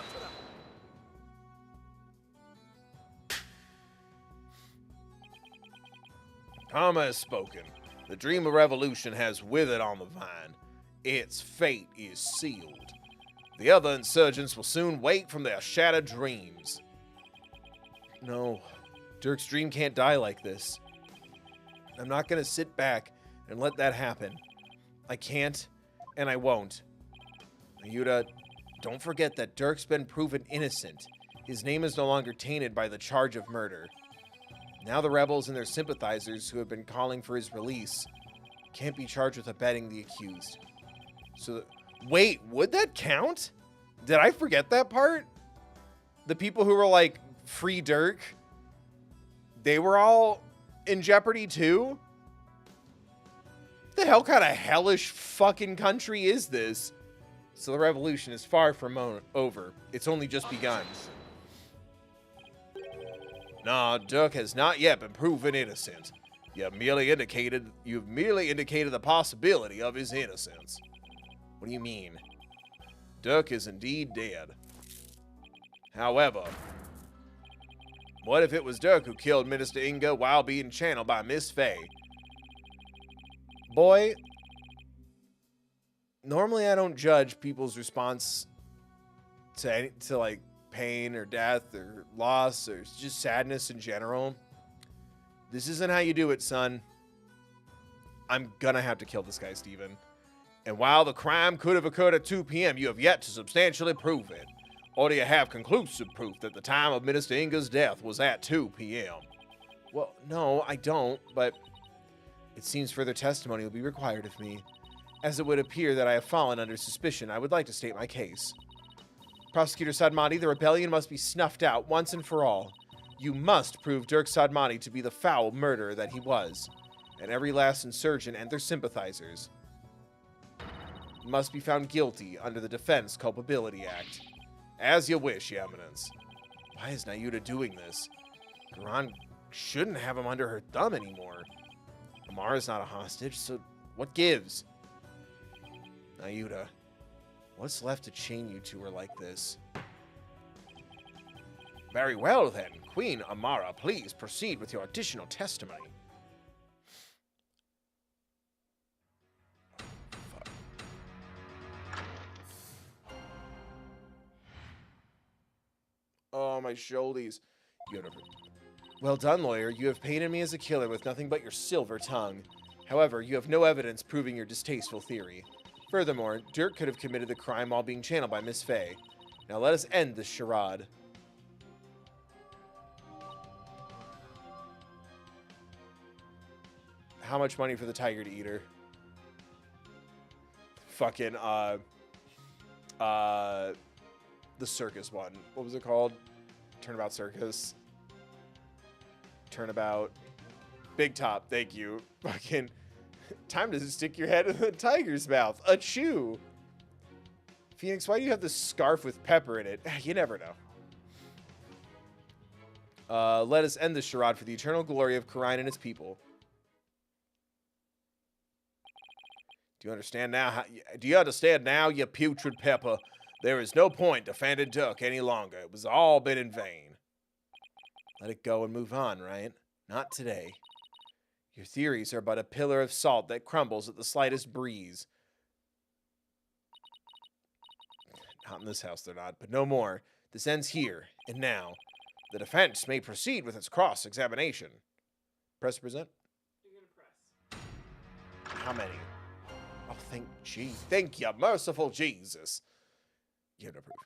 Karma has spoken. The dream of revolution has withered on the vine. Its fate is sealed. The other insurgents will soon wake from their shattered dreams. No, Dirk's dream can't die like this. I'm not going to sit back and let that happen. I can't, and I won't. Nayuda, don't forget that Dirk's been proven innocent. His name is no longer tainted by the charge of murder. Now the rebels and their sympathizers who have been calling for his release can't be charged with abetting the accused. So, wait, would that count? Did I forget that part? The people who were like, free Dirk, they were all in jeopardy too? What the hell kind of hellish fucking country is this? So the revolution is far from over. It's only just begun. Nah, Dirk has not yet been proven innocent. You've merely indicated the possibility of his innocence. What do you mean? Dirk is indeed dead. However, what if it was Dirk who killed Minister Inga while being channeled by Miss Faye? Boy, normally I don't judge people's response to like pain or death or loss or just sadness in general. This isn't how you do it, son. I'm gonna have to kill this guy, Steven. And while the crime could have occurred at 2 p.m., you have yet to substantially prove it. Or do you have conclusive proof that the time of Minister Inga's death was at 2 p.m.? Well, no, I don't, but it seems further testimony will be required of me. As it would appear that I have fallen under suspicion, I would like to state my case. Prosecutor Sadmati, the rebellion must be snuffed out once and for all. You must prove Dirk Sadmati to be the foul murderer that he was, and every last insurgent and their sympathizers must be found guilty under the Defense Culpability Act. As you wish, Your Eminence. Why is Nayuda doing this? Garan shouldn't have him under her thumb anymore. Amara's not a hostage, so what gives? Nayuda, what's left to chain you to her like this? Very well, then. Queen Amara, please proceed with your additional testimony. Fuck. Oh, my shoulders. Well done, lawyer. You have painted me as a killer with nothing but your silver tongue. However, you have no evidence proving your distasteful theory. Furthermore, Dirk could have committed the crime while being channeled by Miss Faye. Now let us end this charade. How much money for the tiger to eat her? Fucking, the circus one. What was it called? Turnabout Circus. Turnabout. Big Top. Thank you. Fucking time to stick your head in the tiger's mouth. A chew. Phoenix, why do you have this scarf with pepper in it? You never know. Let us end this charade for the eternal glory of Karine and its people. Do you understand now? Do you understand now, you putrid pepper? There is no point defending Dirk any longer. It was all been in vain. Let it go and move on, right? Not today. Your theories are but a pillar of salt that crumbles at the slightest breeze. Not in this house, they're not, but no more. This ends here and now. The defense may proceed with its cross-examination. Press to present. You're gonna press. How many? Oh, thank you, merciful Jesus. You have no proof.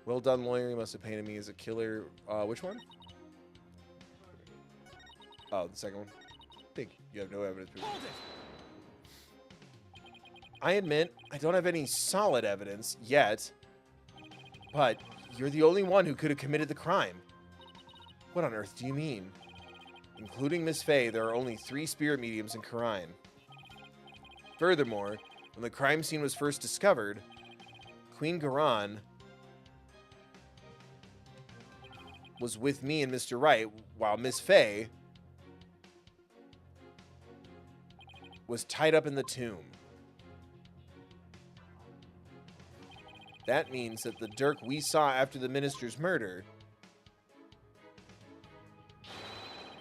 Well done, lawyer. You must have painted me as a killer. Which one? Oh, the second one. Think you have no evidence. I admit I don't have any solid evidence yet, but you're the only one who could have committed the crime. What on earth do you mean? Including Miss Faye, there are only 3 spirit mediums in Karine. Furthermore, when the crime scene was first discovered, Queen Garan was with me and Mr. Wright, while Miss Faye was tied up in the tomb. That means that the Dirk we saw after the minister's murder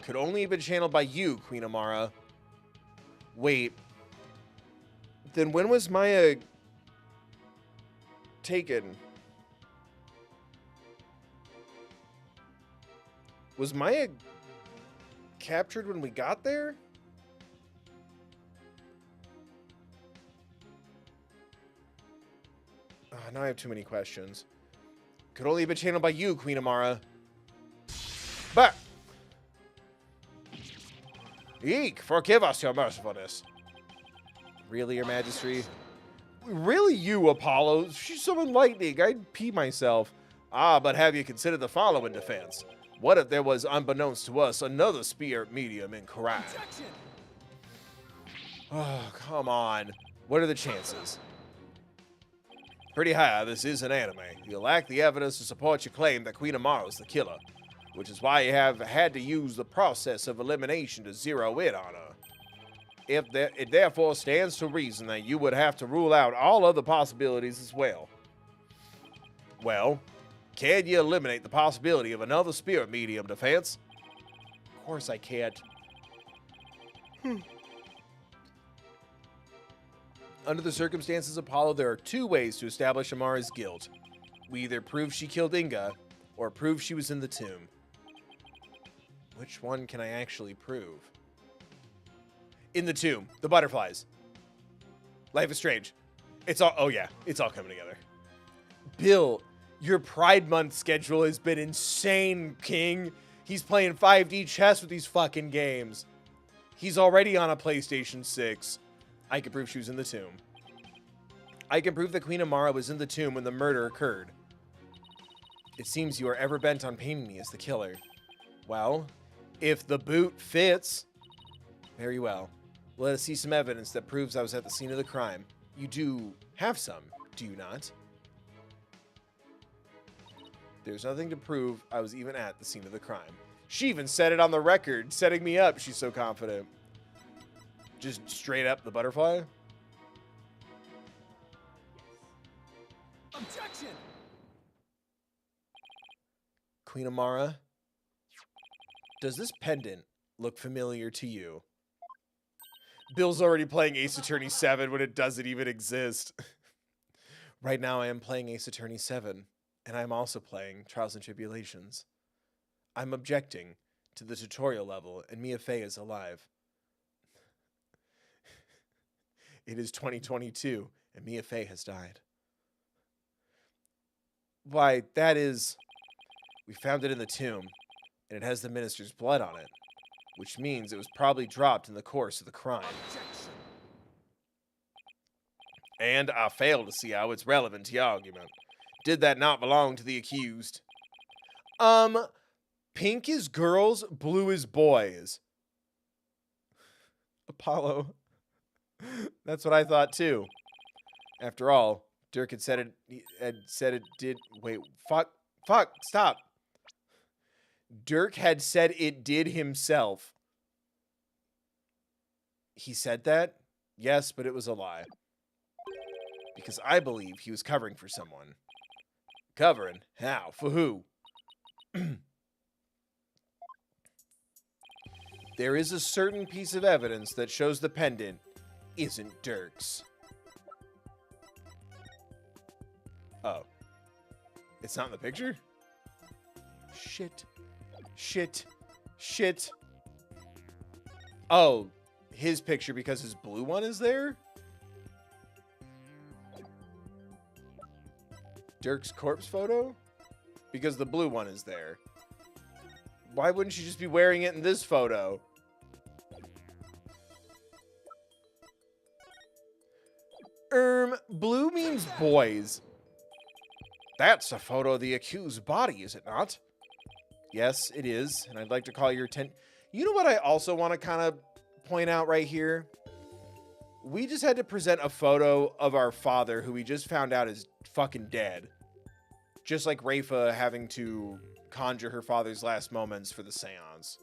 could only have been channeled by you, Queen Amara. Wait. Then when was Maya taken? Was Maya captured when we got there? Now I have too many questions. Could only have been channeled by you, Queen Amara. But eek, forgive us your mercifulness. Really, Your Majesty? Really, you, Apollo? She's so enlightening. I'd pee myself. Ah, but have you considered the following defense? What if there was, unbeknownst to us, another spirit medium in Karine? Oh, come on. What are the chances? Pretty high. This is an anime. You lack the evidence to support your claim that Queen Amara is the killer. which is why I have had to use the process of elimination to zero in on her. It therefore stands to reason that you would have to rule out all other possibilities as well. Well, can you eliminate the possibility of another spirit medium defense? Of course I can't. Under the circumstances, Apollo, there are two ways to establish Amara's guilt. We either prove she killed Inga, or prove she was in the tomb. Which one can I actually prove? In the tomb. The butterflies. Life is Strange. It's all, oh yeah, it's all coming together. Bill, your Pride Month schedule has been insane, King. He's playing 5D chess with these fucking games. He's already on a PlayStation 6. I can prove she was in the tomb. I can prove that Queen Amara was in the tomb when the murder occurred. It seems you are ever bent on painting me as the killer. Well, if the boot fits, very well. Let us see some evidence that proves I was at the scene of the crime. You do have some, do you not? There's nothing to prove I was even at the scene of the crime. She even said it on the record, setting me up. She's so confident. Just straight up the butterfly? Objection! Queen Amara, does this pendant look familiar to you? Bill's already playing Ace Attorney 7 when it doesn't even exist. Right now I am playing Ace Attorney 7, and I'm also playing Trials and Tribulations. I'm objecting to the tutorial level, and Mia Fey is alive. It is 2022, and Mia Fey has died. Why, that is... We found it in the tomb, and it has the minister's blood on it, which means it was probably dropped in the course of the crime. Objection! And I fail to see how it's relevant to your argument. Did that not belong to the accused? Pink is girls, blue is boys. Apollo. That's what I thought too. After all, Dirk had said it did. Wait, fuck, stop. Dirk had said it did himself. He said that? Yes, but it was a lie. Because I believe he was covering for someone. Covering? How? For who? There is a certain piece of evidence that shows the pendant isn't Dirk's. Oh. It's not in the picture? Shit. Oh, his picture because his blue one is there? Dirk's corpse photo? Because the blue one is there. Why wouldn't she just be wearing it in this photo? Blue means boys. That's a photo of the accused's body, is it not? Yes, it is, and I'd like to call your attention. You know what I also want to kind of point out right here? We just had to present a photo of our father, who we just found out is fucking dead. Just like Rafa having to conjure her father's last moments for the seance.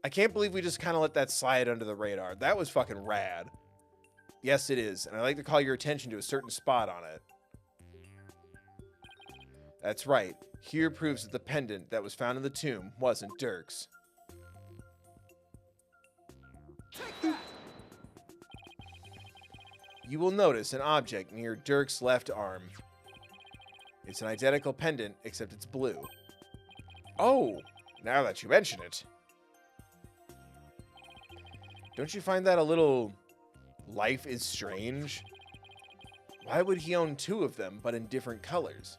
I can't believe we just kind of let that slide under the radar. That was fucking rad. Yes, it is, and I'd like to call your attention to a certain spot on it. That's right. Here proves that the pendant that was found in the tomb wasn't Dirk's. Take that! You will notice an object near Dirk's left arm. It's an identical pendant, except it's blue. Oh, now that you mention it. Don't you find that a little... Life is strange? Why would he own two of them, but in different colors?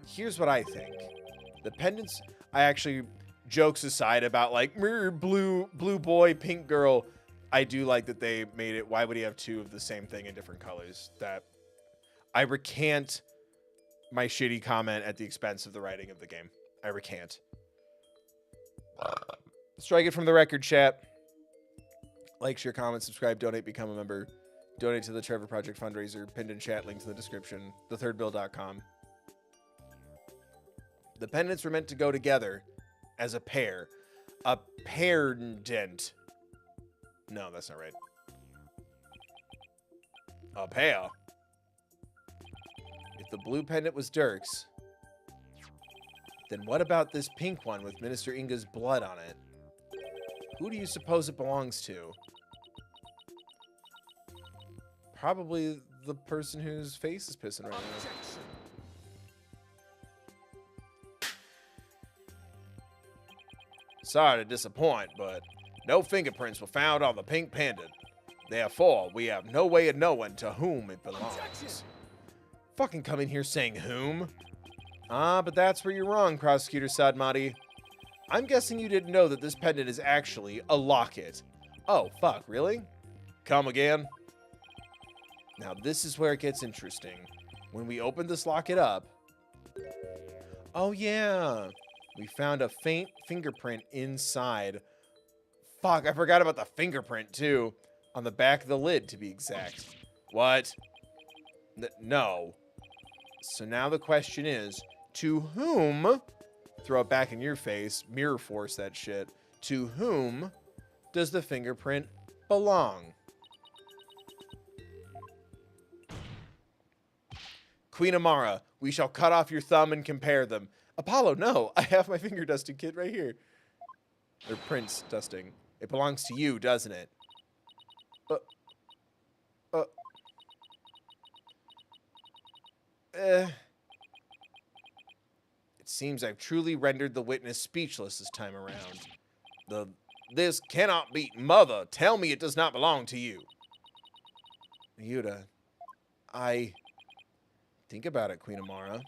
Here's what I think. The pendants, I actually, jokes aside about like, blue boy, pink girl, I do like that they made it, why would he have two of the same thing in different colors? That, I recant my shitty comment at the expense of the writing of the game. I recant. Strike it from the record, chat. Like, share, comment, subscribe, donate, become a member. Donate to the Trevor Project fundraiser. Pinned in chat, link to the description. thethirdbill.com. The pendants were meant to go together as a pair. A pendant. No, that's not right. A pair. If the blue pendant was Dirk's, then what about this pink one with Minister Inga's blood on it? Who do you suppose it belongs to? Probably the person whose face is pissing right now. Sorry to disappoint, but no fingerprints were found on the pink pendant. Therefore, we have no way of knowing to whom it belongs. Fucking come in here saying whom? Ah, but that's where you're wrong, Prosecutor Sadmati. I'm guessing you didn't know that this pendant is actually a locket. Oh, fuck, really? Come again? Now, this is where it gets interesting. When we opened this locket up... Oh, yeah. We found a faint fingerprint inside. Fuck, I forgot about the fingerprint, too. On the back of the lid, to be exact. What? No. So now the question is, to whom... Throw it back in your face. Mirror force that shit. To whom does the fingerprint belong? Queen Amara, we shall cut off your thumb and compare them. Apollo, no. I have my finger dusting kit right here. Or prince dusting. It belongs to you, doesn't it? It seems I've truly rendered the witness speechless this time around. This cannot be. Mother, tell me it does not belong to you. Yuta, think about it, Queen Amara.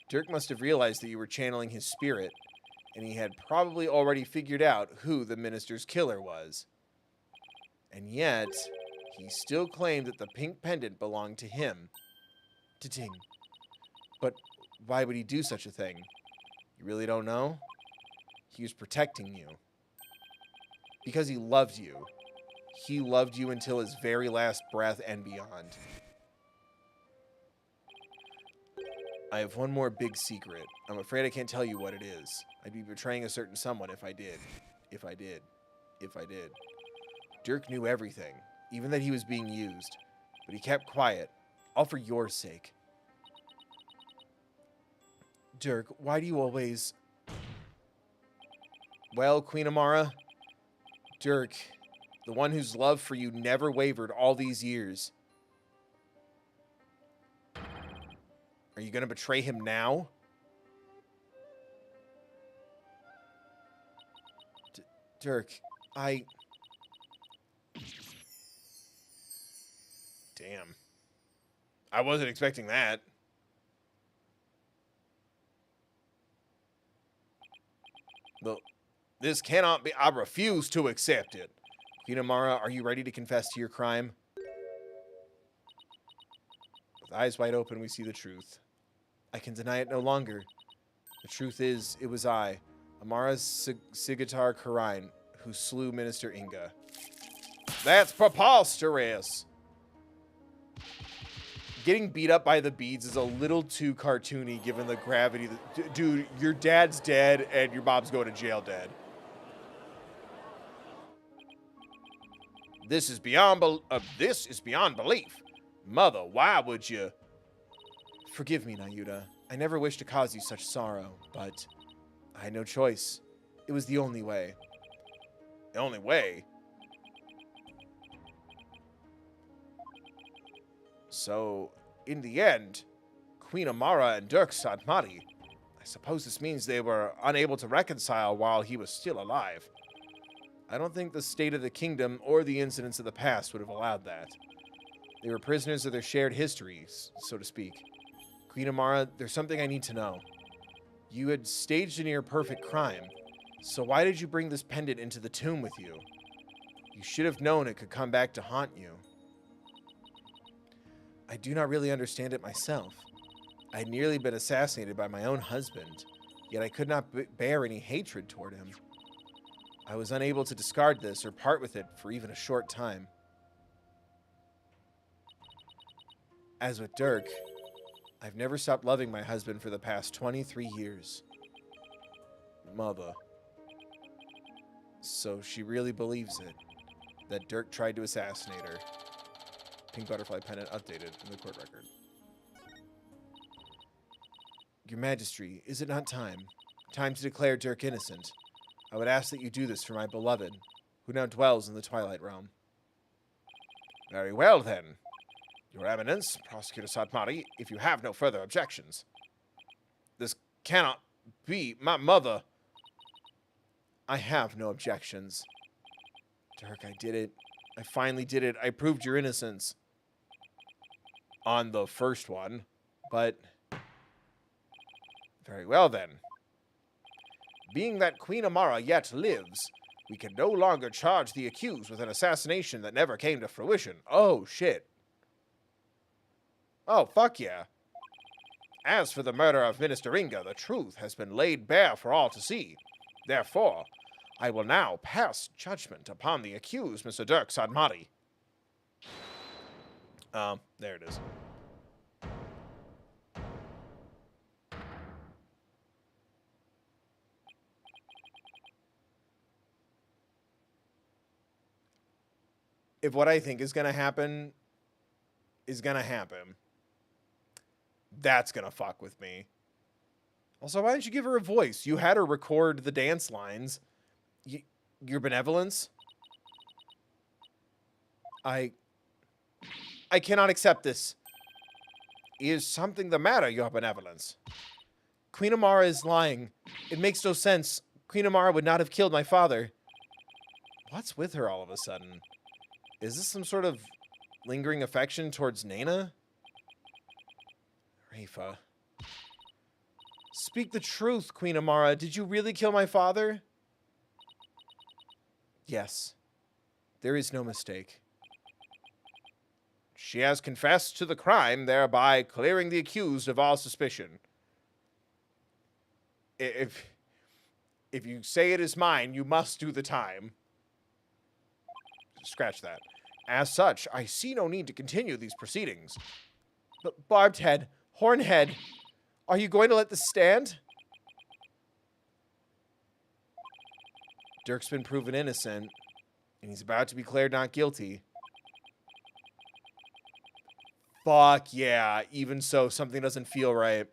Dirk must have realized that you were channeling his spirit, and he had probably already figured out who the minister's killer was. And yet, he still claimed that the pink pendant belonged to him. Ta-ting. But why would he do such a thing? You really don't know? He was protecting you. Because he loved you. He loved you until his very last breath and beyond. I have one more big secret. I'm afraid I can't tell you what it is. I'd be betraying a certain someone if I did. If I did. Dirk knew everything, even that he was being used. But he kept quiet, all for your sake. Dirk, why do you always... Well, Queen Amara, Dirk, the one whose love for you never wavered all these years. Are you going to betray him now? Dirk, Damn. I wasn't expecting that. This cannot be. I refuse to accept it. Queen Amara, are you ready to confess to your crime? With eyes wide open, we see the truth. I can deny it no longer. The truth is, it was I, Amara Sigitar Karine, who slew Minister Inga. That's preposterous! Getting beat up by the beads is a little too cartoony given the gravity. Dude, your dad's dead and your mom's going to jail dead. This is beyond belief. Mother, why would you? Forgive me, Nayuta. I never wished to cause you such sorrow, but I had no choice. It was the only way. The only way? So, in the end, Queen Amara and Dirk Sadmati, I suppose this means they were unable to reconcile while he was still alive. I don't think the state of the kingdom or the incidents of the past would have allowed that. They were prisoners of their shared histories, so to speak. Queen Amara, there's something I need to know. You had staged a near-perfect crime, so why did you bring this pendant into the tomb with you? You should have known it could come back to haunt you. I do not really understand it myself. I had nearly been assassinated by my own husband, yet I could not bear any hatred toward him. I was unable to discard this or part with it for even a short time. As with Dirk, I've never stopped loving my husband for the past 23 years. mother. So she really believes it. That Dirk tried to assassinate her. Pink butterfly pendant updated in the court record. Your Majesty, is it not time? Time to declare Dirk innocent. I would ask that you do this for my beloved, who now dwells in the Twilight Realm. Very well, then. Your Eminence, Prosecutor Satmari, if you have no further objections. This cannot be my mother. I have no objections. Dirk, I did it. I finally did it. I proved your innocence. On the first one, but... Very well, then. Being that Queen Amara yet lives, we can no longer charge the accused with an assassination that never came to fruition. Oh, shit. Oh, fuck yeah. As for the murder of Minister Inga, the truth has been laid bare for all to see. Therefore, I will now pass judgment upon the accused, Mr. Dirk Sadmati. There it is. If what I think is going to happen is going to happen, that's going to fuck with me. Also, why didn't you give her a voice? You had her record the dance lines. Your benevolence? I cannot accept this. Is something the matter, your benevolence? Queen Amara is lying. It makes no sense. Queen Amara would not have killed my father. What's with her all of a sudden? Is this some sort of lingering affection towards Nana? Rafa. Speak the truth, Queen Amara. Did you really kill my father? Yes. There is no mistake. She has confessed to the crime, thereby clearing the accused of all suspicion. If you say it is mine, you must do the time. Scratch that. As such, I see no need to continue these proceedings. But Barbed Head, Hornhead, are you going to let this stand? Dirk's been proven innocent, and he's about to be declared not guilty. Fuck yeah, even so, something doesn't feel right.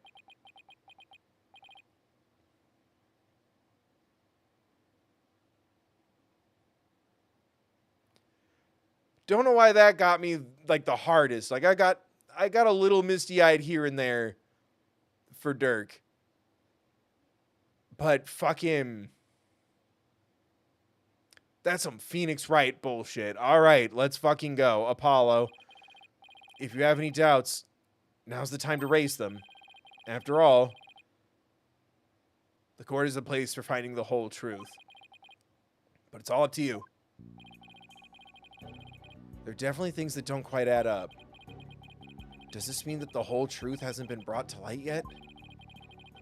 Don't know why that got me like the hardest. Like I got a little misty-eyed here and there for Dirk. But fucking that's some Phoenix Wright bullshit. All right, let's fucking go. Apollo, if you have any doubts, now's the time to raise them. After all, the court is the place for finding the whole truth. But it's all up to you. There are definitely things that don't quite add up. Does this mean that the whole truth hasn't been brought to light yet?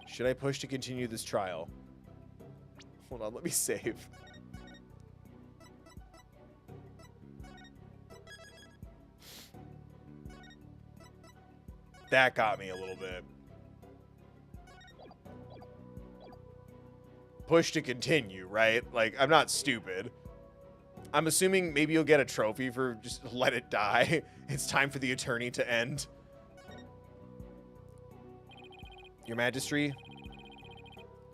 Should I push to continue this trial? Hold on, let me save. That got me a little bit. Push to continue, right? Like, I'm not stupid. I'm assuming maybe you'll get a trophy for just let it die. It's time for the attorney to end. Your Majesty,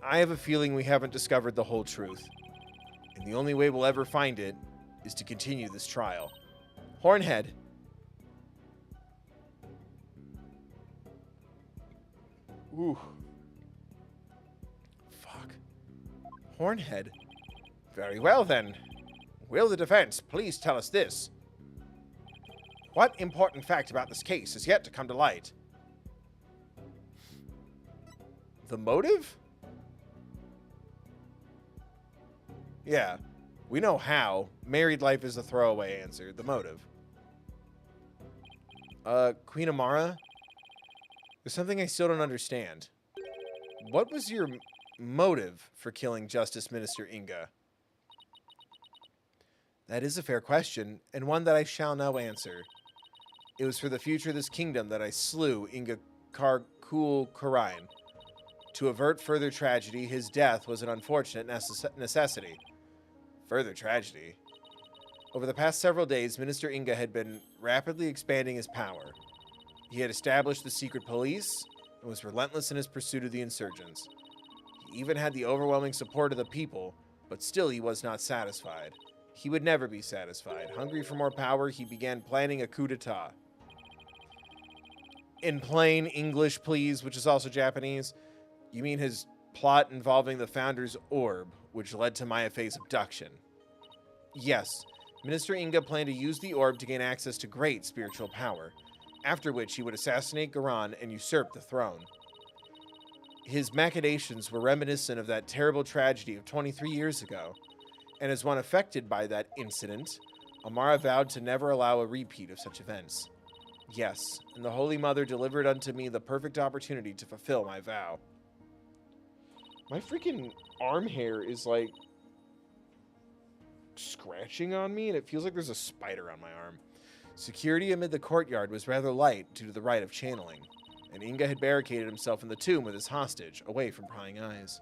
I have a feeling we haven't discovered the whole truth. And the only way we'll ever find it is to continue this trial. Hornhead. Ooh. Fuck. Hornhead. Very well, then. Will the defense please tell us this? What important fact about this case is yet to come to light? The motive? Yeah, we know how. Married life is a throwaway answer. The motive. Queen Amara? There's something I still don't understand. What was your motive for killing Justice Minister Inga? That is a fair question, and one that I shall now answer. It was for the future of this kingdom that I slew Inga Karkul Karain. To avert further tragedy, his death was an unfortunate necessity. Further tragedy? Over the past several days, Minister Inga had been rapidly expanding his power. He had established the secret police and was relentless in his pursuit of the insurgents. He even had the overwhelming support of the people, but still he was not satisfied. He would never be satisfied. Hungry for more power, he began planning a coup d'etat. In plain English, please, which is also Japanese, you mean his plot involving the founder's orb, which led to Mayafei's abduction. Yes, Minister Inga planned to use the orb to gain access to great spiritual power, after which he would assassinate Garan and usurp the throne. His machinations were reminiscent of that terrible tragedy of 23 years ago, and as one affected by that incident, Amara vowed to never allow a repeat of such events. Yes, and the Holy Mother delivered unto me the perfect opportunity to fulfill my vow. My freaking arm hair is like scratching on me, and it feels like there's a spider on my arm. Security amid the courtyard was rather light due to the rite of channeling, and Inga had barricaded himself in the tomb with his hostage, away from prying eyes.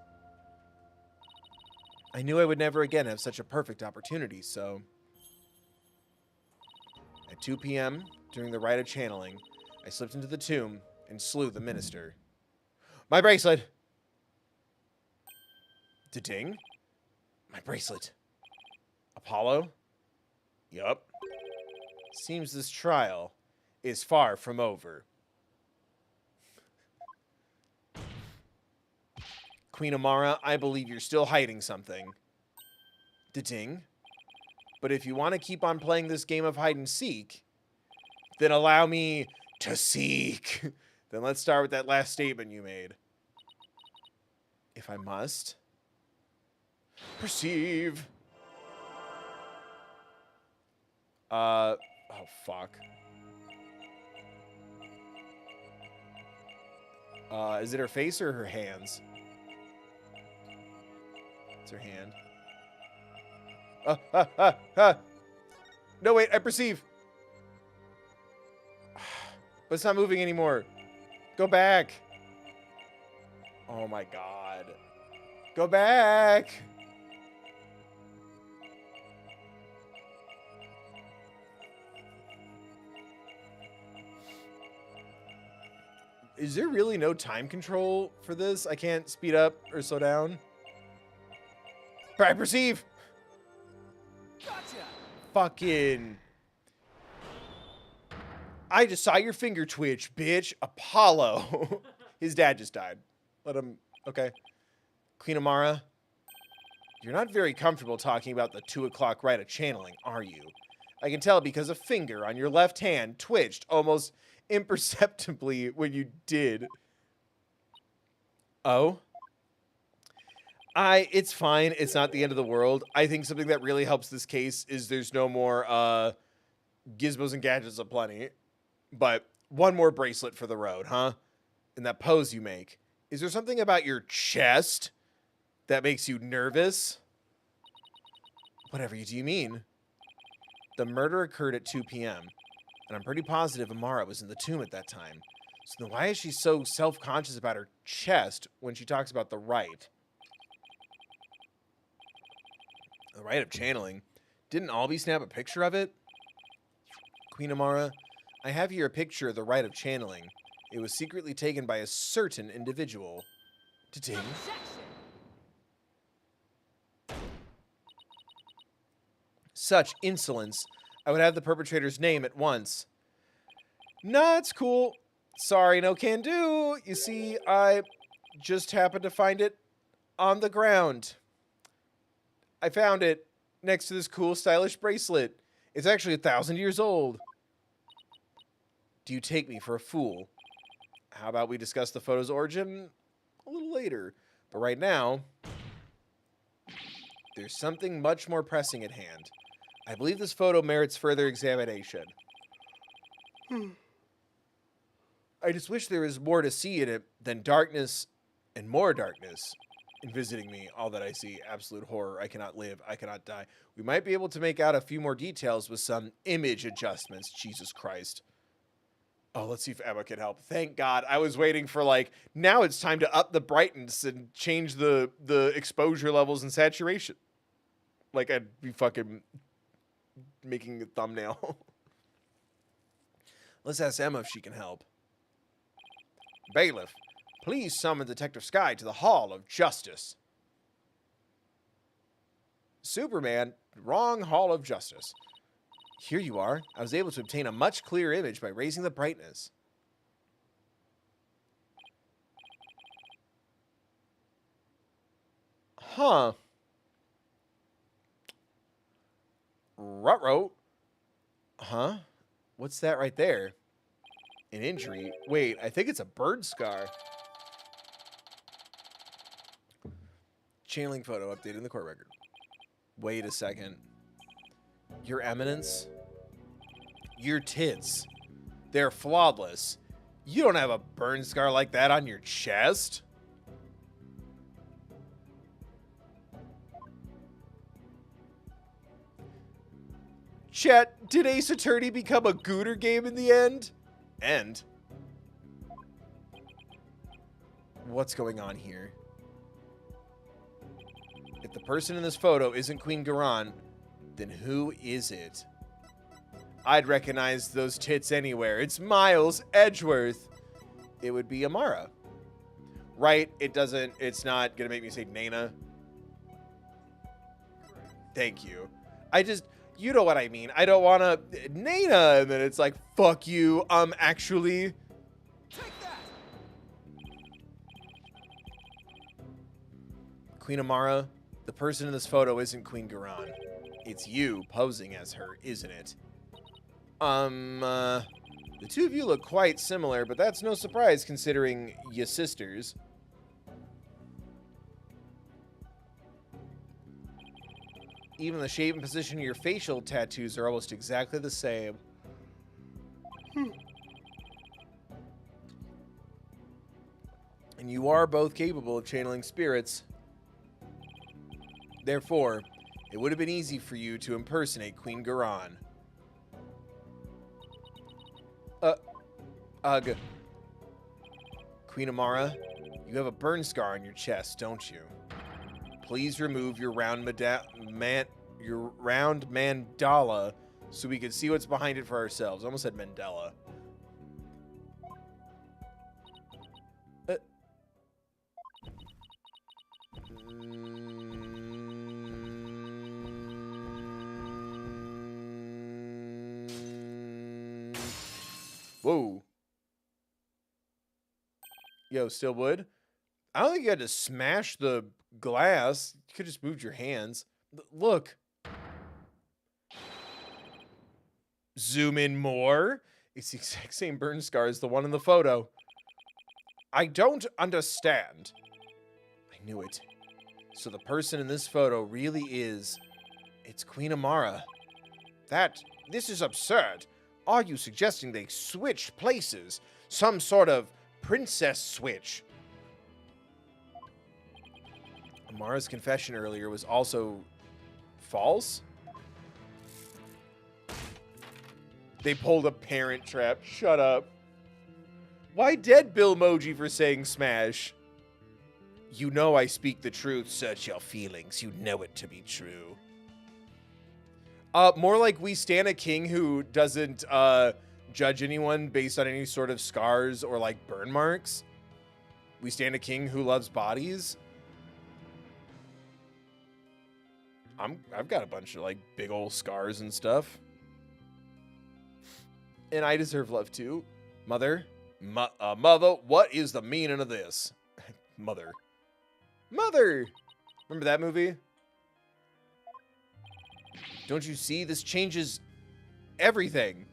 I knew I would never again have such a perfect opportunity, so... At 2 p.m., during the rite of channeling, I slipped into the tomb and slew the minister. My bracelet! Da-ding? My bracelet. Apollo? Yup. Seems this trial is far from over. Queen Amara, I believe you're still hiding something. Da-ding? But if you want to keep on playing this game of hide-and-seek, then allow me to seek. Then let's start with that last statement you made. If I must. Perceive. Oh, fuck. Is it her face or her hands? It's her hand. No, wait, I perceive. But it's not moving anymore. Go back. Oh my god. Go back. Is there really no time control for this? I can't speed up or slow down. I perceive. Gotcha. Fucking. I just saw your finger twitch, bitch. Apollo. His dad just died. Let him. Okay. Queen Amara, you're not very comfortable talking about the 2 o'clock rite of channeling, are you? I can tell because a finger on your left hand twitched almost imperceptibly when you did. Oh? It's fine. It's not the end of the world. I think something that really helps this case is there's no more gizmos and gadgets aplenty. But one more bracelet for the road, huh? And that pose you make. Is there something about your chest that makes you nervous? Whatever do you mean? The murder occurred at 2 p.m. And I'm pretty positive Amara was in the tomb at that time. So then why is she so self-conscious about her chest when she talks about the rite? The rite of channeling. Didn't Albie snap a picture of it? Queen Amara, I have here a picture of the rite of channeling. It was secretly taken by a certain individual. Ta-ting. Such insolence. I would have the perpetrator's name at once. Nah, it's cool. Sorry, no can do. You see, I just happened to find it on the ground. I found it next to this cool, stylish bracelet. It's actually 1,000 years old. Do you take me for a fool? How about we discuss the photo's origin a little later? But right now, there's something much more pressing at hand. I believe this photo merits further examination. I just wish there was more to see in it than darkness and more darkness in visiting me. All that I see, absolute horror. I cannot live. I cannot die. We might be able to make out a few more details with some image adjustments. Jesus Christ. Oh, let's see if Emma can help. Thank God. I was waiting for, like, now it's time to up the brightness and change the exposure levels and saturation. Like, I'd be fucking making a thumbnail. Let's ask Emma if she can help. Bailiff, please summon Detective Sky to the Hall of Justice. Superman, wrong Hall of Justice. Here you are. I was able to obtain a much clearer image by raising the brightness. Huh. Ruh-roh. Huh? What's that right there? An injury. Wait, I think it's a bird scar. Channeling photo updated in the court record. Wait a second. Your Eminence? Your tits. They're flawless. You don't have a burn scar like that on your chest? Chet, did Ace Attorney become a Gooter game in the end? End? What's going on here? If the person in this photo isn't Queen Garan, then who is it? I'd recognize those tits anywhere. It's Miles Edgeworth. It would be Amara. Right, it's not gonna make me say Nana. Thank you. You know what I mean. I don't wanna, Nana, and then it's like, fuck you, actually. Take that! Queen Amara, the person in this photo isn't Queen Garan. It's you posing as her, isn't it? The two of you look quite similar, but that's no surprise considering you sisters. Even the shape and position of your facial tattoos are almost exactly the same. And you are both capable of channeling spirits. Therefore, it would have been easy for you to impersonate Queen Garan. Ugh. Queen Amara, you have a burn scar on your chest, don't you? Please remove your round mandala so we can see what's behind it for ourselves. I almost said Mandela. Whoa. Yo, still wood? I don't think you had to smash the glass. You could just moved your hands. Look. Zoom in more. It's the exact same burn scar as the one in the photo. I don't understand. I knew it. So the person in this photo really is... It's Queen Amara. This is absurd. Are you suggesting they switched places? Some sort of princess switch? Amara's confession earlier was also false? They pulled a parent trap. Shut up. Why dead Bill Moji for saying smash? You know I speak the truth. Search your feelings. You know it to be true. More like we stand a king who doesn't judge anyone based on any sort of scars or like burn marks. We stand a king who loves bodies. I've got a bunch of like big old scars and stuff. And I deserve love too. Mother, mother, what is the meaning of this? Mother. Remember that movie? Don't you see? This changes everything.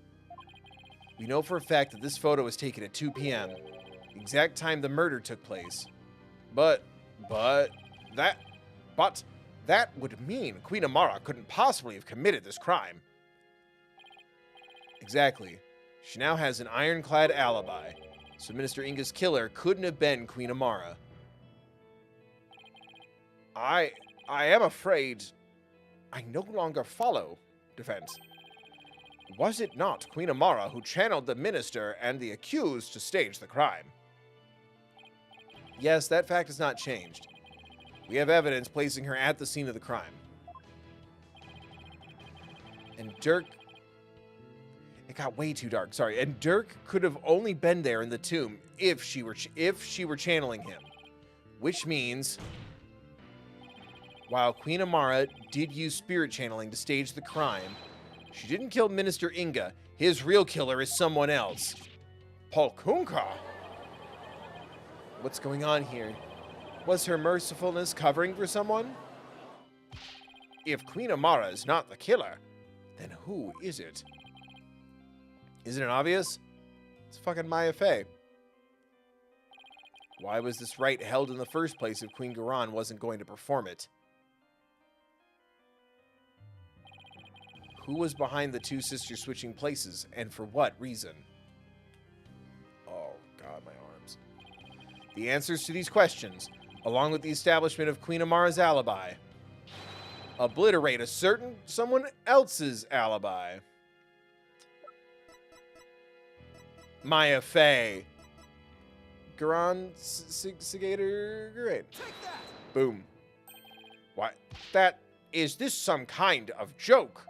We know for a fact that this photo was taken at 2 p.m. the exact time the murder took place. But that would mean Queen Amara couldn't possibly have committed this crime. Exactly. She now has an ironclad alibi, so Minister Inga's killer couldn't have been Queen Amara. I am afraid I no longer follow defense. Was it not Queen Amara who channeled the minister and the accused to stage the crime? Yes, that fact has not changed. We have evidence placing her at the scene of the crime. And Dirk... It got way too dark, sorry. And Dirk could have only been there in the tomb if she were channeling him. Which means, while Queen Amara did use spirit channeling to stage the crime, she didn't kill Minister Inga. His real killer is someone else. Polkunka? What's going on here? Was her mercifulness covering for someone? If Queen Amara is not the killer, then who is it? Isn't it obvious? It's fucking Maya Fey. Why was this rite held in the first place if Queen Garan wasn't going to perform it? Who was behind the two sisters switching places, and for what reason? Oh, God, my arms. The answers to these questions, along with the establishment of Queen Amara's alibi, obliterate someone else's alibi. Maya Fey. Garan Sigator. Great. Boom. What? Is this some kind of joke?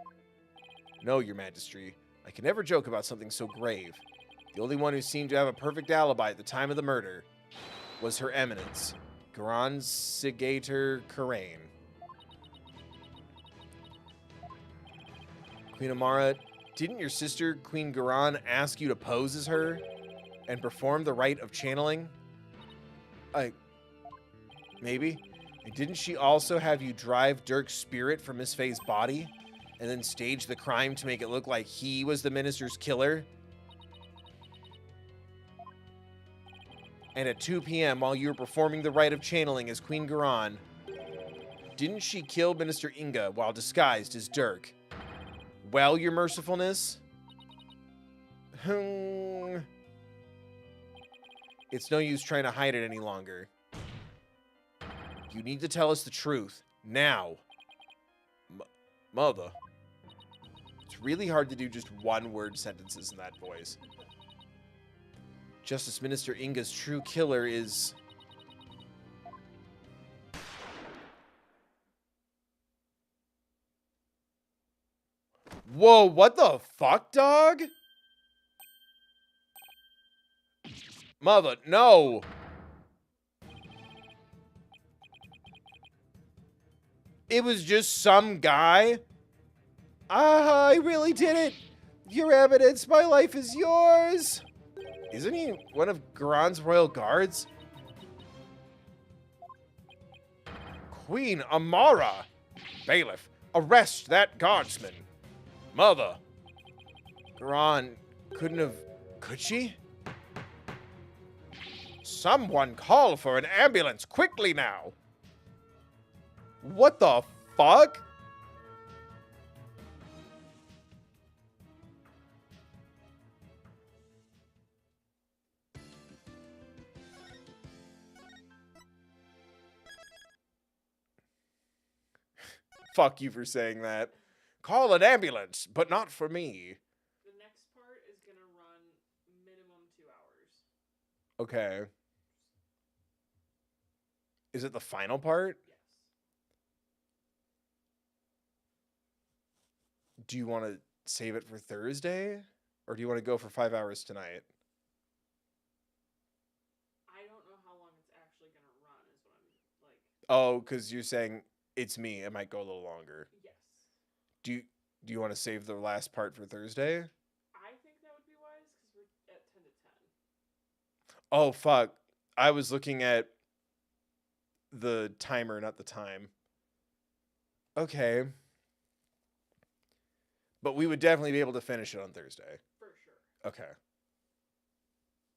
No, Your Majesty. I can never joke about something so grave. The only one who seemed to have a perfect alibi at the time of the murder was Her Eminence, Garan Sigator Karain. Queen Amara, didn't your sister, Queen Garan, ask you to pose as her and perform the rite of channeling? Maybe. And didn't she also have you drive Dirk's spirit from Miss Faye's body and then stage the crime to make it look like he was the minister's killer? And at 2 p.m., while you were performing the rite of channeling as Queen Garan, didn't she kill Minister Inga while disguised as Dirk? Well, your mercifulness? It's no use trying to hide it any longer. You need to tell us the truth. Now. Mother. It's really hard to do just one-word sentences in that voice. Justice Minister Inga's true killer is... Whoa, what the fuck, dog? Mother, no! It was just some guy? I really did it! Your evidence, my life is yours! Isn't he one of Garan's royal guards? Queen Amara! Bailiff, arrest that guardsman! Mother! Garan couldn't have... Could she? Someone call for an ambulance quickly now! What the fuck? Fuck you for saying that. Call an ambulance, but not for me. The next part is gonna run minimum 2 hours. Okay. Is it the final part? Yes. Do you want to save it for Thursday? Or do you want to go for 5 hours tonight? I don't know how long it's actually gonna run, is what I'm like. Oh, because you're saying it's me. It might go a little longer. Yes. Do you want to save the last part for Thursday? I think that would be wise because we're at 10 to 10. Oh, fuck. I was looking at the timer, not the time. Okay. But we would definitely be able to finish it on Thursday. For sure. Okay.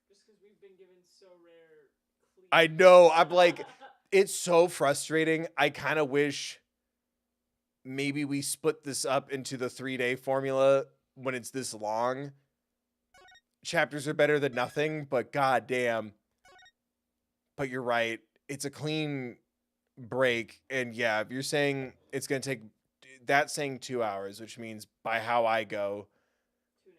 Just because we've been given so rare clean. I know. I'm like, it's so frustrating. I kind of wish maybe we split this up into the 3-day formula when it's this long. Chapters are better than nothing, but goddamn. But you're right. It's a clean break. And yeah, if you're saying it's going to take, that's saying 2 hours, which means by how I go,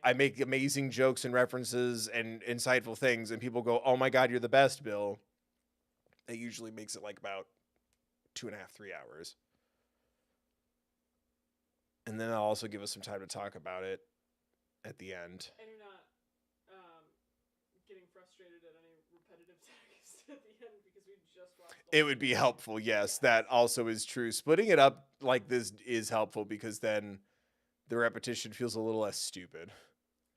I make amazing jokes and references and insightful things, and people go, "Oh my God, you're the best, Bill." It usually makes it like about 2.5, 3 hours. And then I'll also give us some time to talk about it at the end. And you're not getting frustrated at any repetitive text at the end because we just watched. It would be helpful, yes. That also is true. Splitting it up like this is helpful because then the repetition feels a little less stupid.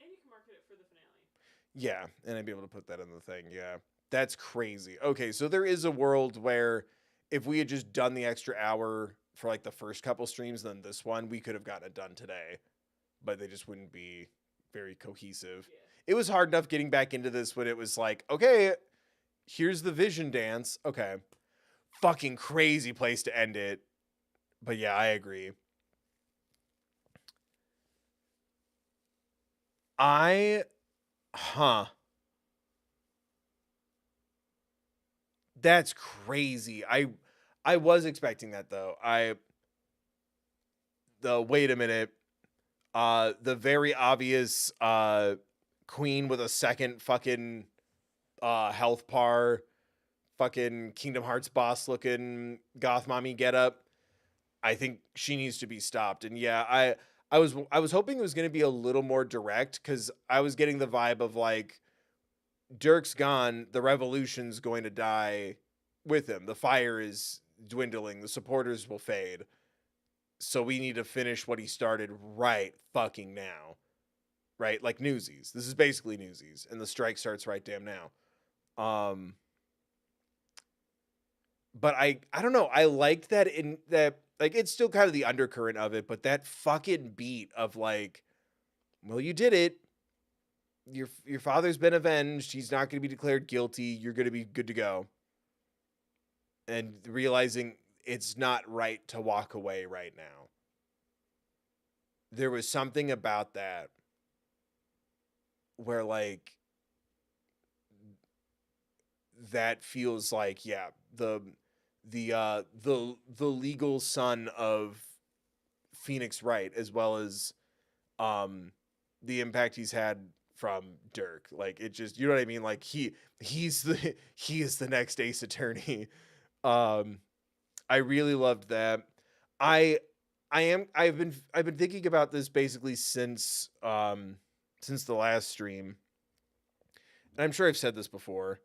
And you can market it for the finale. Yeah, and I'd be able to put that in the thing, yeah. That's crazy. Okay, so there is a world where if we had just done the extra hour for like the first couple streams, then this one, we could have gotten it done today. But they just wouldn't be very cohesive. Yeah. It was hard enough getting back into this when it was like, okay, here's the vision dance. Okay. Fucking crazy place to end it. But yeah, I agree. That's crazy. I was expecting that though. Wait a minute. The very obvious queen with a second fucking health par, fucking Kingdom Hearts boss looking goth mommy getup. I think she needs to be stopped. And yeah, I was hoping it was going to be a little more direct because I was getting the vibe of like Dirk's gone, the revolution's going to die with him. The fire is dwindling, the supporters will fade. So we need to finish what he started right fucking now. Right? Like Newsies. This is basically Newsies. And the strike starts right damn now. But I don't know. I liked that in that, like, it's still kind of the undercurrent of it, but that fucking beat of like, well, you did it. Your father's been avenged. He's not going to be declared guilty. You're going to be good to go. And realizing it's not right to walk away right now. There was something about that where like that feels like, yeah, the legal son of Phoenix Wright, as well as the impact he's had from Dirk. Like it just, you know what I mean? Like he is the next Ace Attorney. I really loved that. I've been thinking about this basically since the last stream. And I'm sure I've said this before.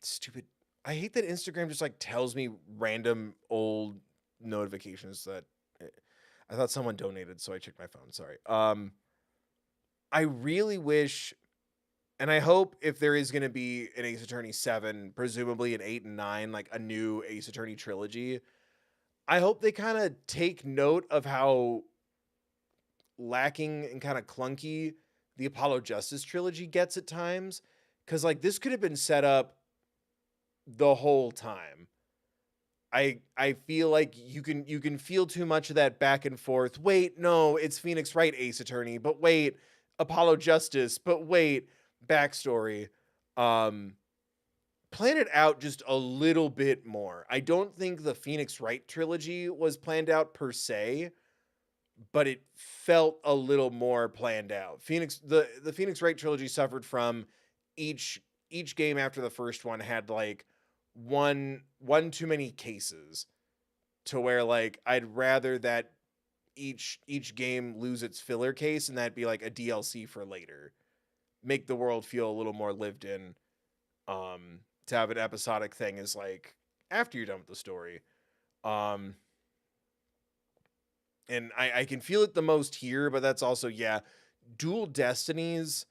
Stupid. I hate that Instagram just like tells me random old notifications that I thought someone donated, so I checked my phone. Sorry. I really wish, and I hope if there is going to be an Ace Attorney 7, presumably an 8 and 9, like a new Ace Attorney trilogy, I hope they kind of take note of how lacking and kind of clunky the Apollo Justice trilogy gets at times. Because like this could have been set up the whole time. I feel like you can feel too much of that back and forth. Wait, no, it's Phoenix Wright Ace Attorney, but wait, Apollo Justice, but wait, backstory. Plan it out just a little bit more. I don't think the Phoenix Wright trilogy was planned out per se, but it felt a little more planned out. The Phoenix Wright trilogy suffered from each game after the first one had like one too many cases to where like I'd rather that each game lose its filler case and that be like a DLC for later. Make the world feel a little more lived in. To have an episodic thing is like after you're done with the story. And I can feel it the most here, but that's also, yeah, Dual Destinies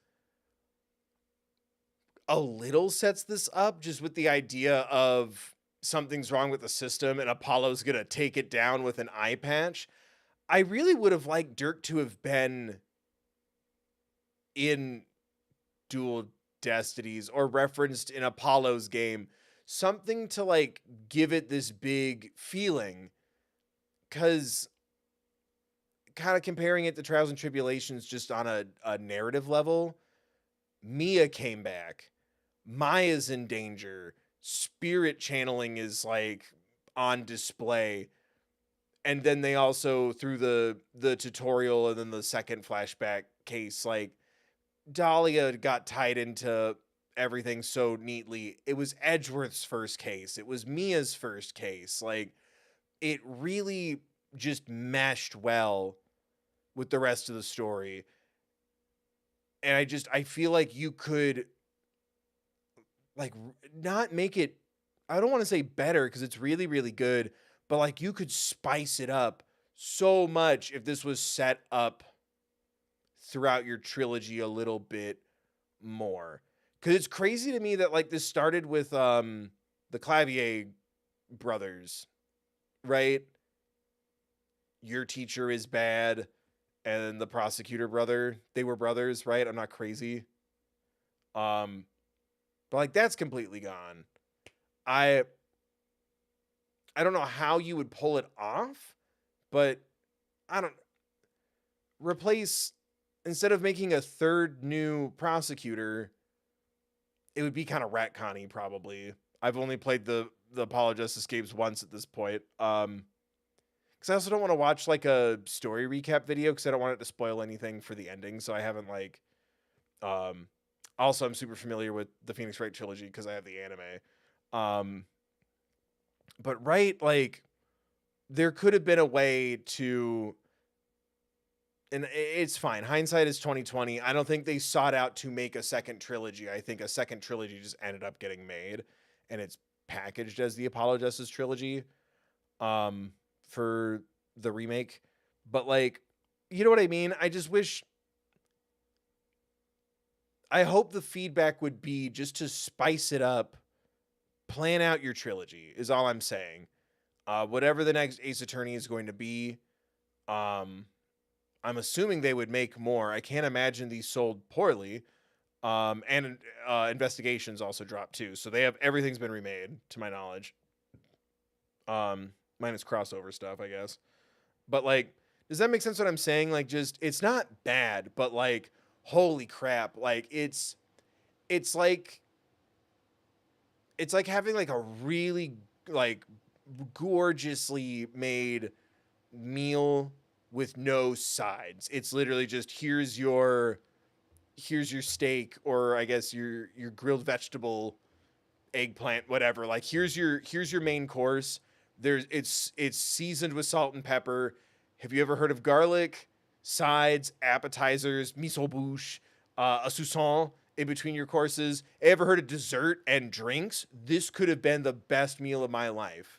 a little sets this up just with the idea of something's wrong with the system and Apollo's going to take it down with an eye patch. I really would have liked Dirk to have been in Dual Destinies or referenced in Apollo's game, something to like give it this big feeling. Because kind of comparing it to Trials and Tribulations just on a narrative level, Mia came back. Maya's in danger. Spirit channeling is like on display. and then they also, through the tutorial and then the second flashback case, like, Dahlia got tied into everything so neatly. It was Edgeworth's first case. It was Mia's first case. Like, it really just meshed well with the rest of the story. And I feel like you could, like, not make it, I don't want to say better because it's really, really good, but like you could spice it up so much if this was set up throughout your trilogy a little bit more. Because it's crazy to me that like this started with the Clavier brothers, right? Your teacher is bad, and the prosecutor brother, they were brothers, right? I'm not crazy. But like that's completely gone. I don't know how you would pull it off, but I don't replace, instead of making a third new prosecutor, it would be kind of retconny probably. I've only played the Apollo Justice games once at this point. Because I also don't want to watch like a story recap video because I don't want it to spoil anything for the ending. So I haven't like. Also, I'm super familiar with the Phoenix Wright trilogy because I have the anime. But Wright, like, there could have been a way to. And it's fine. Hindsight is 2020. I don't think they sought out to make a second trilogy. I think a second trilogy just ended up getting made, and it's packaged as the Apollo Justice trilogy. For the remake, but like, you know what I mean? I just wish, I hope the feedback would be just to spice it up, plan out your trilogy is all I'm saying. Whatever the next Ace Attorney is going to be, I'm assuming they would make more. I can't imagine these sold poorly. And Investigations also dropped too, so they have, everything's been remade to my knowledge. Minus crossover stuff, I guess. But like, does that make sense what I'm saying? Like, just, it's not bad, but like, holy crap. Like, it's like having like a really like gorgeously made meal with no sides. It's literally just, here's your steak, or I guess your grilled vegetable, eggplant, whatever. Like, here's your main course. It's seasoned with salt and pepper. Have you ever heard of garlic? Sides, appetizers, miso bouche, a saucisson in between your courses. Ever heard of dessert and drinks? This could have been the best meal of my life.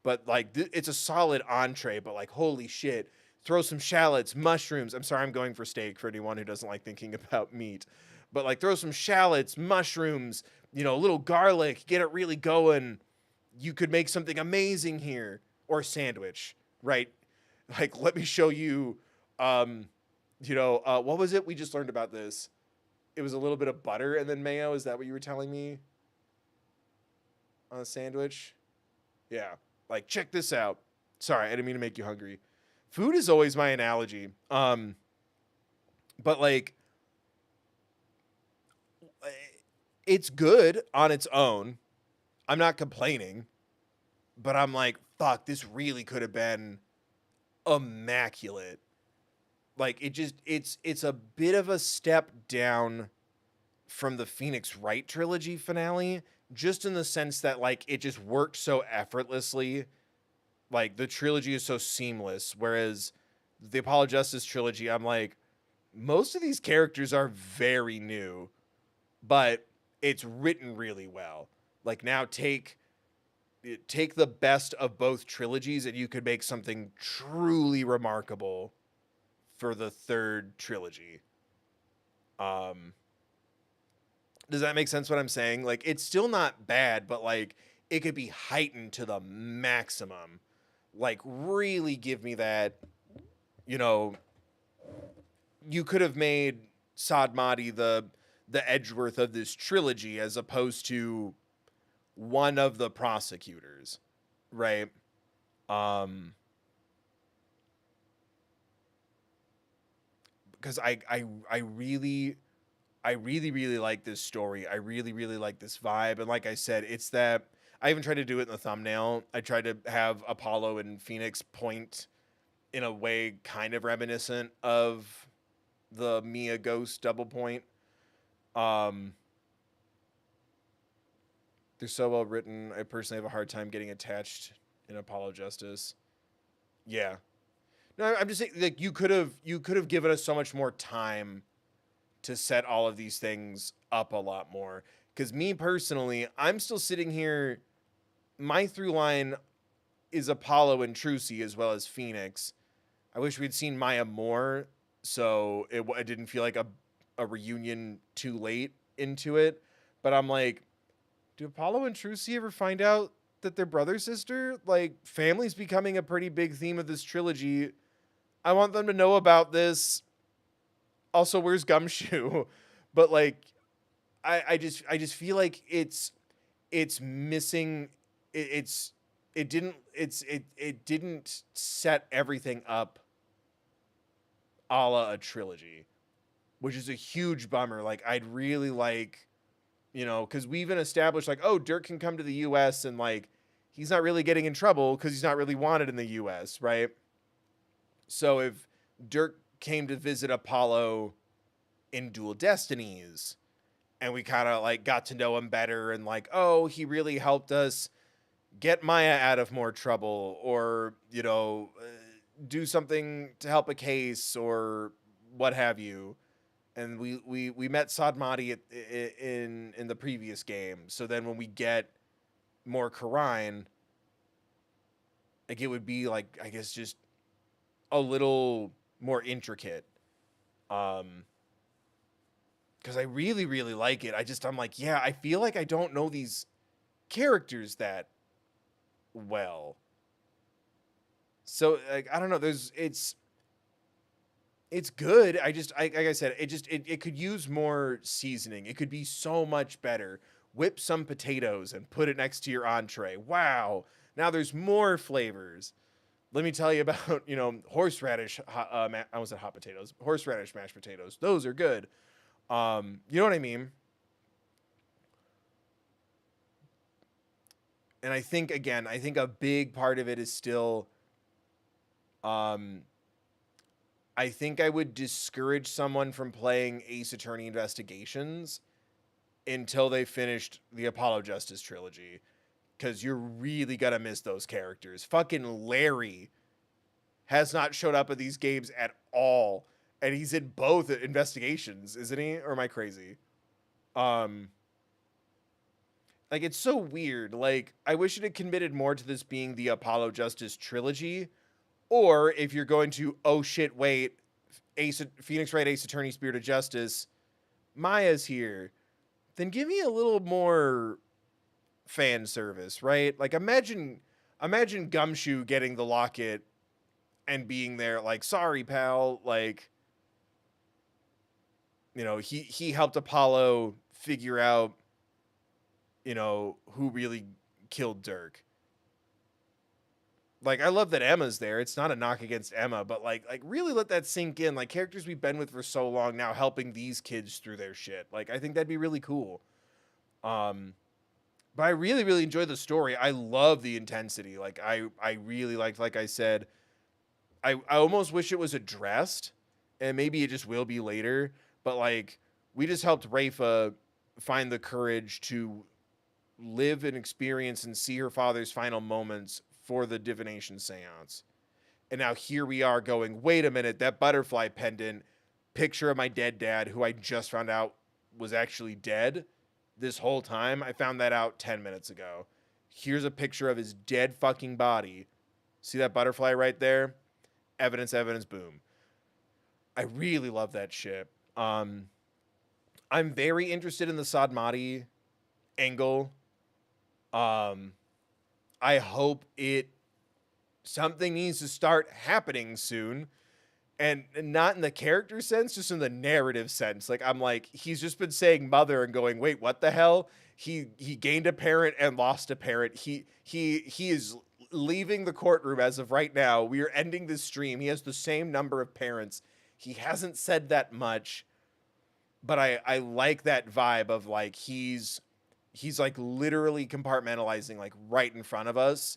But like, it's a solid entree, but like, holy shit. Throw some shallots, mushrooms. I'm sorry, I'm going for steak for anyone who doesn't like thinking about meat. But like, throw some shallots, mushrooms, a little garlic, get it really going. You could make something amazing here. Or a sandwich, right? Like, let me show you, what was it? We just learned about this. It was a little bit of butter and then mayo. Is that what you were telling me? On a sandwich? Yeah. Like, check this out. Sorry, I didn't mean to make you hungry. Food is always my analogy. But like, it's good on its own. I'm not complaining, but I'm like, fuck, this really could have been immaculate. Like, it's a bit of a step down from the Phoenix Wright trilogy finale, just in the sense that like it just worked so effortlessly. Like, the trilogy is so seamless, whereas the Apollo Justice trilogy, I'm like, most of these characters are very new, but it's written really well. Like, now take the best of both trilogies and you could make something truly remarkable for the third trilogy. Does that make sense what I'm saying? Like, it's still not bad, but like, it could be heightened to the maximum. Like, really give me that, you could have made Saad Mahdi the Edgeworth of this trilogy as opposed to one of the prosecutors, right? Because I really like this story. I really, really like this vibe. And like I said, it's that I even tried to do it in the thumbnail. I tried to have Apollo and Phoenix point in a way kind of reminiscent of the Mia Ghost double point. They're so well written. I personally have a hard time getting attached in Apollo Justice. Yeah. No, I'm just saying, like, you could have given us so much more time to set all of these things up a lot more. Because me personally, I'm still sitting here. My through line is Apollo and Trucy as well as Phoenix. I wish we'd seen Maya more, so it didn't feel like a reunion too late into it. But I'm like, do Apollo and Trucy ever find out that they're brother sister? Like, family's becoming a pretty big theme of this trilogy. I want them to know about this. Also, where's Gumshoe? But like, I just feel like it's missing. It didn't set everything up a la a trilogy, which is a huge bummer. Like, I'd really like, because we even established like, oh, Dirk can come to the U.S. and like, he's not really getting in trouble because he's not really wanted in the U.S., right? So if Dirk came to visit Apollo in Dual Destinies, and we kind of like got to know him better, and like, oh, he really helped us get Maya out of more trouble, or do something to help a case or what have you. And we met Sadmati in the previous game. So then when we get more Karine, like, it would be like, I guess, just a little more intricate. Because I really, really like it. I'm like, yeah, I feel like I don't know these characters that well. So, like, I don't know. It's good. Like I said, it could use more seasoning. It could be so much better. Whip some potatoes and put it next to your entree. Wow. Now there's more flavors. Let me tell you about, horseradish, I almost said hot potatoes, horseradish mashed potatoes. Those are good. You know what I mean? And I think a big part of it is still, I think I would discourage someone from playing Ace Attorney Investigations until they finished the Apollo Justice trilogy. Because you're really going to miss those characters. Fucking Larry has not showed up in these games at all. And he's in both Investigations, isn't he? Or am I crazy? Like, it's so weird. Like, I wish it had committed more to this being the Apollo Justice trilogy. Or if you're going to, oh shit, wait, Phoenix Wright, Ace Attorney, Spirit of Justice, Maya's here, then give me a little more fan service, right? Like, imagine Gumshoe getting the locket and being there, like, sorry, pal, like, he helped Apollo figure out, who really killed Dirk. Like, I love that Emma's there. It's not a knock against Emma, but like really let that sink in. Like, characters we've been with for so long now helping these kids through their shit. Like, I think that'd be really cool. But I really, really enjoy the story. I love the intensity. Like, I really liked, like I said, I almost wish it was addressed, and maybe it just will be later. But like, we just helped Rafa find the courage to live and experience and see her father's final moments for the divination seance. And now here we are going, wait a minute, that butterfly pendant, picture of my dead dad, who I just found out was actually dead this whole time. I found that out 10 minutes ago. Here's a picture of his dead fucking body. See that butterfly right there? Evidence, boom. I really love that shit. I'm very interested in the Sadmati angle. I hope something needs to start happening soon, and not in the character sense, just in the narrative sense. Like, I'm like, he's just been saying mother and going, wait, what the hell? He gained a parent and lost a parent. He is leaving the courtroom as of right now. We are ending this stream. He has the same number of parents. He hasn't said that much, but I like that vibe of like, he's he's like literally compartmentalizing like right in front of us,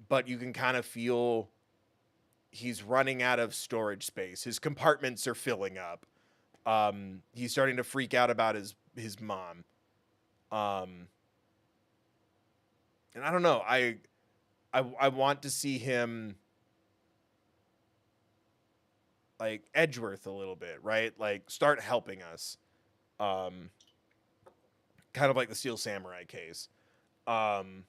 but you can kind of feel he's running out of storage space. His compartments are filling up. He's starting to freak out about his mom. And I don't know. I want to see him like Edgeworth a little bit, right? Like start helping us. Kind of like the Steel Samurai case. I'm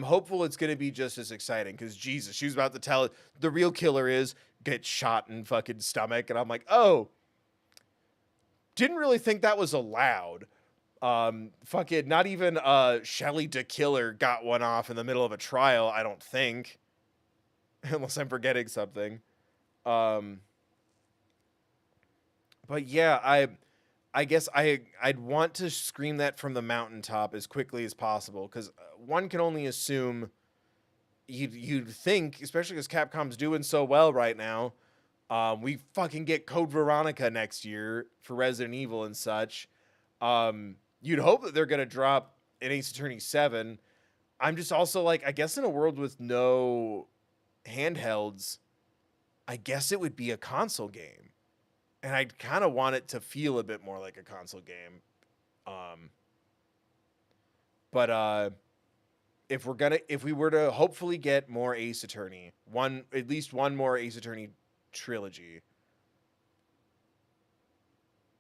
hopeful it's gonna be just as exciting because Jesus, she was about to tell the real killer is get shot in fucking stomach, and I'm like, oh, didn't really think that was allowed. Fucking not even Shelley DeKiller got one off in the middle of a trial, I don't think. Unless I'm forgetting something. But yeah, I guess I'd want to scream that from the mountaintop as quickly as possible because one can only assume you'd think, especially because Capcom's doing so well right now, we fucking get Code Veronica next year for Resident Evil and such. You'd hope that they're gonna drop an Ace Attorney 7. I'm just also like, I guess in a world with no handhelds, I guess it would be a console game. And I kind of want it to feel a bit more like a console game. But if we were to hopefully get more Ace Attorney, at least one more Ace Attorney trilogy,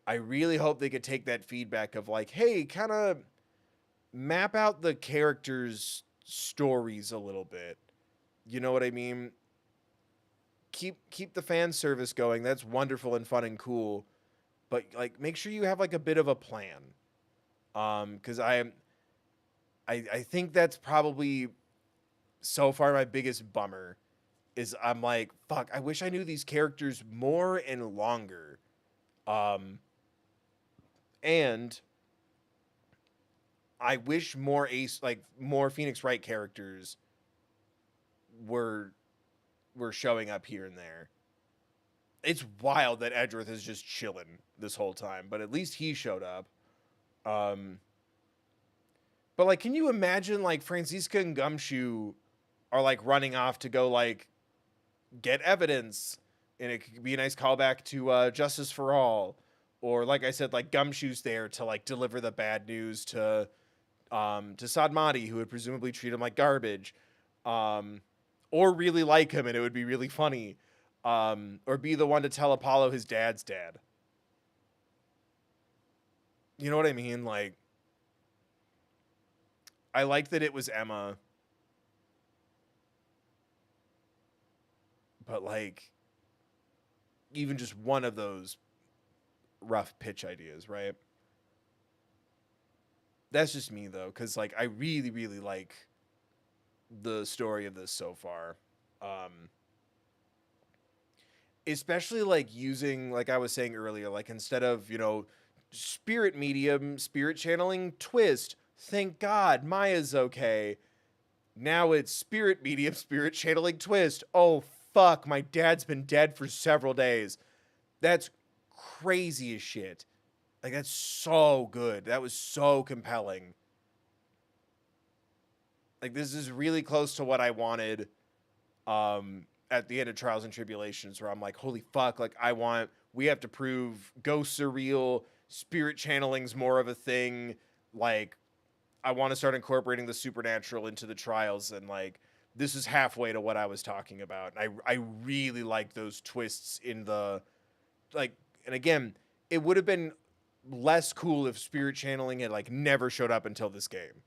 I really hope they could take that feedback of like, hey, kind of map out the characters' stories a little bit. You know what I mean? Keep the fan service going. That's wonderful and fun and cool. But like make sure you have like a bit of a plan. Cuz I think that's probably so far my biggest bummer is I'm like, fuck, I wish I knew these characters more and longer. And I wish more Phoenix Wright characters were showing up here and there. It's wild that Edgeworth is just chilling this whole time, but at least he showed up. But like, can you imagine like Franziska and Gumshoe are like running off to go like get evidence, and it could be a nice callback to Justice for All, or like I said, like Gumshoe's there to like deliver the bad news to Sadmati, who would presumably treat him like garbage. Or really like him, and it would be really funny. Or be the one to tell Apollo his dad's dad. You know what I mean? Like, I like that it was Emma. But, like, even just one of those rough pitch ideas, right? That's just me, though, because, like, I really, really like the story of this so far. Especially like using, like I was saying earlier, like instead of, spirit medium, spirit channeling, twist, thank God Maya's okay. Now it's spirit medium, spirit channeling, twist. Oh fuck, my dad's been dead for several days. That's crazy as shit. Like that's so good. That was so compelling. Like this is really close to what I wanted at the end of Trials and Tribulations, where I'm like, holy fuck, like we have to prove ghosts are real, spirit channeling's more of a thing. Like I want to start incorporating the supernatural into the trials, and like this is halfway to what I was talking about. And I really like those twists in the like, and again, it would have been less cool if spirit channeling had like never showed up until this game.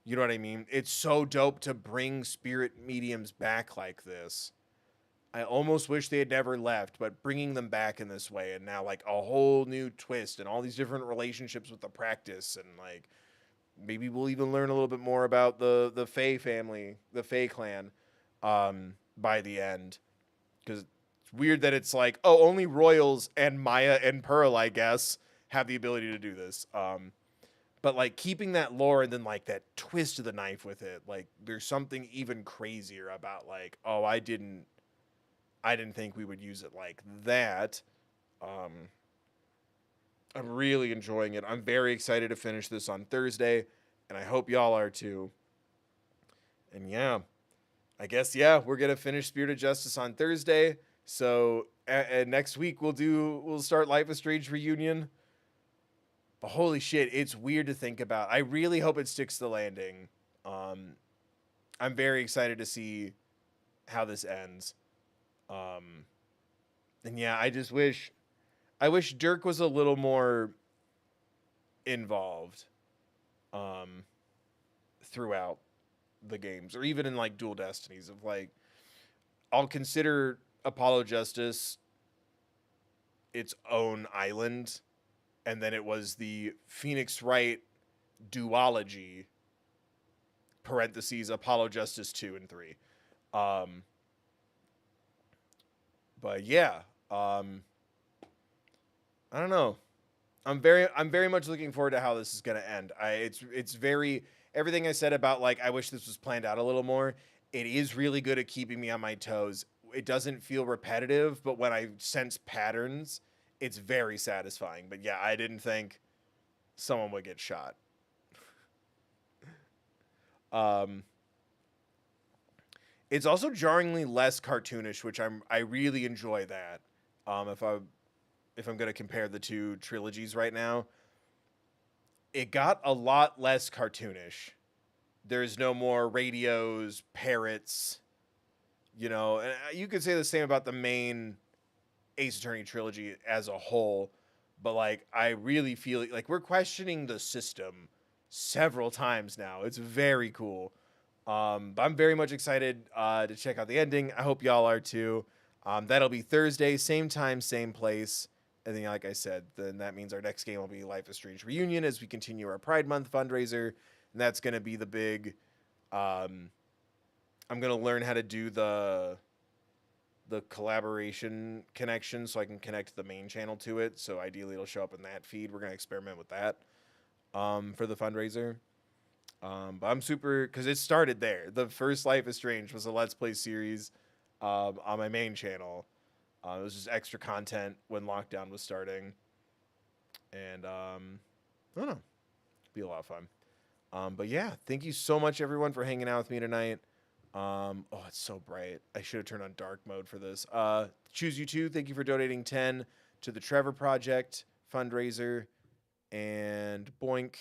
You know what I mean? It's so dope to bring spirit mediums back like this. I almost wish they had never left, but bringing them back in this way, and now like a whole new twist and all these different relationships with the practice, and like maybe we'll even learn a little bit more about the Fae family, the Fae clan, by the end. Because it's weird that it's like, oh, only royals and Maya and Pearl, I guess, have the ability to do this. But like keeping that lore and then like that twist of the knife with it, like there's something even crazier about like, oh, I didn't think we would use it like that. I'm really enjoying it. I'm very excited to finish this on Thursday, and I hope y'all are too. And yeah, I guess we're gonna finish Spirit of Justice on Thursday. So next week we'll start Life is Strange Reunion. But holy shit, it's weird to think about. I really hope it sticks the landing. I'm very excited to see how this ends. And yeah, I wish Dirk was a little more involved throughout the games, or even in like Dual Destinies. Of like, I'll consider Apollo Justice its own island, and then it was the Phoenix Wright duology (Apollo Justice 2 and 3). But yeah, I don't know. I'm very much looking forward to how this is gonna end. It's very, everything I said about like I wish this was planned out a little more. It is really good at keeping me on my toes. It doesn't feel repetitive, but when I sense patterns, it's very satisfying. But yeah, I didn't think someone would get shot. It's also jarringly less cartoonish, which I really enjoy that. If I'm going to compare the two trilogies right now, it got a lot less cartoonish. There's no more radios, parrots, and you could say the same about the main Ace Attorney trilogy as a whole, but like I really feel like we're questioning the system several times now. It's very cool. But I'm very much excited to check out the ending. I hope y'all are too. That'll be Thursday, same time, same place. And then, like I said, then that means our next game will be Life is Strange Reunion as we continue our Pride Month fundraiser. And that's going to be the big... I'm going to learn how to do the collaboration connection so I can connect the main channel to it. So ideally, it'll show up in that feed. We're going to experiment with that for the fundraiser. But I'm super... Because it started there. The first Life is Strange was a Let's Play series on my main channel. It was just extra content when lockdown was starting. And, I don't know. It'd be a lot of fun. But yeah, thank you so much, everyone, for hanging out with me tonight. Oh, it's so bright. I should have turned on dark mode for this. Choose You Too, thank you for donating 10 to the Trevor Project fundraiser. And Boink.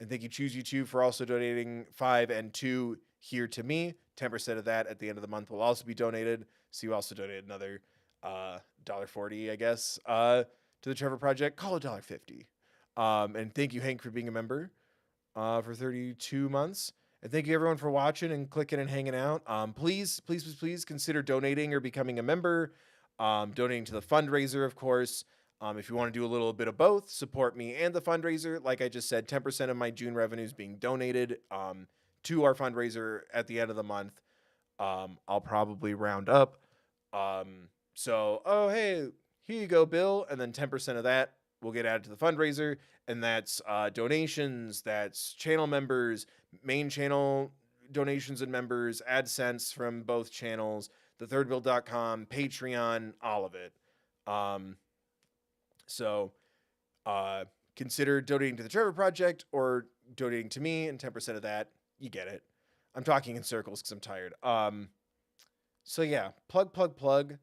And thank you, Choose You Too, for also donating 5 and 2 here to me. 10% of that at the end of the month will also be donated. So you also donated another $1.40, I guess, to the Trevor Project. Call it $1.50. And thank you, Hank, for being a member for 32 months. And thank you, everyone, for watching and clicking and hanging out. Please consider donating or becoming a member. Donating to the fundraiser, of course. If you want to do a little bit of both, support me and the fundraiser. Like I just said, 10% of my June revenue is being donated to our fundraiser at the end of the month. I'll probably round up. So, hey, here you go, Bill. And then 10% of that will get added to the fundraiser. And that's donations, that's channel members, main channel donations and members, AdSense from both channels, thethirdbill.com, Patreon, all of it. So consider donating to the Trevor Project or donating to me, and 10% of that, you get it. I'm talking in circles because I'm tired. So yeah, plug,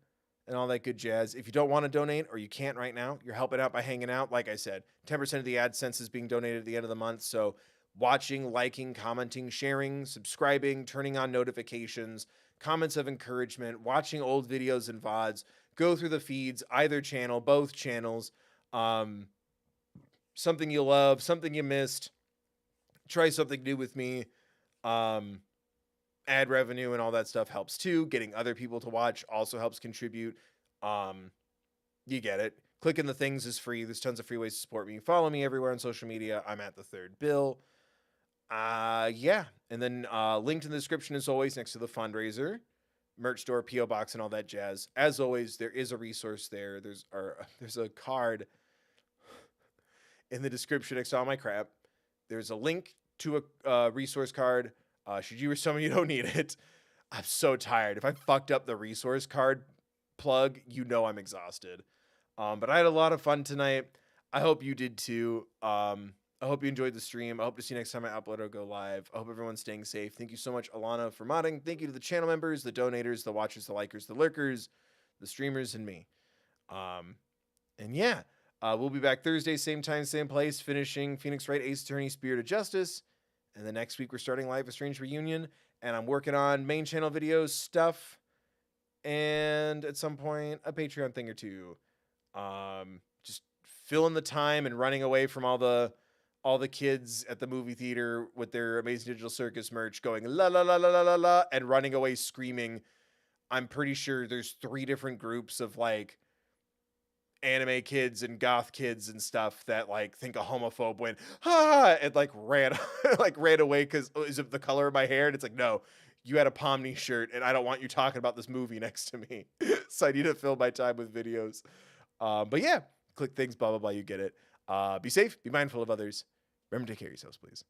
and all that good jazz. If you don't want to donate or you can't right now, you're helping out by hanging out. Like I said, 10% of the AdSense is being donated at the end of the month. So watching, liking, commenting, sharing, subscribing, turning on notifications, comments of encouragement, watching old videos and VODs, go through the feeds, either channel, both channels. Something you love, something you missed. Try something new with me. Ad revenue and all that stuff helps too. Getting other people to watch also helps contribute. You get it. Clicking the things is free. There's tons of free ways to support me. Follow me everywhere on social media. I'm at thethirdbill. Yeah. And then linked in the description as always next to the fundraiser, merch store, PO box, and all that jazz. As always, there is a resource there. There's a card in the description next to all my crap. There's a link to a resource card. Should you or someone you don't need it. I'm so tired. If I fucked up the resource card plug, I'm exhausted. But I had a lot of fun tonight. I hope you did too. I hope you enjoyed the stream. I hope to see you next time I upload or go live. I hope everyone's staying safe. Thank you so much, Alana, for modding. Thank you to the channel members, the donators, the watchers, the likers, the lurkers, the streamers, and me. And yeah, we'll be back Thursday, same time, same place, finishing Phoenix Wright, Ace Attorney, Spirit of Justice. And the next week we're starting Life is Strange Reunion. And I'm working on main channel videos, stuff, and at some point a Patreon thing or two. Just filling the time and running away from all the kids at the movie theater with their Amazing Digital Circus merch going la la la la la la la and running away screaming. I'm pretty sure there's 3 different groups of like anime kids and goth kids and stuff that like think a homophobe went and like ran away because is it the color of my hair? And it's like, no, you had a Pomni shirt and I don't want you talking about this movie next to me. So I need to fill my time with videos. But yeah, click things, blah blah blah, you get it. Be safe, be mindful of others. Remember to take care of yourselves, please.